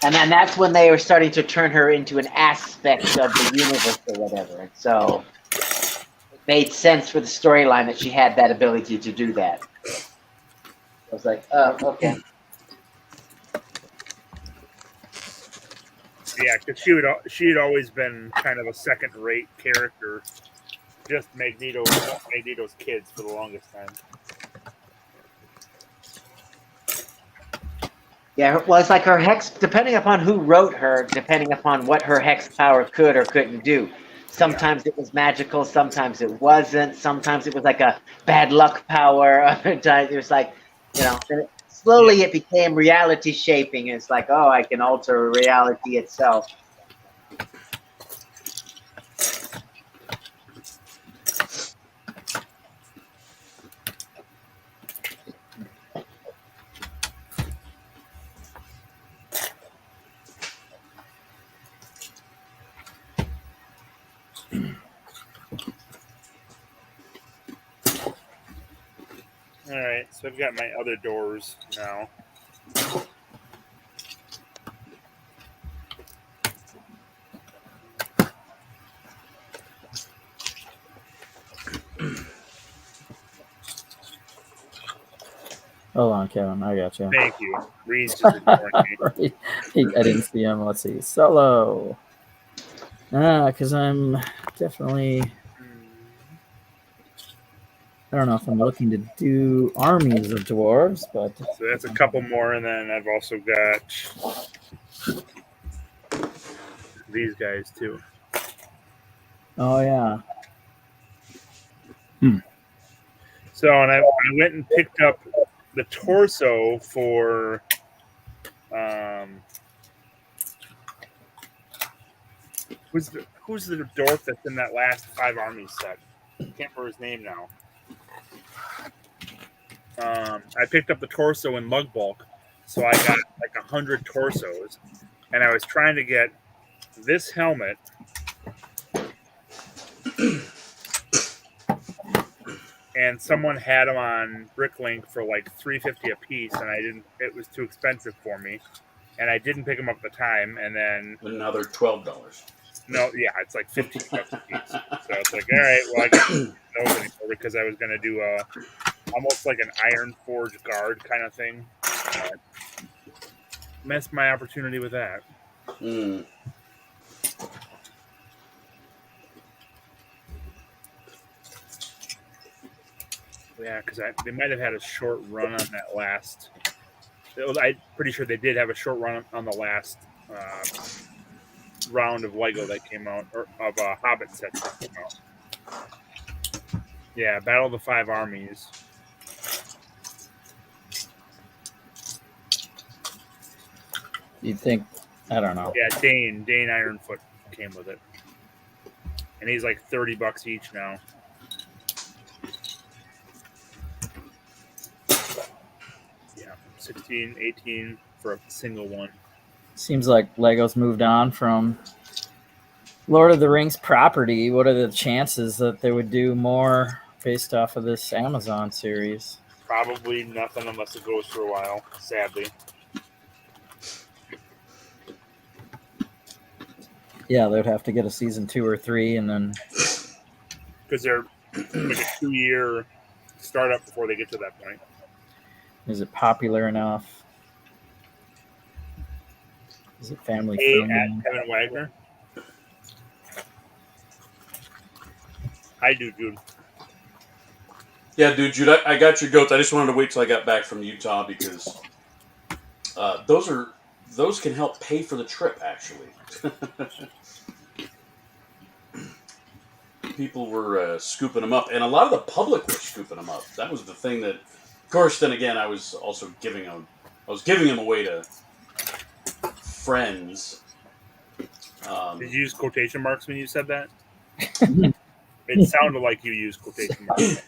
and then that's when they were starting to turn her into an aspect of the universe or whatever. And so it made sense for the storyline that she had that ability to do that. I was like, oh, okay. Yeah, because she had always been kind of a second-rate character, just Magneto's kids for the longest time. Yeah, well, it's like her hex, depending upon who wrote her, depending upon what her hex power could or couldn't do. Sometimes it was magical, sometimes it wasn't, sometimes it was like a bad luck power, other times it was like, you know, slowly it became reality shaping. It's like, oh, I can alter reality itself. All right, so I've got my other doors now. Hold on, Kevin. I got you. Thank you. Reed's just ignoring me. Right. I didn't see him. Let's see. Solo. Because I'm definitely. I don't know if I'm looking to do armies of dwarves, but So that's a couple more, and then I've also got these guys too. oh yeah, So, and I went and picked up the torso for who's the dwarf that's in that last 5 armies set? I can't remember his name now. I picked up the torso in lug bulk, so I got like 100 torsos, and I was trying to get this helmet and someone had them on Bricklink for like $3.50 a piece, and I didn't. It was too expensive for me, and I didn't pick them up at the time. And then Another $12. no, yeah, it's like $15 a piece. So it's like, all right, well, I got those anymore because I was going to do almost like an Iron Forge guard kind of thing. Missed my opportunity with that. Mm. Yeah, because they might have had a short run on that last. I'm pretty sure they did have a short run on the last round of Lego that came out, or of Hobbit sets that came out. Yeah, Battle of the 5 Armies. you'd think. I don't know. Yeah, Dane Ironfoot came with it, and he's like $30 each now. Yeah, 16, 18 for a single one. Seems like Lego's moved on from Lord of the Rings property. What are the chances that they would do more based off of this Amazon series? Probably nothing unless it goes for a while, sadly. Yeah, they'd have to get a season 2 or 3, and then Because they're like a 2-year startup before they get to that point. is it popular enough? Is it family Hey, friendly? at Kevin Wagner. I do, dude. Yeah, dude, Jude, I got your goats. I just wanted to wait till I got back from Utah because those can help pay for the trip, actually. People were scooping them up, and a lot of the public were scooping them up. That was the thing that, of course, then again, I was also giving them away to friends. Did you use quotation marks when you said that? It sounded like you used quotation marks.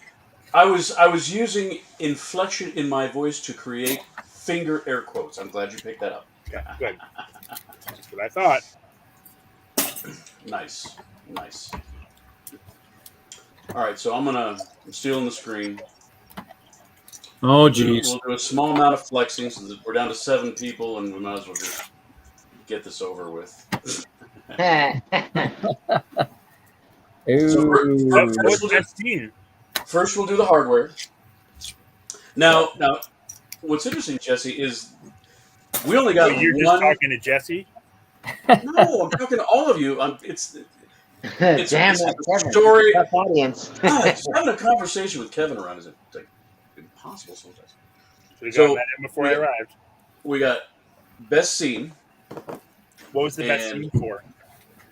I was using inflection in my voice to create finger air quotes. I'm glad you picked that up. Yeah, good. That's what I thought. Nice. All right, so I'm stealing the screen. Oh, We'll geez. do a small amount of flexing, so that we're down to 7 people, and we might as well just get this over with. First, we'll do the hardware. Now, what's interesting, Jesse, is we only got you're one. Just talking to Jesse? No, I'm talking to all of you. It's Damn it's it, a Kevin. story. Tough audience. Just having a conversation with Kevin around is like impossible sometimes. So before I arrived, we got best scene. What was the best scene for?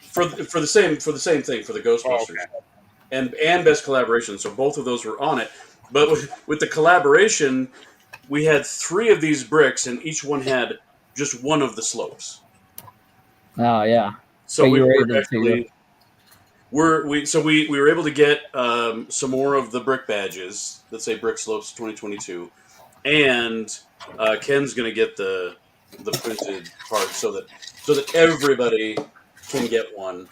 For the same thing for the Ghostbusters, and best collaboration. So both of those were on it. But with the collaboration, we had 3 of these bricks, and each one had just one of the slopes. Oh yeah. So But we you were were able to- actually we were able to get some more of the brick badges. Let's say Brickslopes 2022, and Ken's going to get the printed part so that everybody can get one.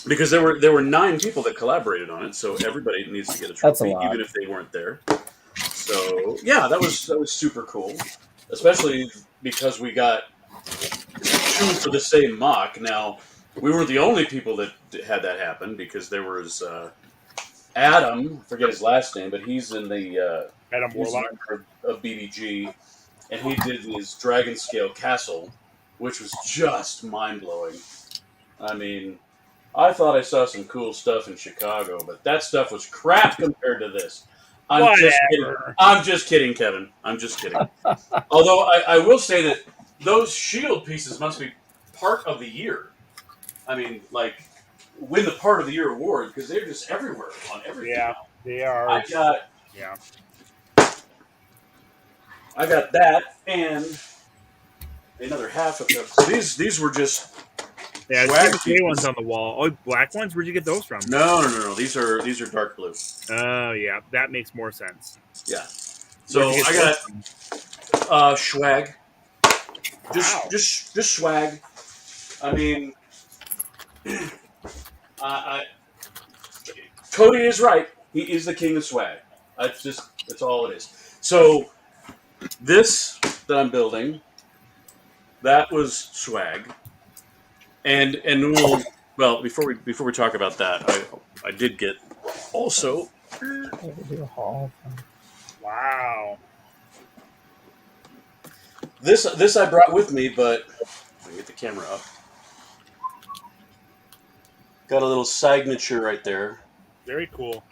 Because there were 9 people that collaborated on it, so everybody needs to get a That's a trophy, lot. even if they weren't there. So yeah, that was super cool, especially because we got 2 for the same mock. Now we weren't the only people that had that happen, because there was Adam, I forget his last name, but he's in the Adam he's a Warlock. member of BBG, and he did his Dragon Scale Castle, which was just mind blowing. I mean, I thought I saw some cool stuff in Chicago, but that stuff was crap compared to this. I'm just kidding. Whatever. I'm just kidding, Kevin. I'm just kidding. Although I will say that those shield pieces must be part of the year. I mean, like, win the part of the year award, because they're just everywhere on everything. Yeah, they are. I got Yeah. that and another half of them. So these were just Yeah, swag the gray pieces. ones on the wall. Oh, black ones? Where'd you get those from? No. These are dark blue. Oh, yeah. That makes more sense. Yeah. So Where'd you I get got those from? swag. Wow. Just swag. I mean, Cody is right. He is the king of swag. That's all it is. So this that I'm building, that was swag. And well, before we talk about that, I did get also Wow. this I brought with me, but let me get the camera up. Got a little signature right there. Very cool.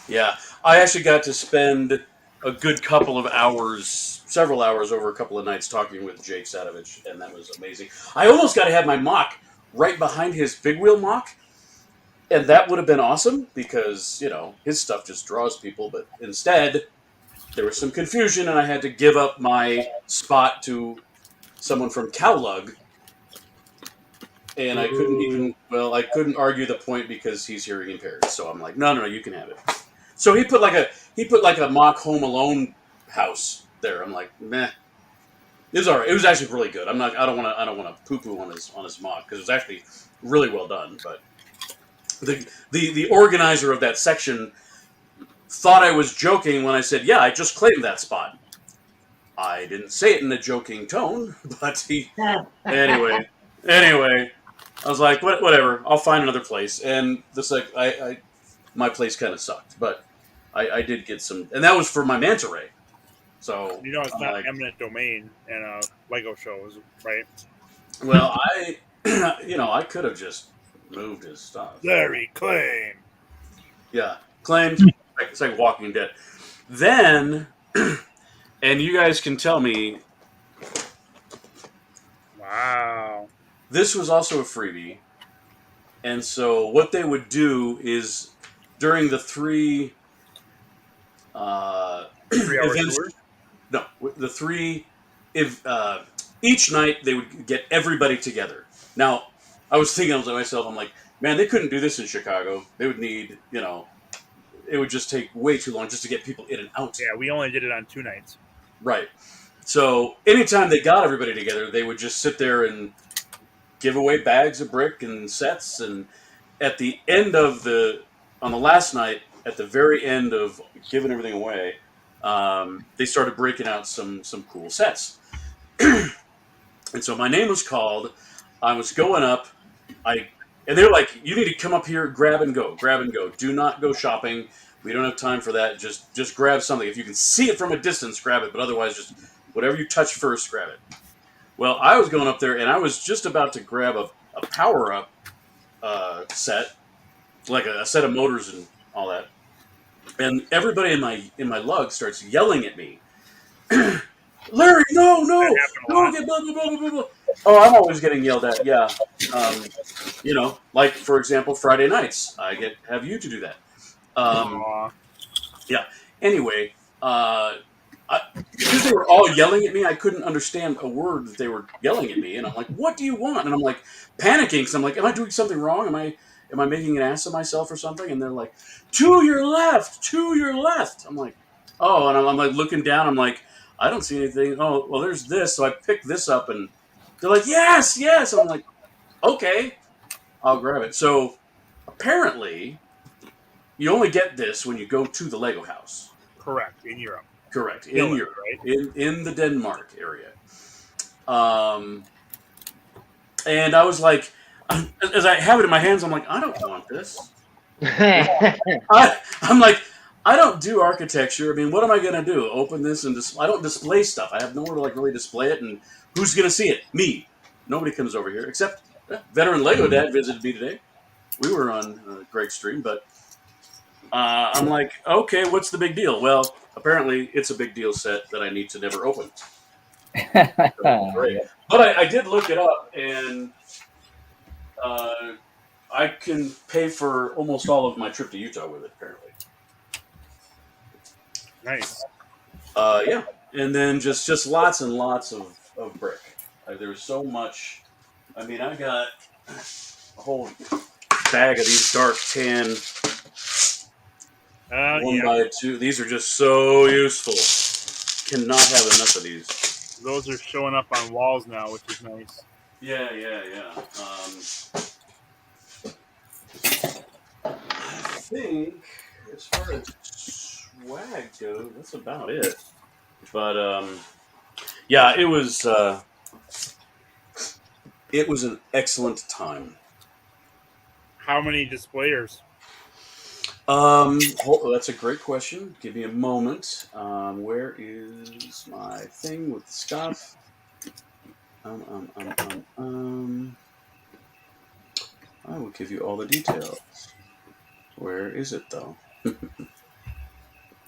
Yeah, I actually got to spend a good couple of hours, several hours over a couple of nights talking with Jake Sadovich, and that was amazing. I almost got to have my mock right behind his big wheel mock, and that would have been awesome because, his stuff just draws people, but instead there was some confusion and I had to give up my spot to someone from CalLug, and I couldn't argue the point because he's hearing impaired. So I'm like, no, you can have it. So he put like a mock Home Alone house there. I'm like, meh. It was all right. It was actually really good. I don't want to poo-poo on his mock because it was actually really well done. But the organizer of that section thought I was joking when I said, yeah, I just claimed that spot. I didn't say it in a joking tone, but anyway. I was like, whatever. I'll find another place. And this my place kind of sucked, but I did get some, and that was for my manta ray. So It's I'm not like, eminent domain in Lego shows, right? well, I could have just moved his stuff. Larry claim. Yeah, claimed. It's like Walking Dead. Then, and you guys can tell me, Wow. this was also a freebie. And so what they would do is during the 3 3-hour events, tours? no, the 3, each night they would get everybody together. Now, I was thinking to myself, I'm like, man, they couldn't do this in Chicago. They would need, it would just take way too long just to get people in and out. Yeah, we only did it on 2 nights. Right. So anytime they got everybody together, they would just sit there and give away bags of brick and sets. And at the end of on the last night, at the very end of giving everything away, they started breaking out some cool sets. And so my name was called. I was going up. And they're like, you need to come up here, grab and go. Do not go shopping. We don't have time for that. Just grab something. If you can see it from a distance, grab it. But otherwise, just whatever you touch first, grab it. Well, I was going up there, and I was just about to grab a power-up set, like a set of motors and all that. And everybody in my lug starts yelling at me. Larry, no, don't get blah, blah, blah, blah, blah. Oh, I'm always getting yelled at, yeah. Like, for example, Friday nights, I have you to do that. Aw. Yeah. Anyway, because they were all yelling at me, I couldn't understand a word that they were yelling at me, and I'm like, "What do you want?" And I'm like panicking because I'm like, "Am I doing something wrong? Am I making an ass of myself or something?" And they're like, "To your left, to your left." I'm like, "Oh," and I'm like looking down. I'm like, "I don't see anything." Oh, well, there's this. So I picked this up, and they're like, "Yes, yes." I'm like, "Okay, I'll grab it." So apparently, you only get this when you go to the Lego house. Correct, in Europe. Correct, in Finland, Europe, right? in the Denmark area. And I was like, as I have it in my hands, I'm like, I don't want this. I'm like, I don't do architecture. I mean, what am I going to do? Open this and I don't display stuff. I have nowhere to like really display it. And who's going to see it? Me. Nobody comes over here except veteran Lego Dad visited me today. We were on Greg's stream, but I'm like, okay, what's the big deal? Well, apparently it's a big deal set that I need to never open. Great. But I did look it up, and I can pay for almost all of my trip to Utah with it, apparently. Nice. Yeah. And then just lots and lots of brick. There's so much. I mean, I got a whole bag of these dark tan 1x2. These are just so useful. Cannot have enough of these. Those are showing up on walls now, which is nice. Yeah. I think as far as swag goes, that's about it. But yeah, it was an excellent time. How many displayers? That's a great question. Give me a moment. Where is my thing with the stuff? I will give you all the details. Where is it though?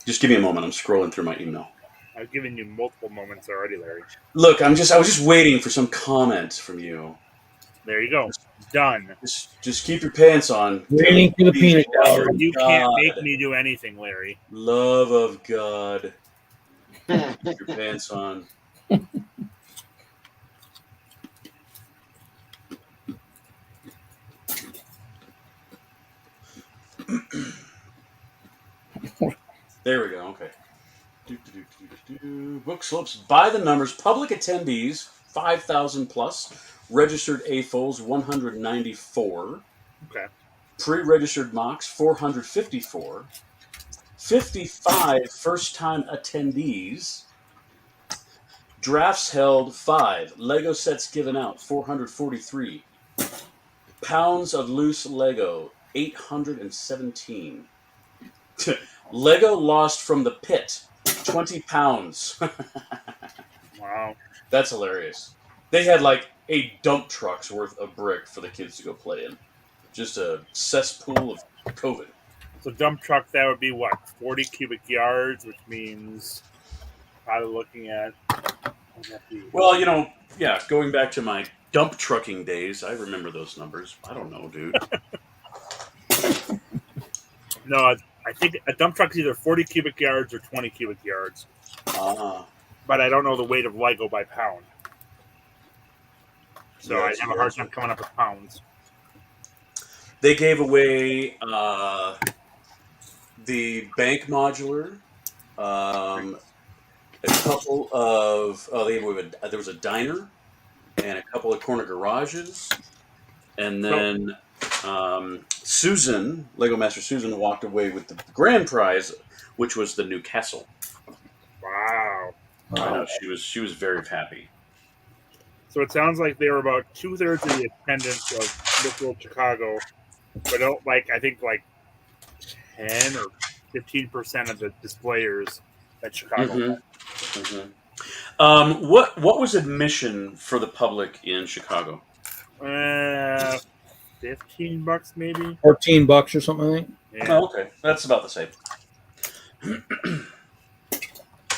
Just give me a moment. I'm scrolling through my email. I've given you multiple moments already, Larry. Look, I was just waiting for some comment from you. There you go. Done. Just keep your pants on. Waiting for the peanut gallery. You can't make me do anything, Larry. Love of God. Keep your pants on. There we go. Okay. Brickslopes by the numbers. Public attendees 5,000 plus. Registered AFOLs 194. Okay. Pre-registered MOCs 454. 55 first-time attendees. Drafts held 5. Lego sets given out 443. Pounds of loose Lego 817. Lego lost from the pit 20 pounds. Wow. That's hilarious. They had like a dump truck's worth of brick for the kids to go play in. Just a cesspool of COVID. So dump truck, that would be what? 40 cubic yards, which means probably looking at... Well, yeah, going back to my dump trucking days, I remember those numbers. I don't know, dude. No, I think a dump truck is either 40 cubic yards or 20 cubic yards. But I don't know the weight of Lego by pound. So I have a hard time coming up with pounds. They gave away the bank modular, a couple of there was a diner and a couple of corner garages, and then Susan, Lego Master Susan, walked away with the grand prize, which was the new castle. Wow! I know she was very happy. So it sounds like they were about 2/3 of the attendance of Little Chicago, but I think 10 or 15% of the displayers at Chicago. What was admission for the public in Chicago? $15 maybe. $14 or something like that. Yeah. Oh, okay, that's about the same.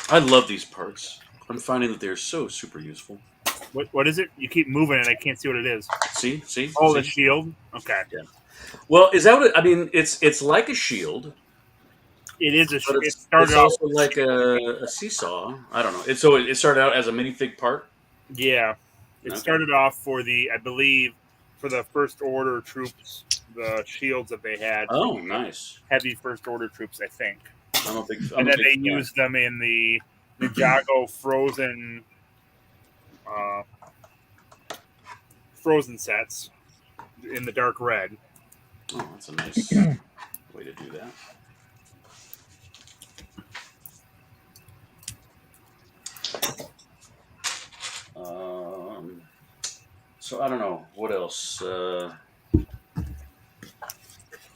I love these parts. I'm finding that they're so super useful. What is it? You keep moving and I can't see what it is. See? Oh, See? the shield? Okay. Yeah. Well, is that what I mean? It's like a shield. It is a shield. started It's off. also like a seesaw. I don't know. It started out as a minifig part. Yeah, it Okay. started off for I believe, for the first order troops, the shields that they had. Oh, nice. Heavy first order troops, I think. I'm a big. And then they used them in the Ninjago frozen sets in the dark red. Oh, that's a nice way to do that. So I don't know what else.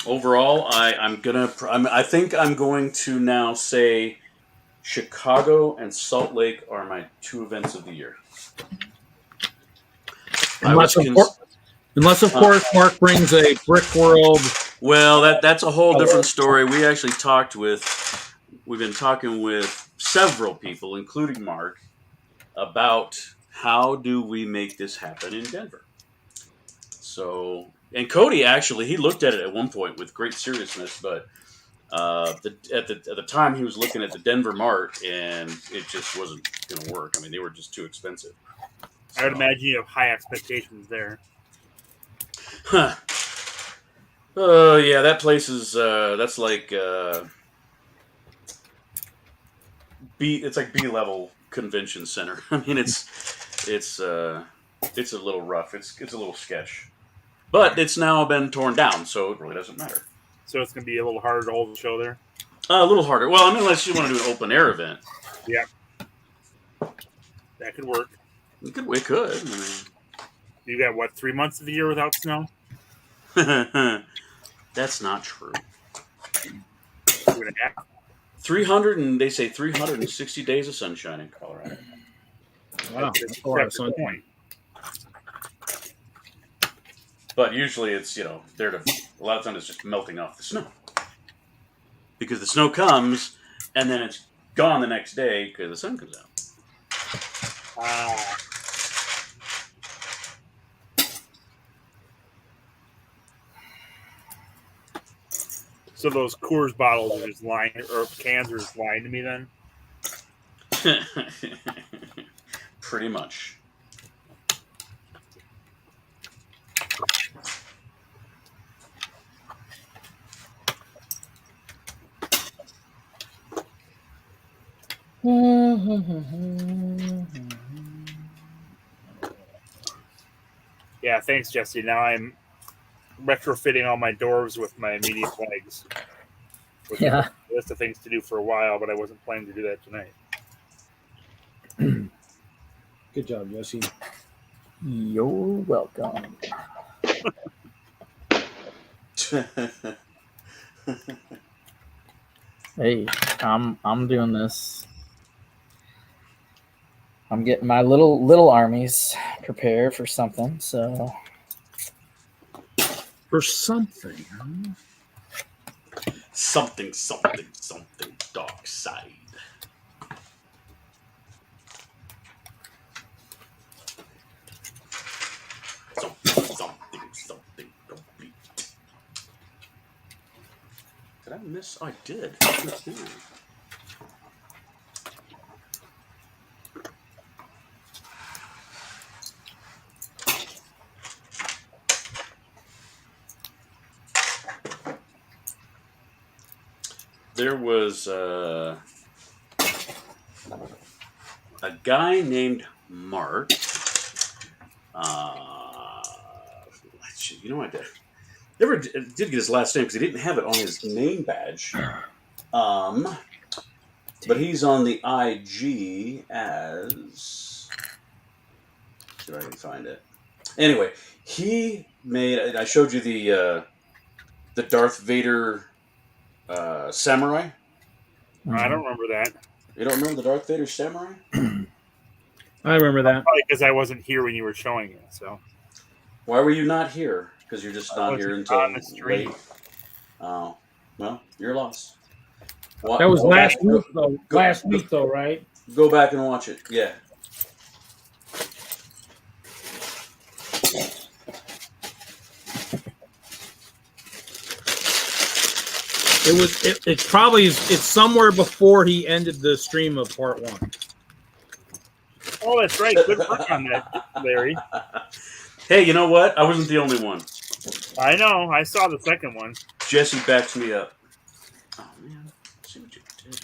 Overall, I think I'm going to now say Chicago and Salt Lake are my 2 events of the year. Unless of course Mark brings a Brick World. Well, that's a whole different story. We actually we've been talking with several people, including Mark, about how do we make this happen in Denver. So, and Cody actually, he looked at it at one point with great seriousness, but at the time he was looking at the Denver Mart, and it just wasn't going to work. I mean, they were just too expensive. I would imagine you have high expectations there. Huh. Oh yeah, that place is that's like it's like B level convention center. I mean, it's a little rough. It's a little sketch, but it's now been torn down, so it really doesn't matter. So it's going to be a little harder to hold the show there. A little harder. Well, I mean, unless you want to do an open air event. Yeah, that could work. It could. I mean, You got what, 3 months of the year without snow? that's not true. 2.5. 300 and they say 360 days of sunshine in Colorado. Wow, That's a lot of the sun. point. But usually it's, a lot of times it's just melting off the snow. Because the snow comes and then it's gone the next day because the sun comes out. So those Coors bottles are just lying, or cans are just lying to me then? Pretty much. Yeah, thanks, Jesse. Now I'm retrofitting all my doors with my immediate legs. Which Yeah. is a list of things to do for a while, but I wasn't planning to do that tonight. Good job, Jesse. You're welcome. Hey, I'm doing this. I'm getting my little armies prepared for something. So For something, huh? something dark side. Something don't beat. Did I miss? Oh, I did. There was a guy named Mark. I never did get his last name because he didn't have it on his name badge. But he's on the IG as. See if I can find it. Anyway, he made. I showed you the Darth Vader. Samurai? I don't remember that. You don't remember the Darth Vader Samurai? I remember that. Probably because I wasn't here when you were showing it. So Why were you not here? Because you're just not here until on the stream. late. Oh, well, your loss. That was last week, though. Last week, though, right? Go back and watch it. Yeah. It's probably it's somewhere before he ended the stream of part 1. Oh, that's right. Good work on that, Larry. Hey, you know what? I wasn't the only one. I know. I saw the second one. Jesse backs me up. Oh man, let's see what you did.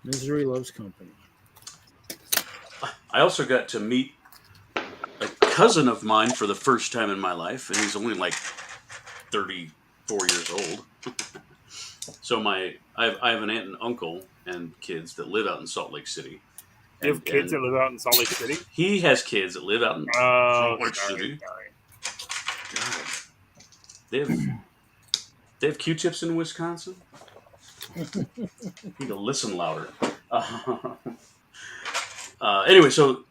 Misery loves company. I also got to meet a cousin of mine for the first time in my life, and he's only like 34 years old. So I have an aunt and uncle and kids that live out in Salt Lake City. You have kids that live out in Salt Lake City? He has kids that live out in Salt Lake City. God. They have Q-tips in Wisconsin? Need to listen louder. Anyway, so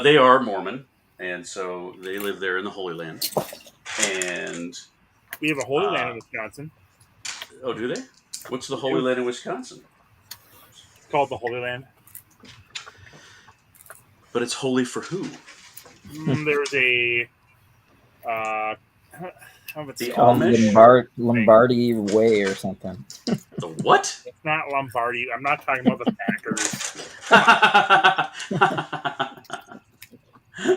they are Mormon, and so they live there in the Holy Land. And we have a Holy Land in Wisconsin. Oh, do they? What's the Holy Land in Wisconsin? It's called the Holy Land. But it's holy for who? There's a the Amish? Lombardy Way or something. The what? It's not Lombardy. I'm not talking about the Packers.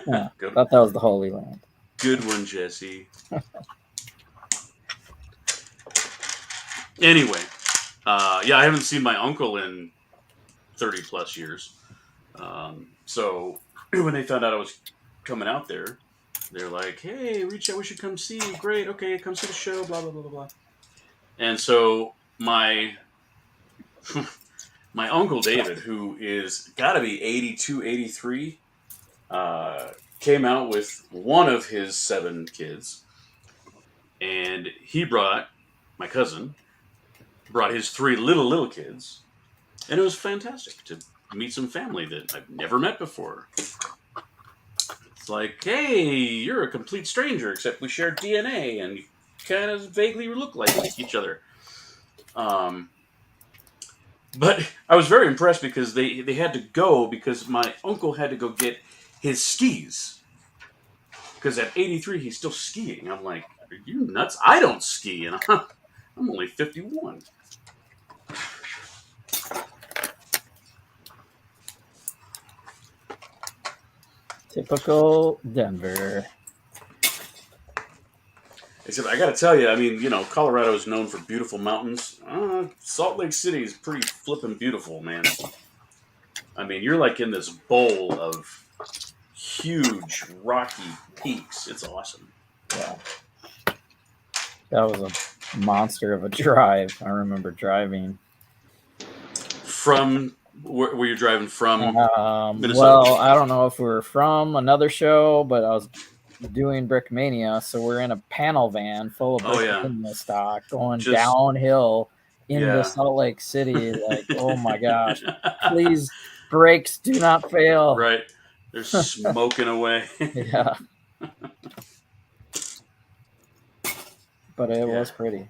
Yeah, I thought that was the Holy Land. Good one, Jesse. Anyway, yeah, I haven't seen my uncle in 30 plus years. So when they found out I was coming out there, they're like, "Hey, reach out. We should come see you." Great. Okay, come see the show. Blah blah blah blah blah. And so my uncle David, who is got to be 82, 83, came out with one of his 7 kids, and he brought my cousin brought his 3 little kids, and it was fantastic to meet some family that I've never met before. It's like, hey, you're a complete stranger, except we share DNA and kind of vaguely look like each other. But I was very impressed because they had to go because my uncle had to go get his skis. Because at 83, he's still skiing. I'm like, are you nuts? I don't ski, and I'm only 51. Typical Denver. Except I got to tell you, I mean, Colorado is known for beautiful mountains. Salt Lake City is pretty flippin' beautiful, man. I mean, you're like in this bowl of huge rocky peaks. It's awesome. Yeah. That was a monster of a drive. I remember driving. From where you're driving from? Minnesota? Well, I don't know if we were from another show, but I was doing Brickmania, so we're in a panel van full of Brickmania stock going downhill into Salt Lake City. Like, oh my gosh! Please, brakes do not fail. Right, they're smoking away. Yeah, but it was pretty.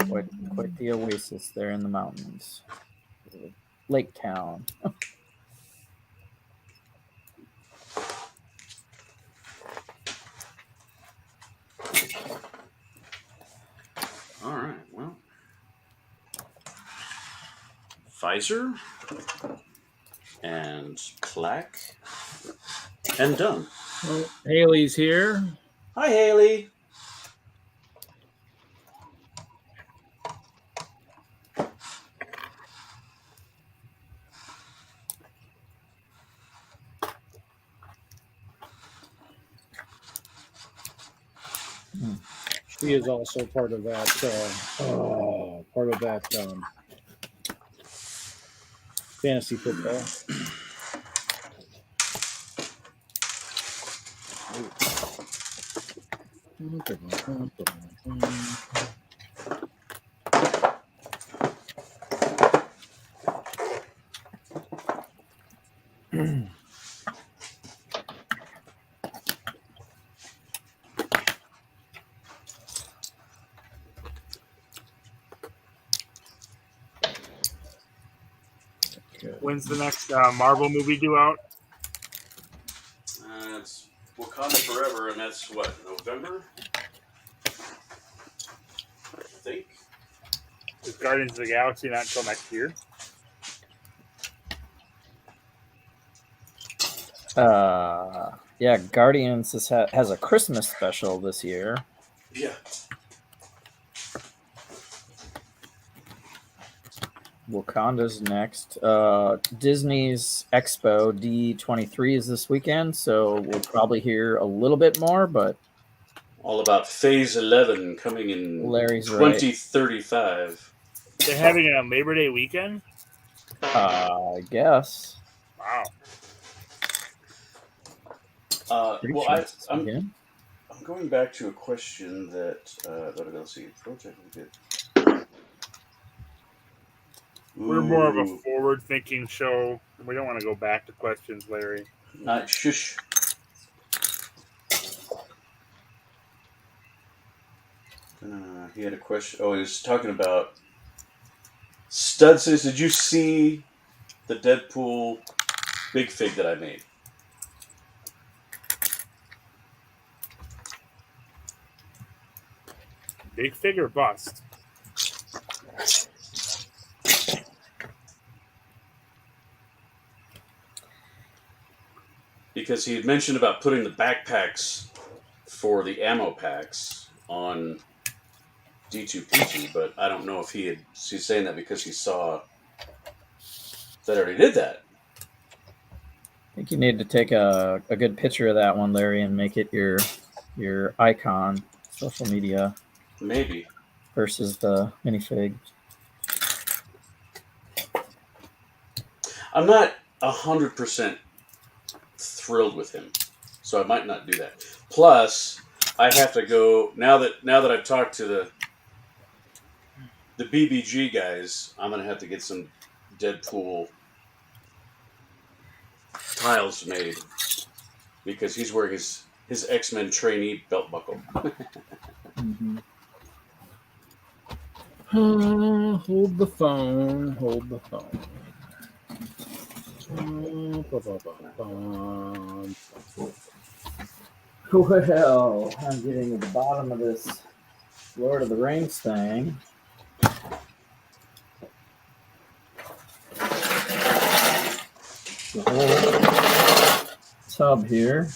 Quite the oasis there in the mountains. Lake town. All right, well. Pfizer and plaque and done. Well, Haley's here. Hi, Haley. She is also part of that. Fantasy football. When's the next Marvel movie due out? It's Wakanda Forever, and that's what, November? I think. Is Guardians of the Galaxy not until next year? Yeah, Guardians has a Christmas special this year. Yeah. Wakanda's next. Disney's Expo D23 is this weekend, so we'll probably hear a little bit more, but All about Phase 11 coming in Larry's right. 2035. They're having it on Labor Day weekend? I guess. Wow. Pretty Well, sure it's this weekend. I'm going back to a question that, let's see, project we did. We're more of a Ooh. forward-thinking show. We don't want to go back to questions, Larry. Shush. He had a question. Oh, he was talking about Stud says, did you see the Deadpool big fig that I made? Big figure bust. Because he had mentioned about putting the backpacks for the ammo packs on D2PG, but I don't know if he's saying that because he saw that I already did that. I think you need to take a good picture of that one, Larry, and make it your icon, social media. Maybe. Versus the minifig. I'm not 100% thrilled with him, so I might not do that. Plus, I have to go now that I've talked to the BBG guys. I'm gonna have to get some Deadpool tiles made because he's wearing his X-Men trainee belt buckle. Mm-hmm. Hold the phone. Well, I'm getting to the bottom of this Lord of the Rings thing. The whole tub here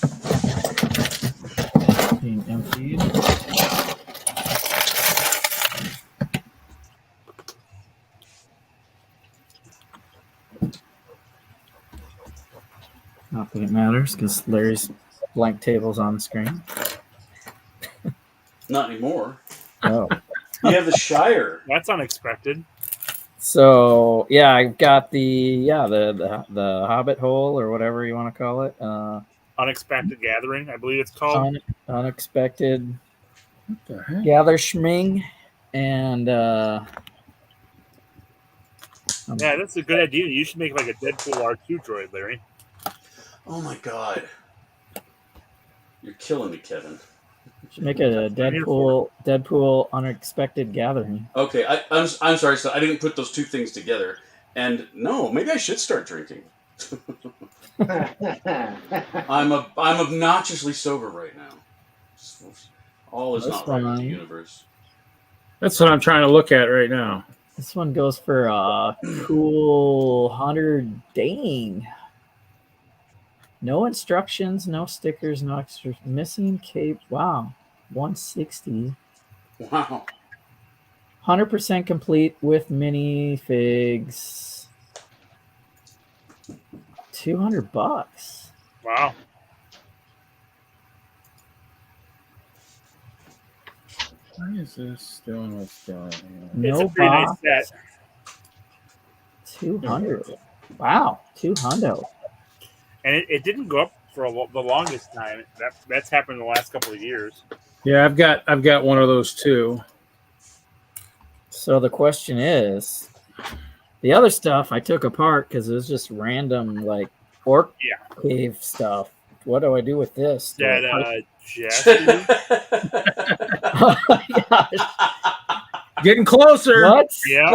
being emptied. Not that it matters because Larry's blank table's on the screen. Not anymore. Oh. You have the Shire. That's unexpected. So yeah, I've got the Hobbit hole or whatever you want to call it. Unexpected Gathering, I believe it's called. Unexpected What the heck? Gather Schming, and Yeah, that's a good idea. You should make like a Deadpool R2 droid, Larry. Oh my god. You're killing me, Kevin. should make a Deadpool Unexpected Gathering. Okay, I'm sorry, so I didn't put those two things together. And no, maybe I should start drinking. I'm obnoxiously sober right now. All is not right with the universe. That's what I'm trying to look at right now. This one goes for cool 100 Dane. No instructions, no stickers, no extra. Missing cape. Wow. 160. Wow. 100% complete with minifigs. $200. Wow. Why is this doing what's doing? No It's a pretty box. nice set. 200. Wow. 200. And it didn't go up for the longest time. That's happened in the last couple of years. Yeah, I've got one of those too. So the question is, the other stuff I took apart because it was just random like orc cave stuff. What do I do with this? Do That Jesse? Oh my gosh. Getting closer. What? Yeah.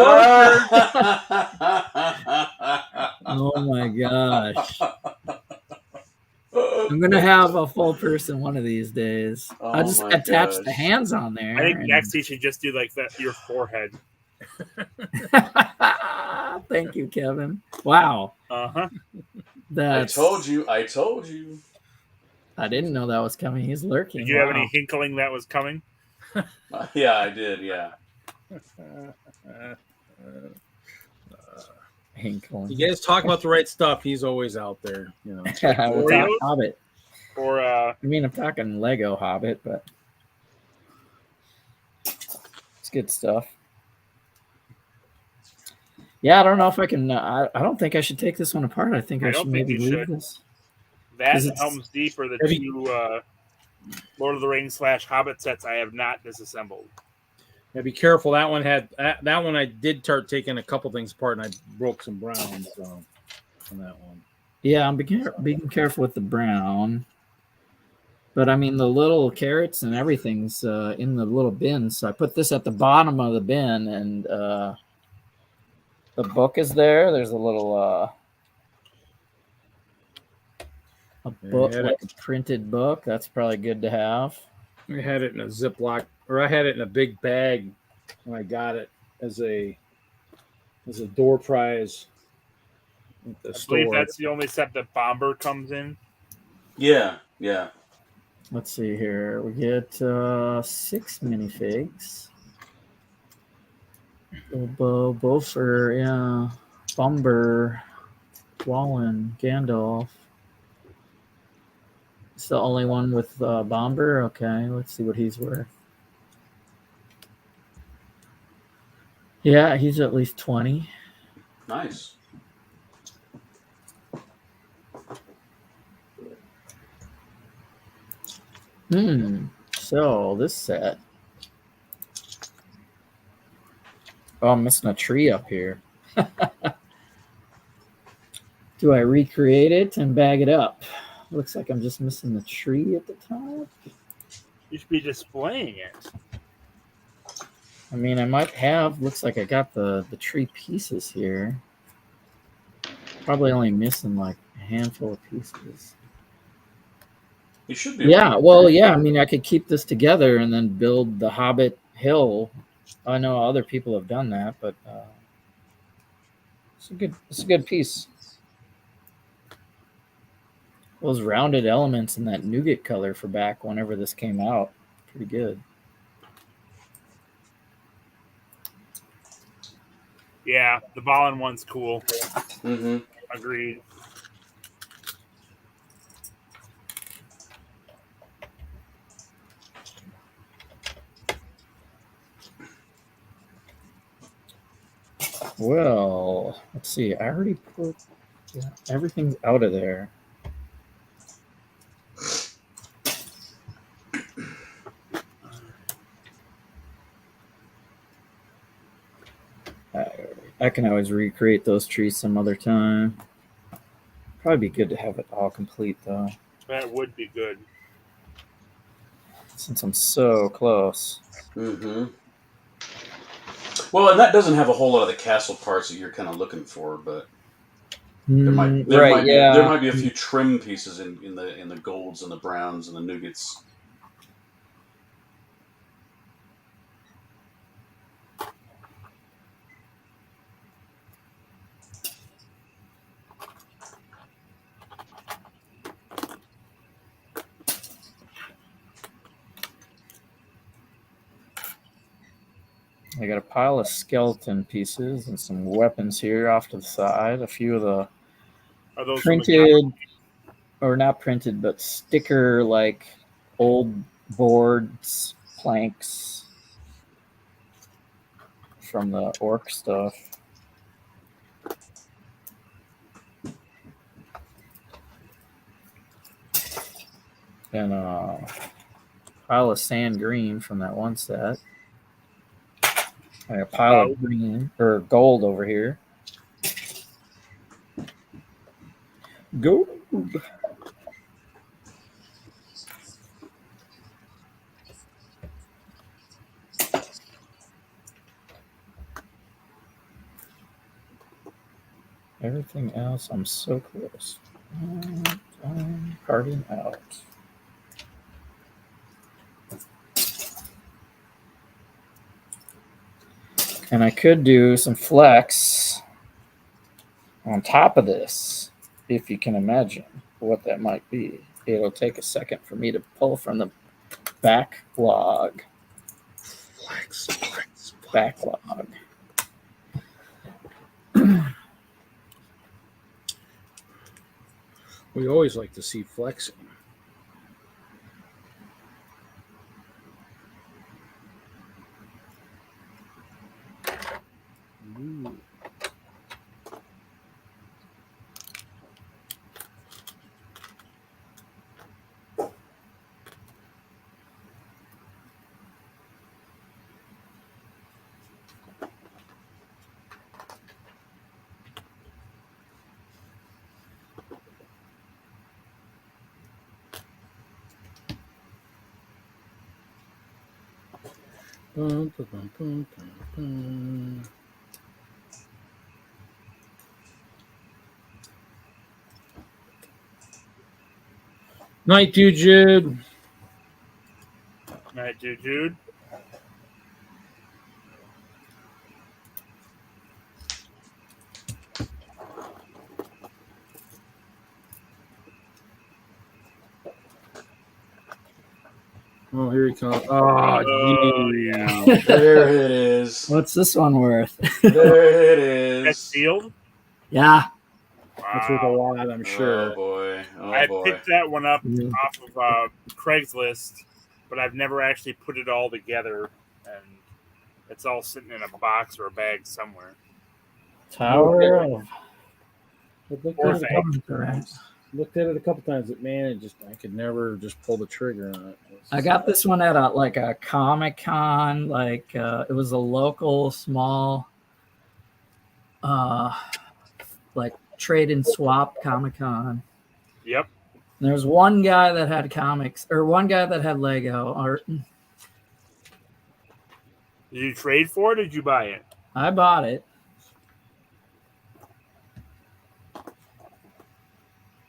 Oh my gosh. I'm gonna have a full person one of these days. Oh I'll just my attach gosh. the hands on there. I think next you should just do like that your forehead. Thank you, Kevin. Wow. Uh-huh. I told you. I didn't know that was coming. He's lurking. Did you have any inkling that was coming? Yeah, I did. Yeah. Inkling. You guys talk about the right stuff. He's always out there. You know. We're talking Hobbit. Or I mean, I'm talking Lego Hobbit, but it's good stuff. Yeah, I don't know if I can. I don't think I should take this one apart. I think I should maybe leave this. That and Helm's Deep are the two Lord of the Rings / Hobbit sets I have not disassembled. Yeah, be careful. That one had that one. I did start taking a couple things apart, and I broke some brown. So on that one. Yeah, I'm being careful with the brown. But I mean, the little carrots and everything's in the little bin. So I put this at the bottom of the bin, and the book is there. There's a little a book, like a printed book. That's probably good to have. We had it in a Ziploc, or I had it in a big bag when I got it as a door prize at the store. I believe that's the only set that Bomber comes in. Yeah, yeah. Let's see here. We get 6 minifigs. Both are Bomber, Wallen, Gandalf. It's the only one with Bomber. Okay, let's see what he's worth. Yeah, he's at least 20. Nice. So this set. Oh, I'm missing a tree up here. Do I recreate it and bag it up? Looks like I'm just missing the tree at the top. You should be displaying it. I mean, I might have. Looks like I got the tree pieces here. Probably only missing like a handful of pieces. You should be. Yeah, well, yeah. I mean, I could keep this together and then build the Hobbit Hill. I know other people have done that, but it's a good piece. Those rounded elements in that nougat color for back whenever this came out, pretty good. Yeah, the Ballin one's cool. Mm-hmm. Agreed. Well, let's see. I already put everything's out of there. I can always recreate those trees some other time. Probably be good to have it all complete, though. That would be good. Since I'm so close. Mm-hmm. Well, and that doesn't have a whole lot of the castle parts that you're kind of looking for, but there might be a few trim pieces in the golds and the browns and the nougats. I got a pile of skeleton pieces and some weapons here off to the side. A few of the printed, or not printed, but sticker like old boards, planks from the orc stuff. and pile of sand green from that one set. I got a pile of green or gold over here. Gold. Everything else, I'm so close. I'm parting out. And I could do some flex on top of this, if you can imagine what that might be. It'll take a second for me to pull from the backlog. Backlog. We always like to see flexing. Ooh. Bum, bum, bum, bum, bum. Night, dude, Jude. Night, Jude. Oh, here he comes. Oh, yeah. There it is. What's this one worth? There it That's is. sealed? Yeah. That's worth a lot, I'm sure. Oh boy. Oh I boy. picked that one up Yeah. off of Craigslist, but I've never actually put it all together, and it's all sitting in a box or a bag somewhere. Tower of Looked at it a couple times, but man, I could never just pull the trigger on it. I got this one at a Comic-Con, it was a local small trade and swap Comic-Con. Yep. And there's one guy that had comics, or one guy that had Lego art. Did you trade for it or did you buy it? I bought it.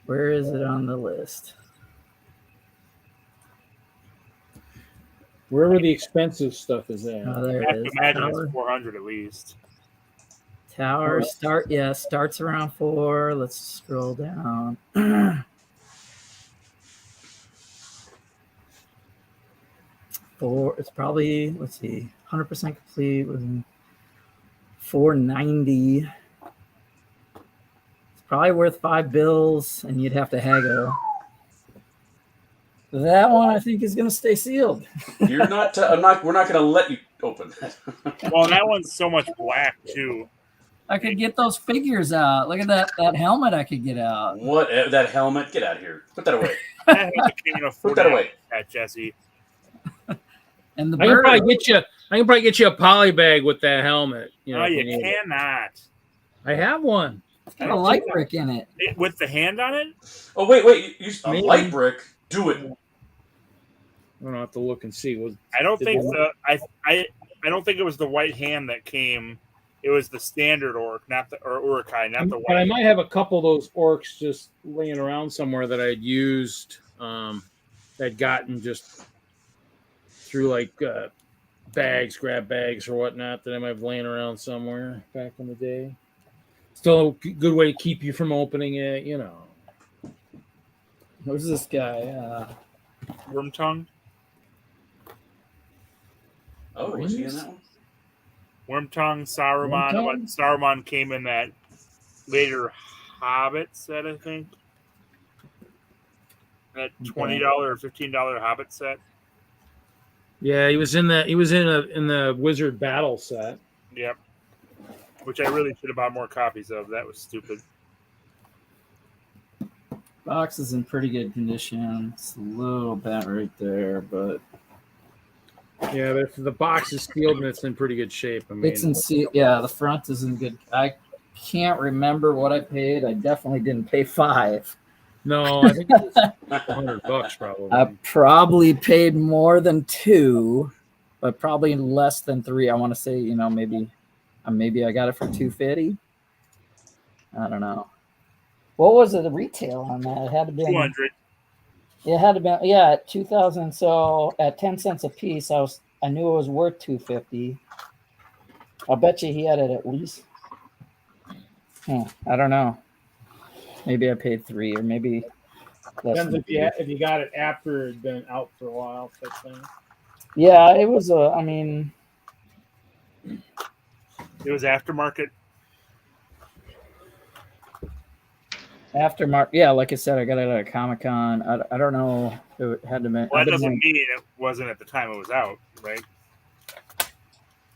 Where is it on the list? Wherever the expensive stuff is at. Oh, there I have it to is. imagine Tower. it's 400 at least. Tower starts around 4. Let's scroll down. 4. It's probably, let's see, 100% complete with 490. It's probably worth $5, and you'd have to haggle. That one I think is going to stay sealed. You're not. We're not going to let you open that. Well, that one's so much black too. I could get those figures out. Look at that helmet I could get out. What? That helmet? Get out of here. Put that away. That came in a Put that away. at Jesse. And the I can bird. probably get you a poly bag with that helmet. No, if you need it. cannot. I have one. It's got a light brick in it. With the hand on it? Oh wait! You a Maybe. light brick? Do it. I'm gonna have to look and see. I don't Did think they- I don't think it was the white hand that came. It was the standard orc, not the Urukai, not the But I white. might have a couple of those orcs just laying around somewhere that I'd used, I'd gotten just through bags, grab bags or whatnot that I might have laying around somewhere back in the day. Still a good way to keep you from opening it, Who's this guy? Worm tongue. Oh, was he in that one? Worm tongue, Saruman. Wormtongue? What Saruman came in that later Hobbit set, I think. That $20 or $15 Hobbit set. Yeah, he was in the Wizard Battle set. Yep. Which I really should have bought more copies of. That was stupid. Box is in pretty good condition. It's a little bent right there, but Yeah, but if the box is sealed and it's in pretty good shape. I mean, it's in yeah, the front is in good. I can't remember what I paid. I definitely didn't pay $5. no, I think it was $100 probably. I probably paid more than $2, but probably less than $3. I want to say, maybe I got it for $250. I don't know. What was the retail on that? It had to be 200. It had to be at 2,000. So at 10 cents a piece, I knew it was worth $250. I'll bet you he had it at least. I don't know. Maybe I paid $3 or maybe less. Depends if you got it after it'd been out for a while, type thing. Yeah, it was It was aftermarket. aftermarket. Yeah, like I said, I got it at a Comic-Con. I don't know if it had to be. Well, that doesn't mean it wasn't at the time it was out, right?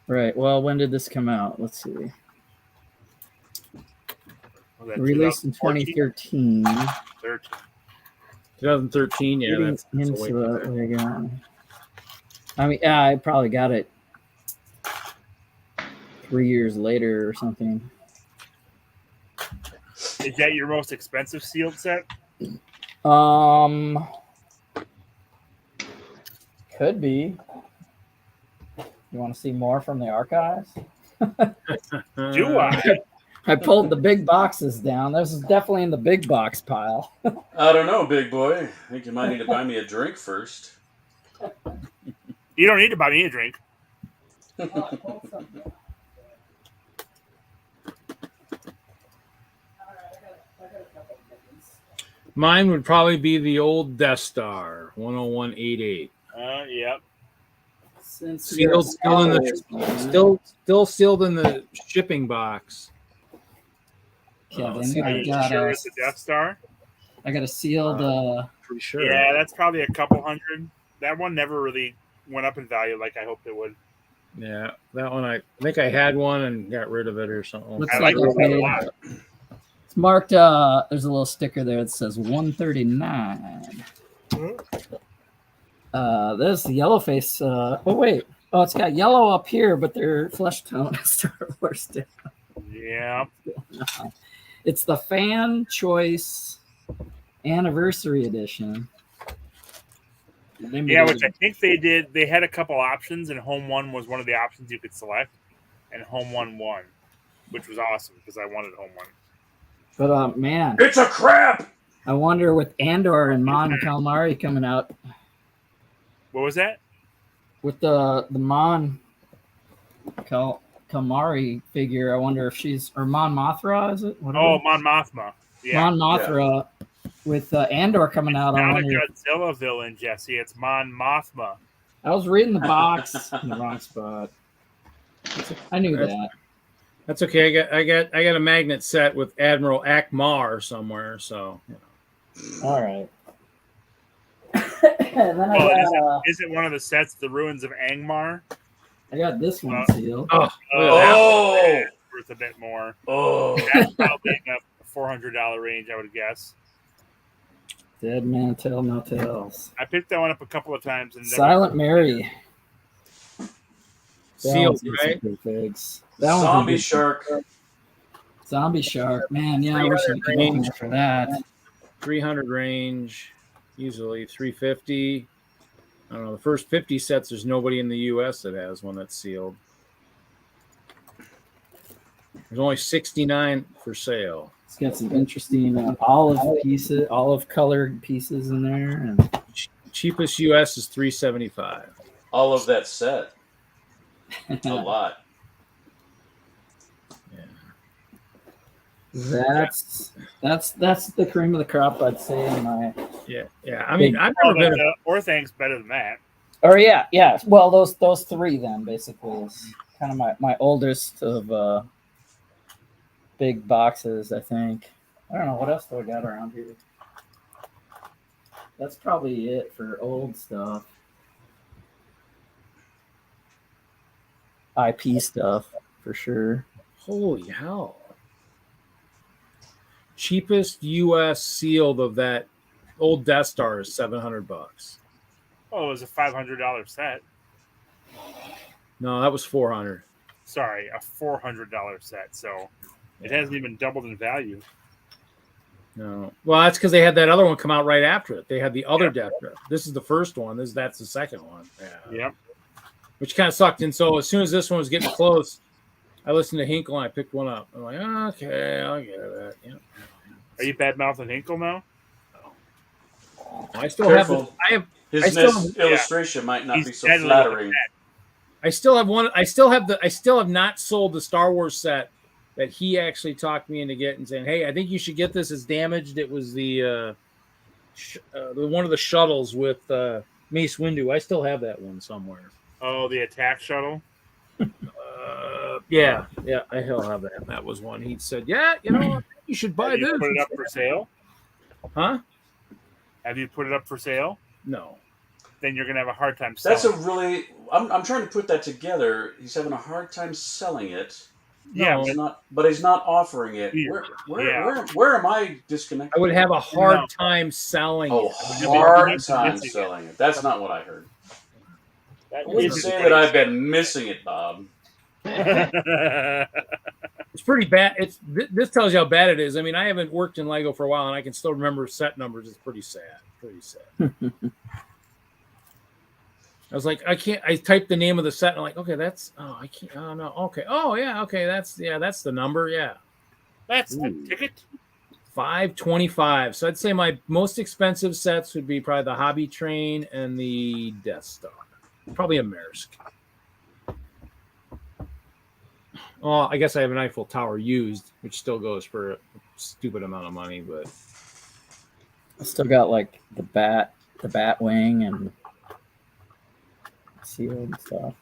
Right. Well, when did this come out? Let's see. Was that Released in 2014? 2013. 2013, yeah. Getting That's into way it. back. There you go. I mean, yeah, I probably got it 3 years later or something. Is that your most expensive sealed set? Could be. You want to see more from the archives? Do I? I pulled the big boxes down. This is definitely in the big box pile. I don't know, big boy. I think you might need to buy me a drink first. You don't need to buy me a drink. Mine would probably be the old Death Star 10188. Yep. Sealed, still sealed in the shipping box. Kevin, Are you sure it's a Death Star? I got a sealed. Pretty sure. Yeah, that's probably a couple hundred. That one never really went up in value like I hoped it would. Yeah, that one I think I had one and got rid of it or something. Looks I like like I it a paid. lot. It's marked. There's a little sticker there that says 139. This yellow face. Oh wait. Oh, it's got yellow up here, but they're flesh tone Star Wars sticker. Yeah. It's the Fan Choice Anniversary Edition. Yeah, which I think they did. They had a couple options, and Home One was one of the options you could select, and Home One won, which was awesome because I wanted Home One. But man, It's a crap. I wonder with Andor and Mon Calamari coming out. What was that? With the Mon Calamari figure, I wonder if she's or Mon Mothra, is it? Whatever. Oh, Mon Mothma. Yeah. Mon Mothra with Andor coming out. Not a Godzilla villain, Jesse. It's Mon Mothma. I was reading the box in the wrong spot. I knew that. That's okay. I got a magnet set with Admiral Akmar somewhere. So. All right. And then Is it one of the sets, The Ruins of Angmar? I got this one sealed. Oh. Worth a bit more. Oh. That's probably in a $400 range, I would guess. Dead Man Tell No Tales. I picked that one up a couple of times. And Silent Mary. Sealed, right? Zombie Shark. Zombie Shark. Man, yeah, I wish I could range for that. 300 range, easily 350. I don't know. The first 50 sets, there's nobody in the U.S. that has one that's sealed. There's only 69 for sale. It's got some interesting olive colored pieces in there. And cheapest U.S. is 375. All of that set. A lot. That's the cream of the crop, I'd say. In my yeah. I mean, I've never been. Orthang's better than that. Or yeah. Well, those three then basically is kind of my oldest of big boxes. I think. I don't know what else do I got around here. That's probably it for old stuff. IP stuff for sure. Holy hell! cheapest U.S. sealed of that old Death Star is $700. Oh, it was a $500 set. No, that was 400. Sorry, a $400 set. So it hasn't even doubled in value. No, well, that's because they had that other one come out right after it. They had the other Death Star. This is the first one. That's the second one. Yeah. Yep. Which kind of sucked. And so as soon as this one was getting close, I listened to Hinkle and I picked one up. I'm like, okay, I'll get it. Yeah. Are you bad mouthing Hinkle now? I still Careful. have. His illustration might not He's be so deadly flattering. like I still have one. I still have not sold the Star Wars set that he actually talked me into getting, saying, "Hey, I think you should get this. It's damaged. It was the one of the shuttles with Mace Windu. I still have that one somewhere. Oh, the attack shuttle. Yeah, I still have that. And that was one. He said, "Yeah, you know, you should buy Have you this." put it up for sale? Huh? Have you put it up for sale? No. Then you're gonna have a hard time selling. That's a really. I'm trying to put that together. He's having a hard time selling it. Yeah, But he's not offering it. Where am I disconnected? I would have a hard time selling Oh, it. hard time selling it. That's not what I heard. that I wouldn't say that I've been missing it, Bob. It's pretty bad. This tells you how bad it is. I mean, I haven't worked in Lego for a while, and I can still remember set numbers. It's pretty sad. Pretty sad. I was like, I can't. I typed the name of the set, and I'm like, okay, that's. Oh, I can't. Oh no. Okay. Oh yeah. Okay. That's the number. Yeah. That's the ticket. 525. So I'd say my most expensive sets would be probably the Hobby Train and the Death Star. Probably a Maersk. Well, I guess I have an Eiffel Tower used, which still goes for a stupid amount of money, but I still got like the bat wing and sealed and stuff.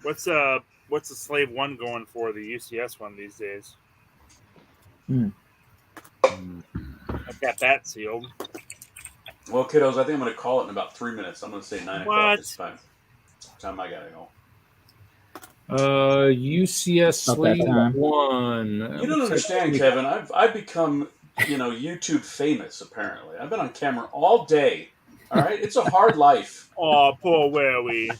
What's the Slave 1 going for, the UCS one these days? I've got that sealed. Well, kiddos, I think I'm going to call it in about 3 minutes. I'm going to say 9 o'clock this time. Time I got to go. UCS Slave 1. You don't understand, Kevin. I've become, YouTube famous, apparently. I've been on camera all day. All right? It's a hard life. Oh, poor Wowie.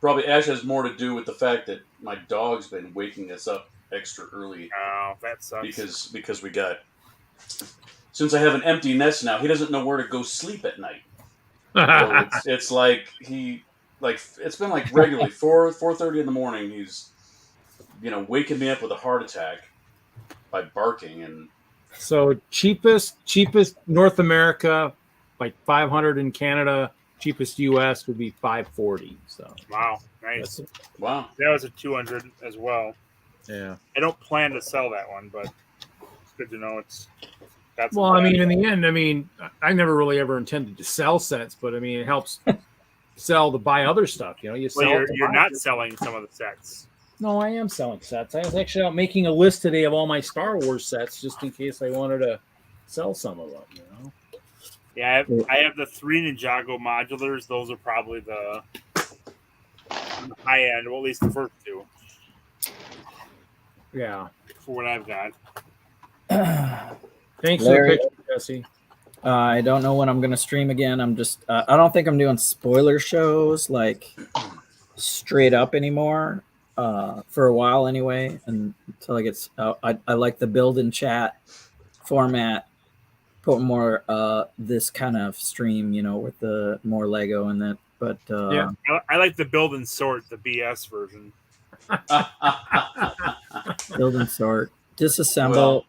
Probably Ash has more to do with the fact that my dog's been waking us up extra early. Oh, that sucks. Because we got... Since I have an empty nest now, he doesn't know where to go sleep at night. So it's like it's been like regularly 4:30 in the morning. He's waking me up with a heart attack by barking. And so cheapest North America, like 500 in Canada. Cheapest US would be 540. So wow, nice. Wow, that was a 200 as well. Yeah, I don't plan to sell that one, but it's good to know it's. Well, I mean, in the end, I never really ever intended to sell sets, but I mean, it helps sell to buy other stuff. You sell. Well, you're not selling some of the sets. No, I am selling sets. I was actually out making a list today of all my Star Wars sets, just in case I wanted to sell some of them. Yeah, I have the 3 Ninjago modulars. Those are probably the high end, well, at least the first 2. Yeah, for what I've got. Thanks for the picture, Jesse. I don't know when I'm going to stream again. I'm just, I don't think I'm doing spoiler shows like straight up anymore for a while anyway. Until I get, I like the build and chat format, put more this kind of stream, with the more Lego and that. But yeah, I like the build and sort, the BS version. Build and sort, disassemble.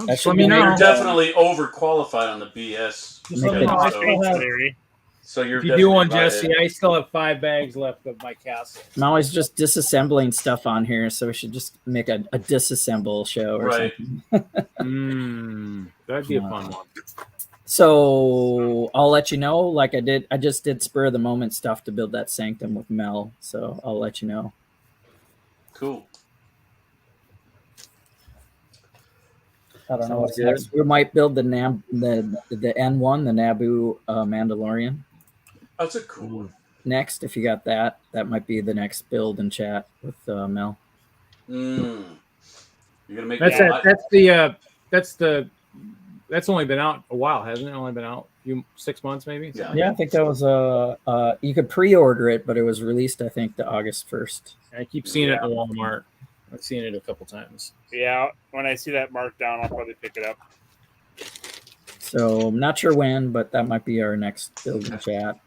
Just let me know. You're definitely overqualified on the BS. So you're if you do one, Jesse, I still have 5 bags left of my castle. I'm always just disassembling stuff on here, so we should just make a disassemble show or something. That'd be a fun one. So I'll let you know. Like I just did spur of the moment stuff to build that sanctum with Mel. So I'll let you know. Cool. I don't know what's next. We might build the N1, the Naboo Mandalorian. That's a cool one. Next, if you got that might be the next build and chat with Mel. You're gonna make That's me that's only been out a while, hasn't it? Only been out 6 months, maybe. Yeah. Yeah, I think that was you could pre-order it, but it was released, I think, the August 1st. I keep seeing it in Walmart. I've seen it a couple times. Yeah, when I see that marked down, I'll probably pick it up. So I'm not sure when, but that might be our next build and chat.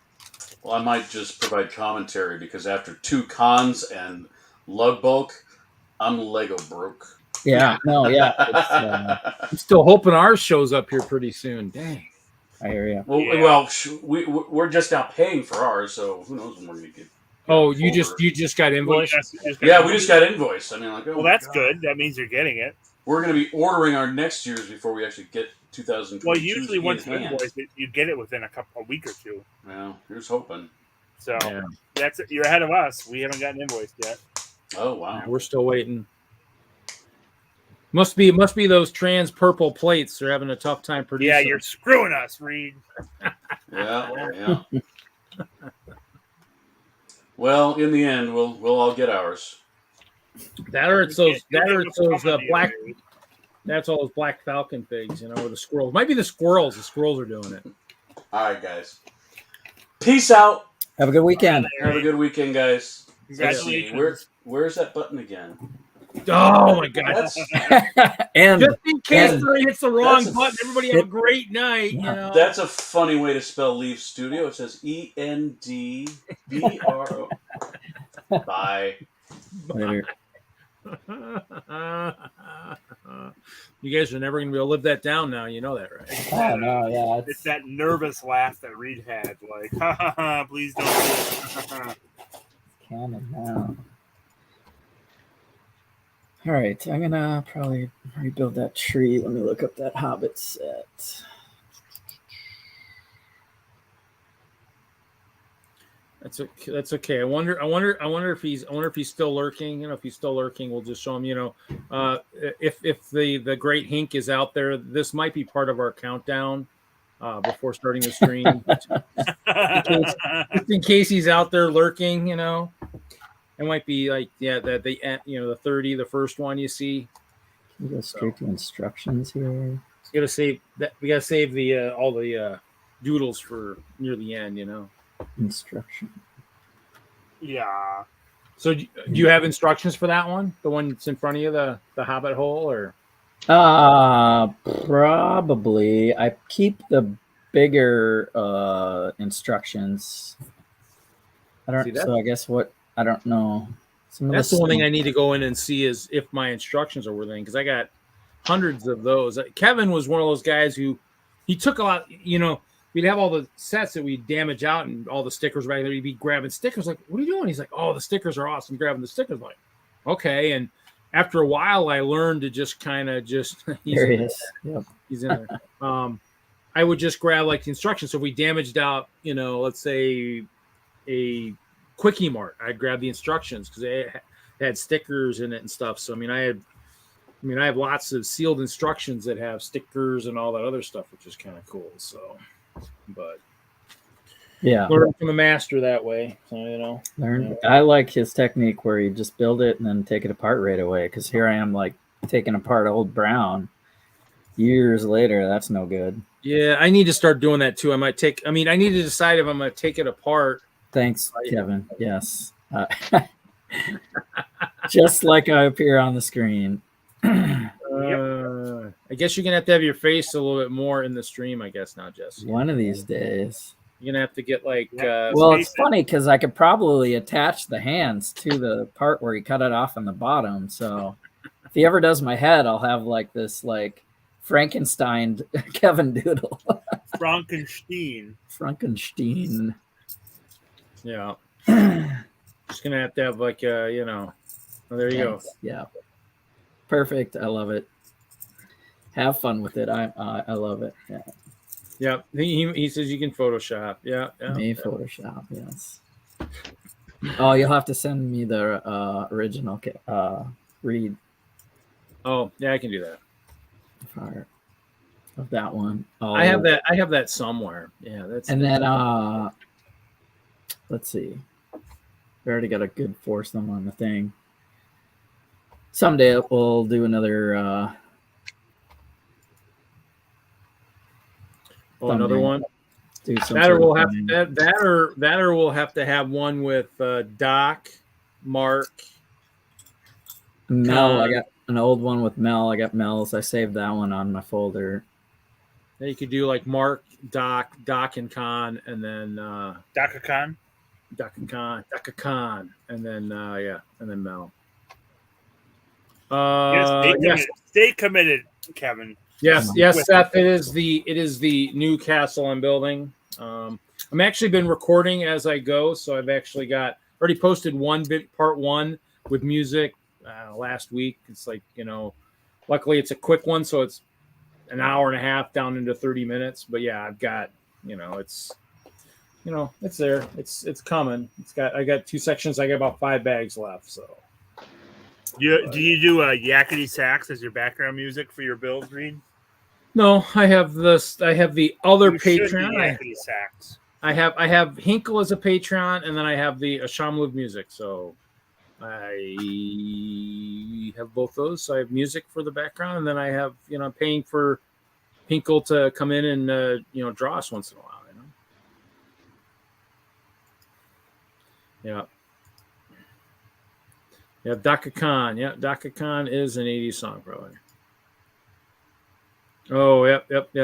Well, I might just provide commentary because after 2 cons and lug bulk, I'm Lego broke. Yeah, no, yeah. I'm still hoping ours shows up here pretty soon. Dang. I hear you. Well, we're just now paying for ours, so who knows when we're gonna get. Oh, you just got invoiced? Yeah, we just got invoiced. I mean, like, well, that's good. That means you're getting it. We're going to be ordering our next year's before we actually get 2022. Well, usually once you invoice it, you get it within a week or two. Well, here's hoping. So you're ahead of us. We haven't gotten invoiced yet. Oh wow, we're still waiting. Must be those trans purple plates. They're having a tough time producing. Yeah, you're screwing us, Reed. Yeah. Well, in the end, we'll all get ours. That or it's those black. That's all those Black Falcon figs, or the squirrels. Might be the squirrels. The squirrels are doing it. All right, guys. Peace out. Have a good weekend. Have a good weekend, guys. Congratulations. Where's that button again? Oh my God! And just in case somebody hits the wrong button, everybody have a great night. That's a funny way to spell Leaf Studio. It says ENDBRO. Bye. Later. You guys are never going to be able to live that down now. You know that, right? Oh no, yeah. It's that nervous laugh that Reed had, like, ha ha ha, please don't do it. Canon now. All right, I'm gonna probably rebuild that tree. Let me look up that Hobbit set. That's okay. I wonder if he's still lurking. If he's still lurking, we'll just show him. If the Great Hink is out there, this might be part of our countdown before starting the stream, just in case he's out there lurking. It might be like the 30, the first one you see. Can we go straight to instructions here? We gotta save that. We gotta save the all the doodles for near the end. Instruction. Yeah. So do you have instructions for that one? The one that's in front of you, the Hobbit hole, or? Probably. I keep the bigger instructions. I don't. So I guess I don't know. That's the one thing I need to go in and see is if my instructions are working, because I got hundreds of those. Kevin was one of those guys who he took a lot. We'd have all the sets that we damage out and all the stickers right there. He'd be grabbing stickers. Like, what are you doing? He's like, oh, the stickers are awesome. Grabbing the stickers. I'm like, okay. And after a while, I learned to just kind of he's in there. I would just grab like the instructions. So if we damaged out, let's say a Quickie Mart, I'd grab the instructions because they had stickers in it and stuff. So I have lots of sealed instructions that have stickers and all that other stuff, which is kind of cool. So, but yeah, learn from a master that way. So learn. I like his technique where you just build it and then take it apart right away. Because here I am like taking apart old Brown years later. That's no good. Yeah, I need to start doing that too. I need to decide if I'm going to take it apart. Thanks, Kevin. Yes. Just like I appear on the screen. I guess you're going to have your face a little bit more in the stream, I guess, now, Jesse. One of these days. You're going to have to get like... well, it's funny because I could probably attach the hands to the part where he cut it off on the bottom. So if he ever does my head, I'll have like this like Frankenstein Kevin doodle. Frankenstein. Yeah. Just going to have like, there you go. Yeah. Perfect. I love it. Have fun with it. I love it. Yeah. Yeah. He says you can Photoshop. Yeah. Photoshop. Yes. Oh, you'll have to send me the original read. Oh, yeah, I can do that. Of that one. Oh. I have that somewhere. Yeah, that's. And then let's see. We already got a good foursome on the thing. Someday we'll do another. Another one. Do some That or sort we'll of have thing. that or we'll have to have one with Doc, Mark, Mel. I Con. got an old one with Mel. I got Mel's. I saved that one on my folder. Then you could do like Mark, Doc and Con, and then Daka Khan. Doc and Con, and then and then Mel. Stay committed, Kevin. Yes, Seth. It is the new castle I'm building. I'm actually been recording as I go, so I've actually already posted part one with music last week. It's like, luckily it's a quick one, so it's an hour and a half down into 30 minutes. But yeah, I've got it's there. It's coming. I got 2 sections. I got about 5 bags left. So. Do you do yakety sax as your background music for your builds, Reed? No, I have the other You should do Patreon. yakety sax. I have Hinkle as a Patreon, and then I have the Shamlug music. So I have both those. So I have music for the background, and then I have paying for Hinkle to come in and draw us once in a while. Yeah. Yeah, Daka Khan. Yeah, Daka Khan is an 80s song, probably. Oh, yep. It's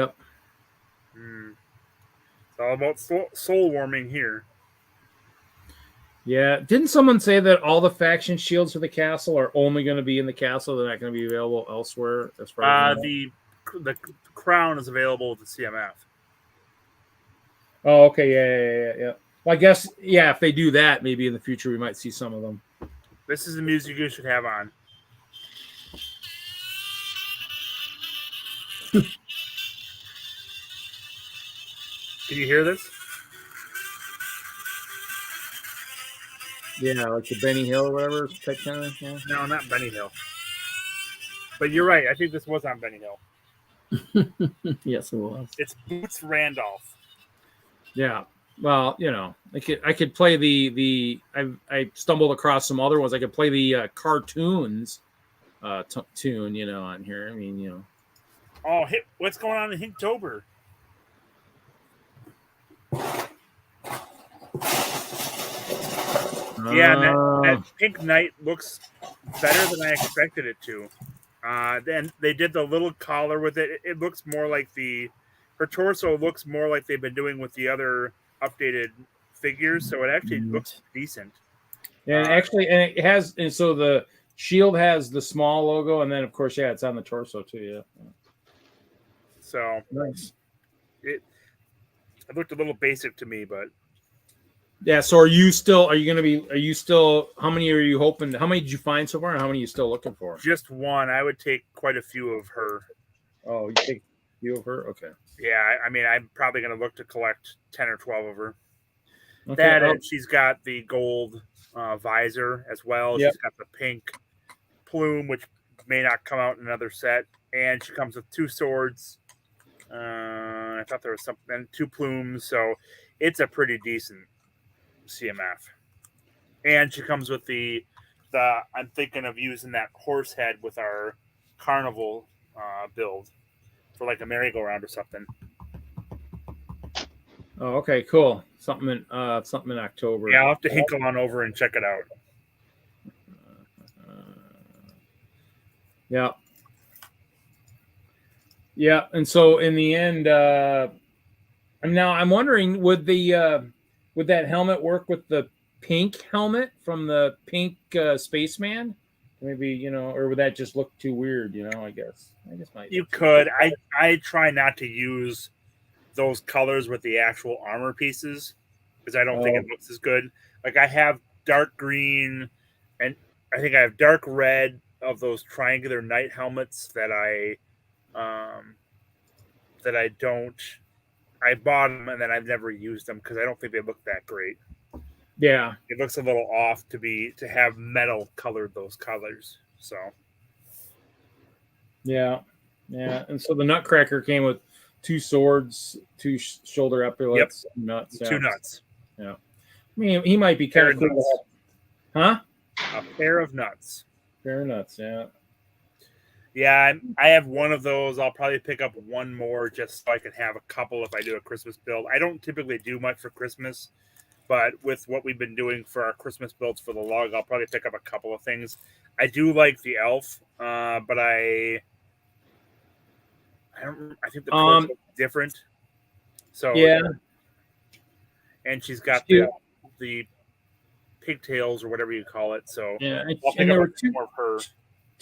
all about soul warming here. Yeah. Didn't someone say that all the faction shields for the castle are only going to be in the castle? They're not going to be available elsewhere? As far as the crown is available with the CMF. Oh, okay. Yeah. Well, I guess, if they do that, maybe in the future we might see some of them. This is the music you should have on. Can you hear this? Yeah, like the Benny Hill or whatever type kind of. Yeah. No, not Benny Hill. But you're right. I think this was on Benny Hill. Yes, it was. It's Boots Randolph. Yeah. Well, I could play the I stumbled across some other ones. I could play the cartoons tune, on here. I mean, Oh, what's going on in Inktober? Yeah, that Pink Knight looks better than I expected it to. Then they did the little collar with it. It looks more like her torso looks more like they've been doing with the other updated figures, so it actually looks decent. And it has, and so the shield has the small logo, and then of course, it's on the torso too. Yeah. So nice. It looked a little basic to me, but yeah. So how many are you hoping? How many did you find so far, and how many are you still looking for? Just one. I would take quite a few of her. Oh, you take a few of her? Okay. Yeah, I mean, I'm probably going to look to collect 10 or 12 of her. Okay. And she's got the gold visor as well. Yep. She's got the pink plume, which may not come out in another set. And she comes with 2 swords. I thought there was something, 2 plumes. So it's a pretty decent CMF. And she comes with the I'm thinking of using that horse head with our carnival build for like a merry-go-round or something. Oh, okay, cool. Something in October. Yeah, I'll have to hinkle on over and check it out. Yeah. Yeah, and so in the end, I'm wondering, would that helmet work with the pink helmet from the pink spaceman? Maybe, or would that just look too weird? I guess you could. I try not to use those colors with the actual armor pieces because I don't think it looks as good. Like I have dark green, and I think I have dark red of those triangular knight helmets that I bought them and then I've never used them because I don't think they look that great. Yeah, it looks a little off to have metal colored those colors. So yeah, and so the Nutcracker came with 2 swords, 2 shoulder epaulets, nuts. 2 nuts. Yeah, I mean he might be kind of cool. Huh? A pair of nuts. Fair nuts, yeah. Yeah, I have one of those. I'll probably pick up one more just so I can have a couple if I do a Christmas build. I don't typically do much for Christmas, but with what we've been doing for our Christmas builds for the lug, I'll probably pick up a couple of things. I do like the elf, but I think the torso is different. So yeah, and she's got the pigtails or whatever you call it. So yeah, I'll pick and there up were more of her.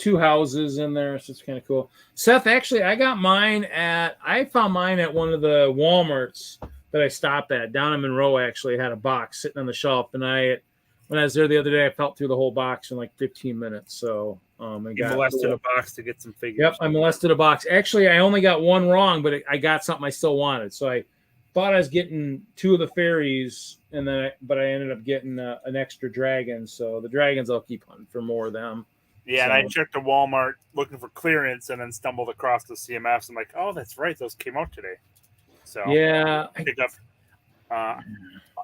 two houses in there, so it's kind of cool. Seth, actually, I found mine at one of the Walmarts that I stopped at down in Monroe. Actually, had a box sitting on the shelf, and when I was there the other day, I felt through the whole box in like 15 minutes. So you molested a box to get some figures. Yep, I molested a box. Actually, I only got one wrong, but I got something I still wanted. So I thought I was getting two of the fairies, but I ended up getting an extra dragon. So the dragons, I'll keep hunting for more of them. Yeah, and I checked the Walmart looking for clearance and then stumbled across the CMFs. I'm like, oh, that's right. Those came out today. So yeah, I picked up.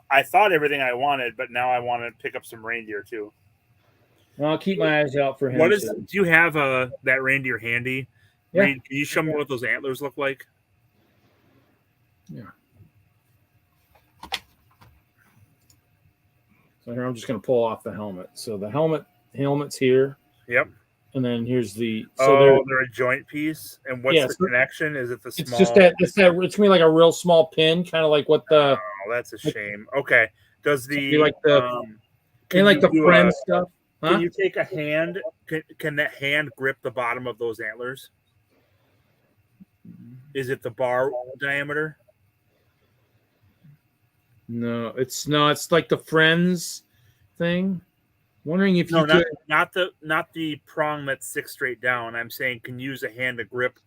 I thought everything I wanted, but now I want to pick up some reindeer too. I'll keep my eyes out for him. Do you have that reindeer handy? Yeah. Can you show me what those antlers look like? Yeah. So here I'm just going to pull off the helmet. So the helmet's here. Yep. And then here's the. So they're a joint piece. And what's the connection? Is it the small? It's just that it's gonna be like a real small pin, kind of like what the. Oh, that's a shame. Okay. Does the like the friend stuff? Huh? Can you take a hand? Can that hand grip the bottom of those antlers? Is it the bar diameter? No, it's like the friends thing. Wondering if not the prong that's 6 straight down. I'm saying can you use a hand to grip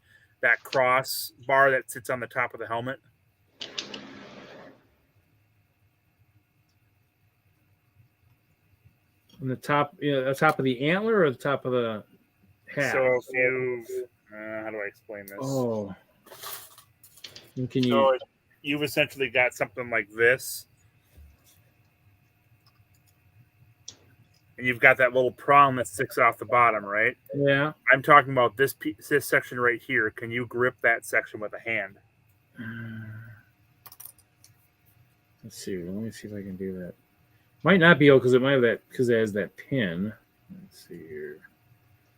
that cross bar that sits on the top of the helmet. On the top, the top of the antler or the top of the hat. So if you, how do I explain this? Oh, so you've essentially got something like this. And you've got that little prong that sticks off the bottom, right? Yeah. I'm talking about this section right here. Can you grip that section with a hand? Let's see. Let me see if I can do that. Might not be able because it has that pin. Let's see here.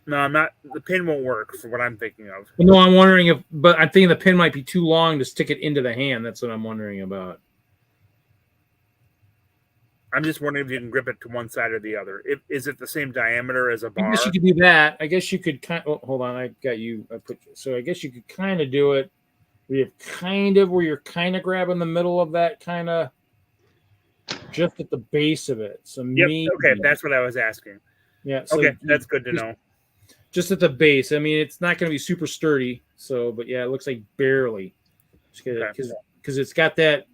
No, I'm not. The pin won't work for what I'm thinking of. No, I'm wondering but I'm thinking the pin might be too long to stick it into the hand. That's what I'm wondering about. I'm just wondering if you can grip it to one side or the other. Is it the same diameter as a bar? I guess you could do that. I guess you could hold on. I got you. So I guess you could kind of do it. Where you're kind of grabbing the middle of that kind of just at the base of it. So okay, that's what I was asking. Yeah. So okay, that's good to know. Just at the base. I mean, it's not going to be super sturdy. So, but yeah, it looks like barely because it's got that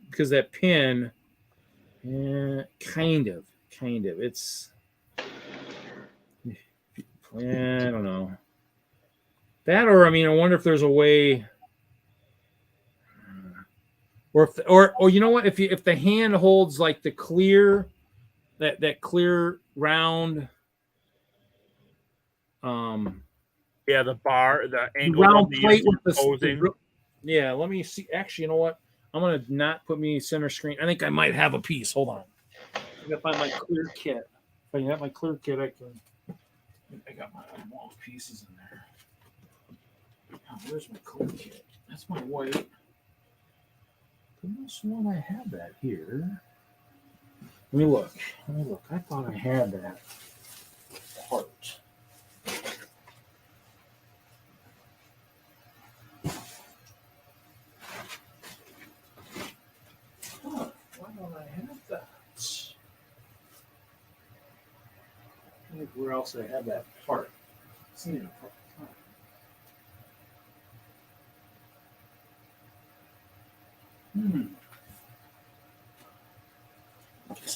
pin. Yeah, kind of. It's. I don't know. That or I wonder if there's a way. Or you know what? If the hand holds like the clear, that clear round. Yeah, the bar, the angle round plate with the yeah, let me see. Actually, you know what? I'm gonna not put me center screen. I think I might have a piece. Hold on. I gotta find my clear kit. If I have my clear kit, I got my wall pieces in there. Oh, where's my clear kit? That's my white. This one I have that here. Let me look. I thought I had that part. Why don't I have that? I think where else I have that part. So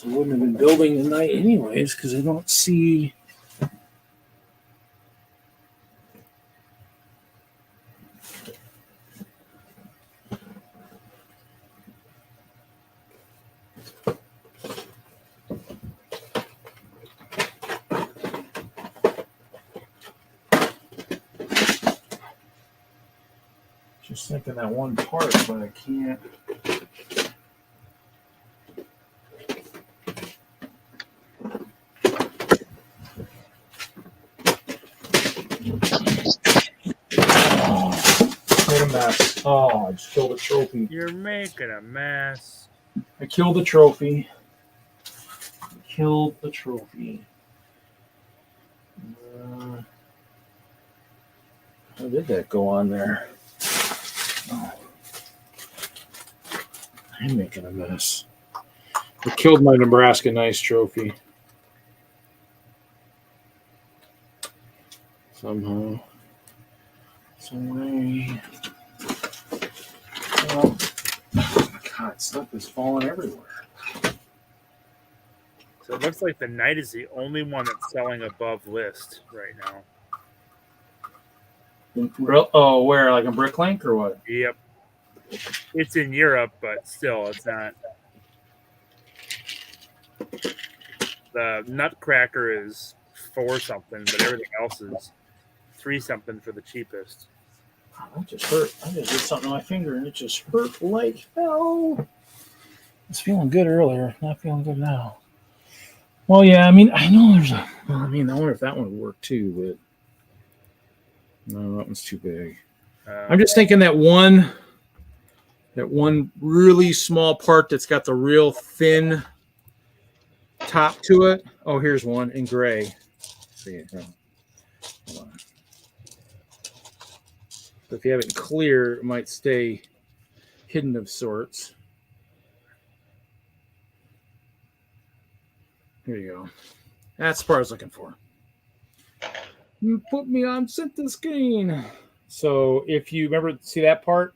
I wouldn't have been building tonight anyways because I don't see. Just thinking that one part, but I can't. Made a mess. Oh, I just killed a trophy. You're making a mess. I killed the trophy. Killed the trophy. How did that go on there? Oh. I'm making a mess. I killed my Nebraska Nice trophy. Somehow. Some way. Oh, God, stuff is falling everywhere. So it looks like the Knight is the only one that's selling above list right now. Oh, where? Like in Bricklink or what? Yep. It's in Europe, but still, it's not. The Nutcracker is 4 something, but everything else is 3 something for the cheapest. Oh, that just hurt. I just did something on my finger and it just hurt like hell. I was feeling good earlier, not feeling good now. Well, yeah, I mean, I know there's a. Well, I mean, I wonder if that one would work too, but no, that one's too big. I'm just thinking that one really small part that's got the real thin top to it. Oh, here's one in gray. Let's see, hold on. So if you have it clear, it might stay hidden of sorts. Here you go. That's the part I was looking for. You put me on center screen. So if you remember, see that part?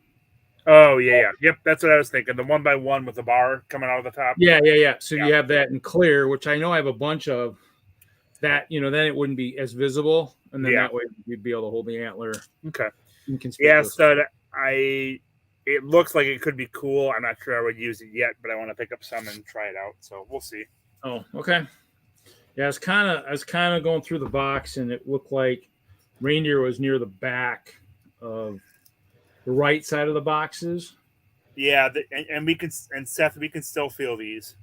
Oh, yeah. Yep, that's what I was thinking. The 1x1 with the bar coming out of the top. Yeah. So you have that in clear, which I know I have a bunch of that, then it wouldn't be as visible. And then that way you'd be able to hold the antler. Okay. Yeah, so it looks like it could be cool. I'm not sure I would use it yet, but I want to pick up some and try it out. So we'll see. Oh, okay. Yeah, I was kind of going through the box, and it looked like reindeer was near the back of the right side of the boxes. Yeah, and Seth, we can still feel these.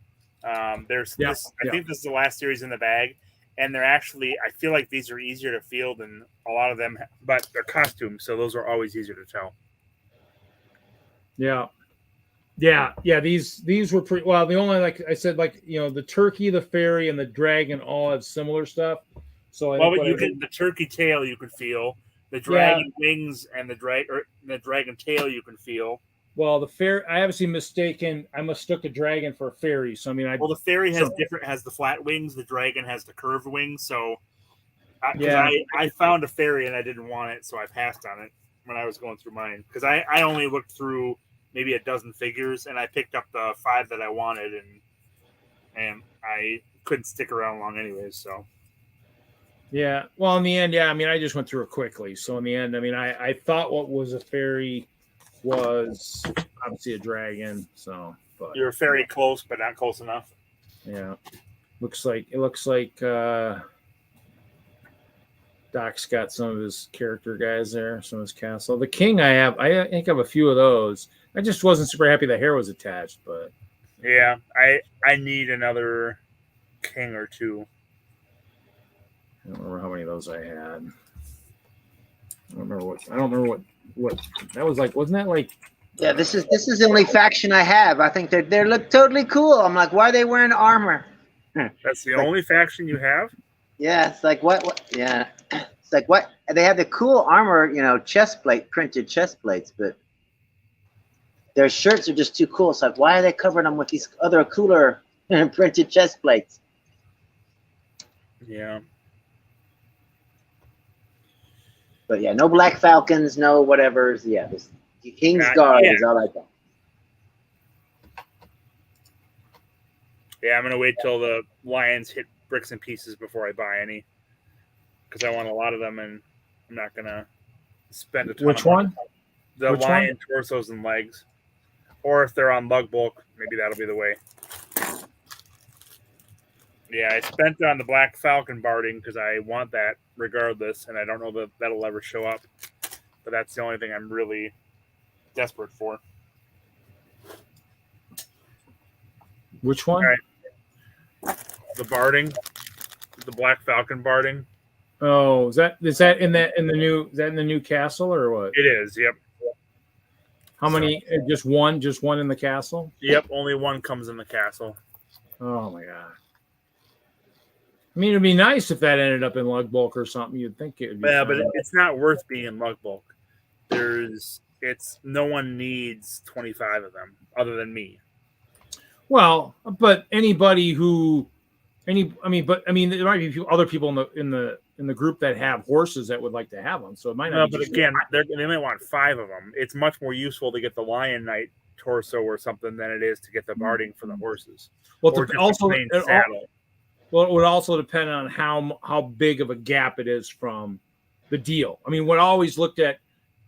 There's this. I think this is the last series in the bag, and they're actually. I feel like these are easier to feel than a lot of them, but they're costumes, so those are always easier to tell. Yeah. These were pretty well. The only, like I said, the turkey, the fairy, and the dragon all have similar stuff. So the turkey tail you could feel, the dragon wings, and the dragon tail you can feel. Well, the fairy, I obviously mistaken. I mistook a dragon for a fairy. So I mean, the fairy has the flat wings. The dragon has the curved wings. So I found a fairy and I didn't want it, so I passed on it when I was going through mine because I only looked through maybe a dozen figures, and I picked up the 5 that I wanted, and I couldn't stick around long anyways. So, yeah. Well, in the end, I mean, I just went through it quickly. So in the end, I mean, I thought what was a fairy was obviously a dragon. So, but you're very close, but not close enough. Yeah, looks like Doc's got some of his character guys there, some of his castle. The king, I think I have a few of those. I just wasn't super happy the hair was attached, but yeah, I need another king or 2. I don't remember how many of those I had. I don't remember what that was like. Wasn't that like? Yeah, this is the only faction I have. I think they look totally cool. I'm like, why are they wearing armor? That's the only faction you have? Yeah, it's like what? Yeah, it's like what? They have the cool armor, printed chest plates, but their shirts are just too cool. It's like, why are they covering them with these other cooler printed chest plates? Yeah. But yeah, no Black Falcons, no whatevers. Yeah, this King's Guard is all I got. Yeah, I'm gonna wait till the Lions hit bricks and pieces before I buy any, because I want a lot of them, and I'm not gonna spend a ton. Which one? The lion torsos and legs, or if they're on lug bulk, maybe that'll be the way. Yeah, I spent it on the Black Falcon barding because I want that regardless, and I don't know that that'll ever show up. But that's the only thing I'm really desperate for. Which one? All right. The barding, the Black Falcon barding. Oh, is that in the new castle or what? It is. Yep. How many? Just one in the castle? Yep. Only one comes in the castle. Oh my god. I mean, it'd be nice if that ended up in lug bulk or something. You'd think it would be. Yeah, but it's not worth being in lug bulk. No one needs 25 of them other than me. Well, but anybody who, there might be other people in the group that have horses that would like to have them. So it might not. No, but again, they might want 5 of them. It's much more useful to get the Lion Knight torso or something than it is to get the barding for the horses. Well, or just also, the plain saddle. Well, it would also depend on how big of a gap it is from the deal. I mean, what I always looked at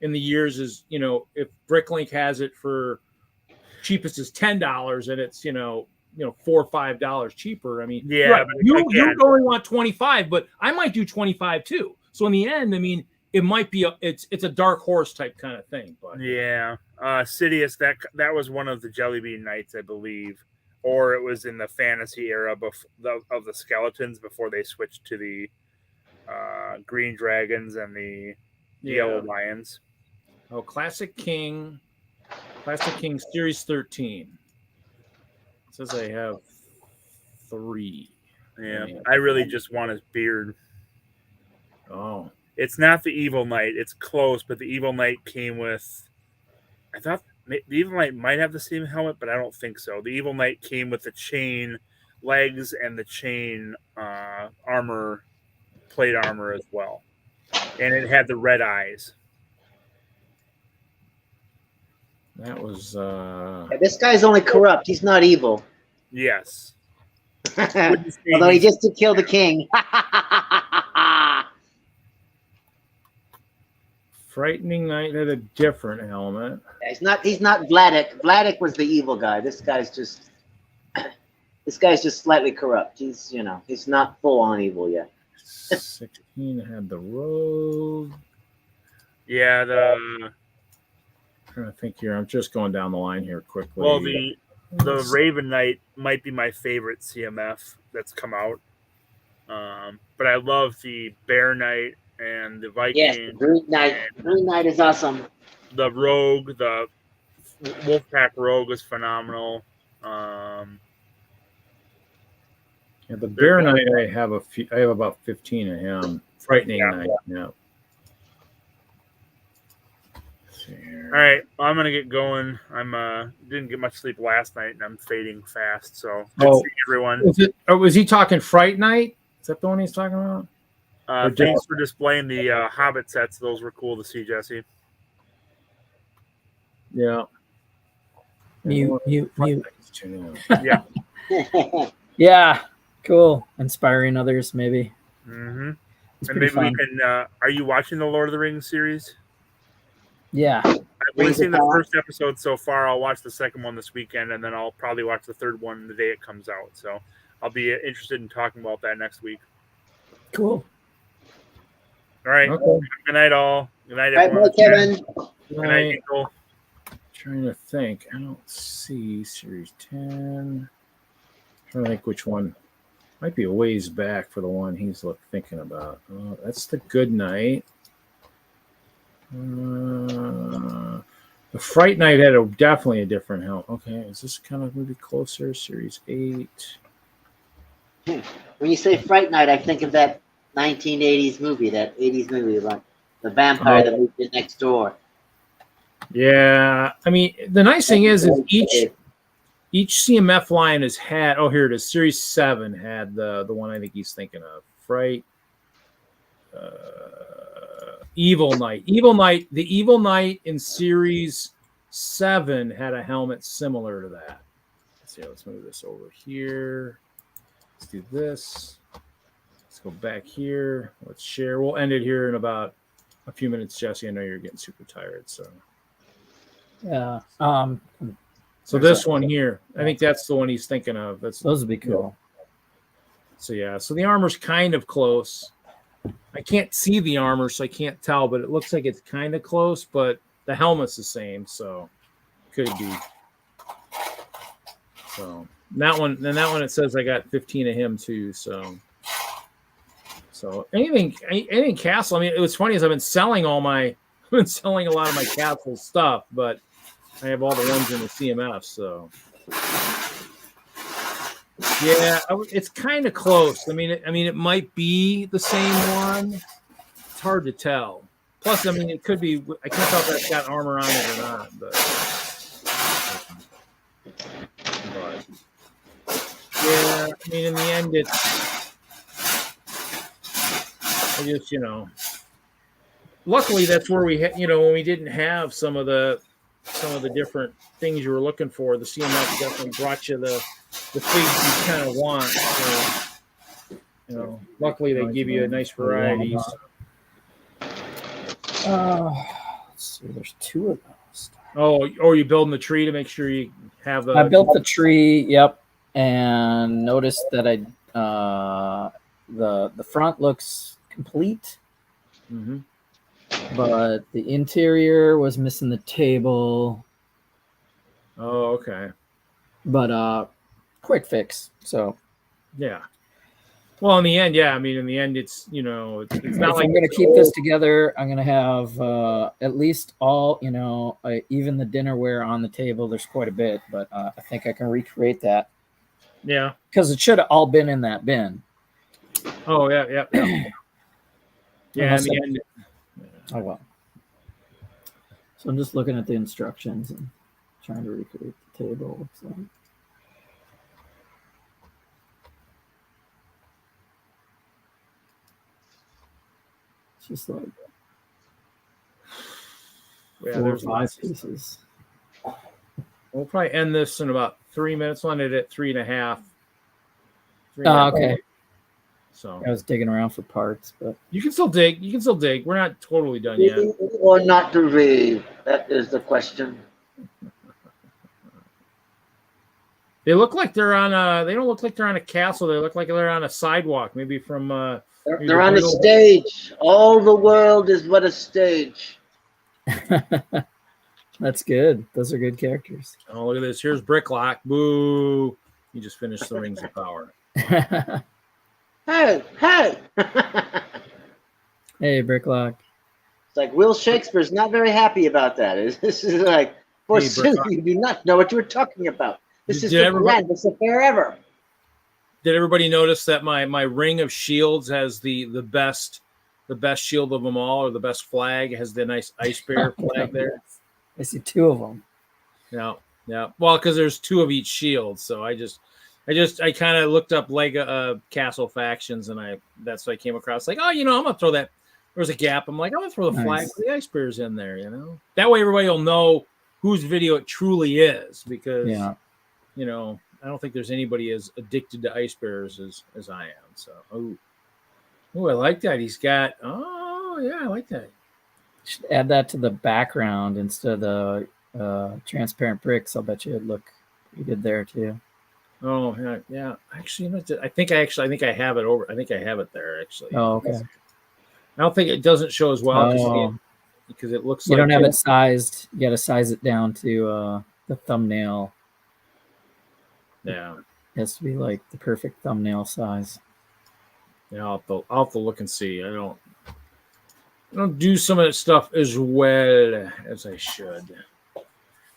in the years is, if Bricklink has it for cheapest is $10 and it's, $4 or $5 cheaper. I mean, yeah, right, but you only want 25, but I might do 25 too. So in the end, I mean, it might be it's a dark horse type kind of thing. But yeah, Sidious, that was one of the Jelly Bean Knights, I believe. Or it was in the fantasy era of the skeletons before they switched to the green dragons and the yellow lions. Oh, Classic King Series 13. It says I have 3. Yeah, I really just want his beard. Oh. It's not the Evil Knight. It's close, but the Evil Knight came with... I thought the Evil Knight might have the same helmet, but I don't think so. The Evil Knight came with the chain legs and the chain plate armor as well. And it had the red eyes. That was... This guy's only corrupt. He's not evil. Yes. Although he just did kill the king. Frightening Knight had a different helmet. He's not Vladik. Vladik was the evil guy. This guy's just slightly corrupt. He's not full on evil yet. 16 had the rogue. Yeah, I'm trying to think here. I'm just going down the line here quickly. Well, the Raven Knight might be my favorite CMF that's come out. But I love the Bear Knight and the Viking. Yes, the Green Knight. The Green Knight is awesome. The Rogue, the Wolfpack Rogue is phenomenal. Yeah, the Bear Knight, I have about 15 of him. Frightening Knight, yeah. All right, well, I'm gonna get going. Didn't get much sleep last night, and I'm fading fast. So good to see everyone. Was he talking Fright Night? Is that the one he's talking about? Thanks for displaying the Hobbit sets. Those were cool to see, Jesse. Yeah. Mute. Yeah. Yeah. Cool. Inspiring others, maybe. Mm-hmm. It's And pretty maybe fun. we can. Are you watching the Lord of the Rings series? Yeah. I've only seen the first episode so far. I'll watch the second one this weekend, and then I'll probably watch the third one the day it comes out. So I'll be interested in talking about that next week. Cool. All right. Okay. Good night, all. Good night, Bye, everyone. Kevin. Good night, Nicole. Trying to think. I don't see Series 10. Trying to think which one. Might be a ways back for the one he's thinking about. Oh, that's the Good Night. The Fright Night had definitely a different helmet. Okay, is this kind of maybe closer? Series 8. When you say Fright Night, I think of that 1980s movie, that 80s movie about the vampire that moved in next door. Yeah, I mean, the nice thing is each CMF line has had. Oh, here it is. Series 7 had the one I think he's thinking of. Fright. Evil Knight. The Evil Knight in Series 7 had a helmet similar to that. Let's see. Let's move this over here. Let's do this. Let's go back here. Let's share. We'll end it here in about a few minutes, Jesse. I know you're getting super tired, so. Yeah. So this one here, I think that's the one he's thinking of. Those would be cool. So yeah, so the armor's kind of close. I can't see the armor, so I can't tell, but it looks like it's kind of close. But the helmet's the same, so could be. So that one, then that one it says I got 15 of him too. So anything Castle. I mean, it was funny as I've been selling a lot of my Castle stuff, but I have all the ones in the CMF. So yeah, it's kind of close. I mean, it might be the same one. It's hard to tell. Plus, I mean, it could be. I can't tell if that's got armor on it or not, but yeah, I mean, in the end, luckily that's where we when we didn't have some of the different things you were looking for, the CMF definitely brought you the figs you kind of want. So, luckily they give you a nice variety. Let's see, there's 2 of those. Oh, or you building the tree to make sure you have the. I built the tree, yep, and noticed that the front looks complete, but the interior was missing the table. Oh, okay. But quick fix. So yeah. Well, in the end, yeah. I mean, in the end, it's it's not if like I'm going to keep this together, I'm going to have at least all even the dinnerware on the table. There's quite a bit, but I think I can recreate that. Yeah, because it should have all been in that bin. Oh yeah. Yeah, in the end. Oh well. So I'm just looking at the instructions and trying to recreate the table. So. It's just like 4 or 5 pieces. We'll probably end this in about 3 minutes. We'll end it at 3.5. Okay. So I was digging around for parts, but you can still dig. We're not totally done yet. Or not to rave? That is the question. They look like they're on a. They don't look like they're on a castle. They look like they're on a sidewalk, maybe from. They're on a stage. All the world is but a stage. That's good. Those are good characters. Oh, look at this. Here's Bricklock. Boo! You just finished the Rings of Power. Hey! Hey, Bricklock. It's like Will Shakespeare's not very happy about that. This is like, forsooth, you do not know what you're talking about. This is the grandest affair ever. Did everybody notice that my ring of shields has the best shield of them all, or the best flag? It has the nice ice bear flag there. I see 2 of them. Yeah. Well, because there's 2 of each shield, so I kind of looked up castle factions, and that's what I came across. Like, I'm gonna throw that. There was a gap. I'm like, I'm gonna throw the flag with the ice bears in there. That way everybody will know whose video it truly is, because I don't think there's anybody as addicted to ice bears as I am. So, I like that. He's got. Oh yeah, I like that. You should add that to the background instead of the transparent bricks. I'll bet you it'd look pretty good there too. Oh yeah. Actually, I think I have it over. I think I have it there actually. Oh, okay. I don't think it doesn't show as well because it looks. You don't have it sized. You got to size it down to the thumbnail. Yeah, it has to be like the perfect thumbnail size. Yeah, I'll have to look and see. I don't do some of that stuff as well as I should.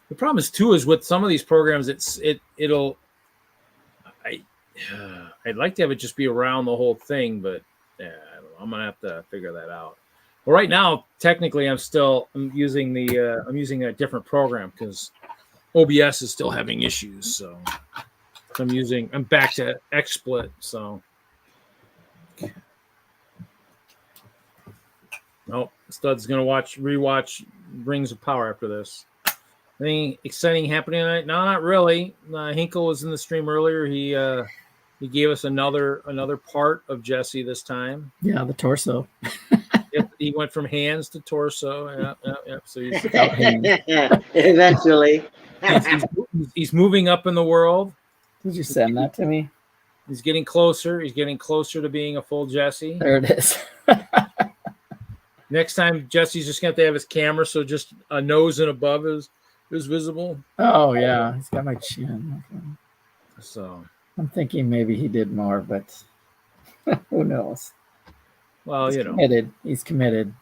The problem is too is with some of these programs, I'd like to have it just be around the whole thing, but I don't know. I'm gonna have to figure that out. But right now, technically, I'm using a different program because OBS is still having issues. So I'm back to Xsplit. So Stud's gonna rewatch Rings of Power after this. Anything exciting happening tonight? No, not really. Hinkle was in the stream earlier. He gave us another part of Jesse this time. Yeah, the torso. Yep, he went from hands to torso. Yeah. So he's eventually. he's moving up in the world. Did you send that to me? He's getting closer. He's getting closer to being a full Jesse. There it is. Next time, Jesse's just going to have his camera, so just a nose and above is visible. Oh yeah, he's got my chin. Okay. So I'm thinking maybe he did more, but who knows? well, He's you know. committed. He's committed.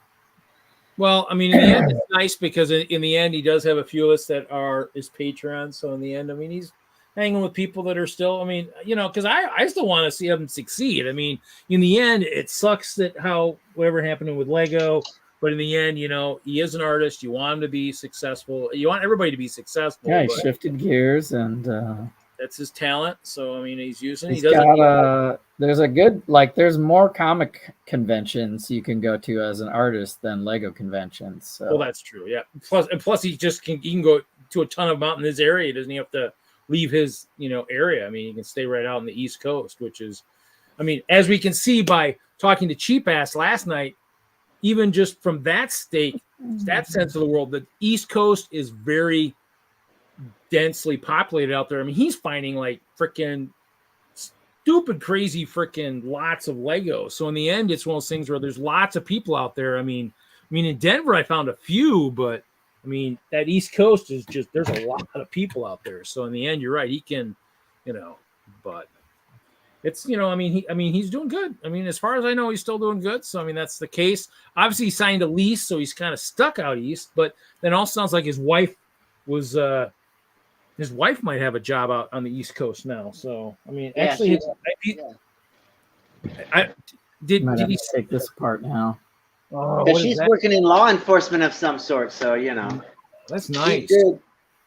Well, I mean, in the end, it's nice because in the end, he does have a few of us that are his patrons. So in the end, I mean, he's hanging with people that are still, I mean, you know, because I still want to see him succeed. I mean, in the end, it sucks that how whatever happened with Lego, but in the end, you know, he is an artist. You want him to be successful. You want everybody to be successful. Yeah, he but shifted gears and that's his talent. So I mean, he's using. he's He doesn't. got there's a good there's more comic conventions you can go to as an artist than Lego conventions. So Well, that's true. Yeah. Plus, he can go to a ton of them out in his area. He doesn't have to leave his area. I mean, he can stay right out on the East Coast, which is, I mean, as we can see by talking to Cheap Ass last night, even just from that sense of the world, the East Coast is very densely populated out there. I mean, he's finding like freaking stupid, crazy, freaking lots of Legos. So in the end, it's one of those things where there's lots of people out there. I mean, in Denver, I found a few, but I mean, that East Coast is just, there's a lot of people out there. So in the end, you're right. He can, but it's, I mean, he's doing good. I mean, as far as I know, he's still doing good. So, I mean, that's the case. Obviously he signed a lease, so he's kind of stuck out East, but then also sounds like his wife might have a job out on the East Coast now. So, I mean, actually, did he take this apart now? Oh, she's working in law enforcement of some sort, so that's nice.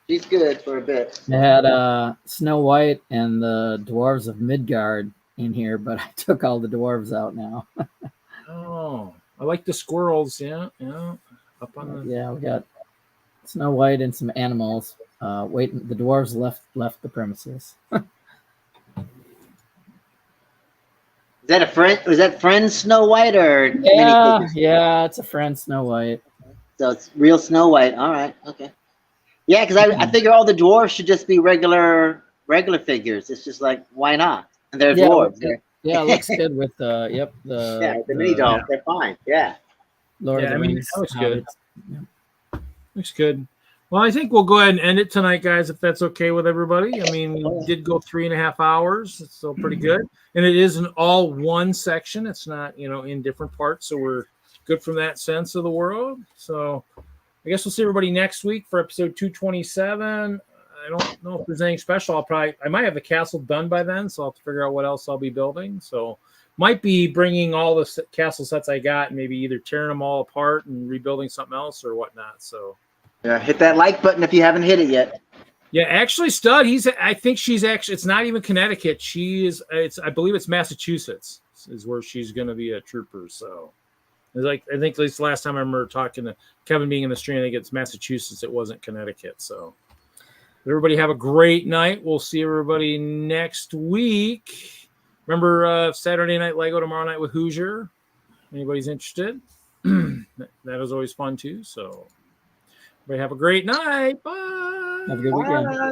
She's good for a bit. They had Snow White and the dwarves of Midgard in here, but I took all the dwarves out now. Oh, I like the squirrels. Yeah, up on the. Yeah, we got Snow White and some animals. Wait, the dwarves left the premises. Is that a friend? Was that friend Snow White or? Yeah, it's a friend Snow White. So it's real Snow White. All right, okay. Yeah, because I figure all the dwarves should just be regular figures. It's just like, why not? And they're dwarves. Yeah, it looks good with the mini dolls. They're fine. Yeah. Lord of the Rings. That looks good. Looks good. Well, I think we'll go ahead and end it tonight, guys, if that's okay with everybody. I mean, we did go 3.5 hours. It's still pretty good. And it is an all one section. It's not, in different parts. So we're good from that sense of the world. So I guess we'll see everybody next week for episode 227. I don't know if there's anything special. I might have the castle done by then, so I'll have to figure out what else I'll be building. So might be bringing all the castle sets I got and maybe either tearing them all apart and rebuilding something else or whatnot. So hit that like button if you haven't hit it yet. Yeah, actually, Stud. I think she's actually. It's not even Connecticut. I believe it's Massachusetts is where she's going to be a trooper. So, it's like I think at least last time I remember talking to Kevin being in the stream, I think it's Massachusetts. It wasn't Connecticut. So, everybody have a great night. We'll see everybody next week. Remember Saturday Night Lego tomorrow night with Hoosier. Anybody's interested? That is always fun too. So. Everybody have a great night. Bye. Have a good weekend. Bye.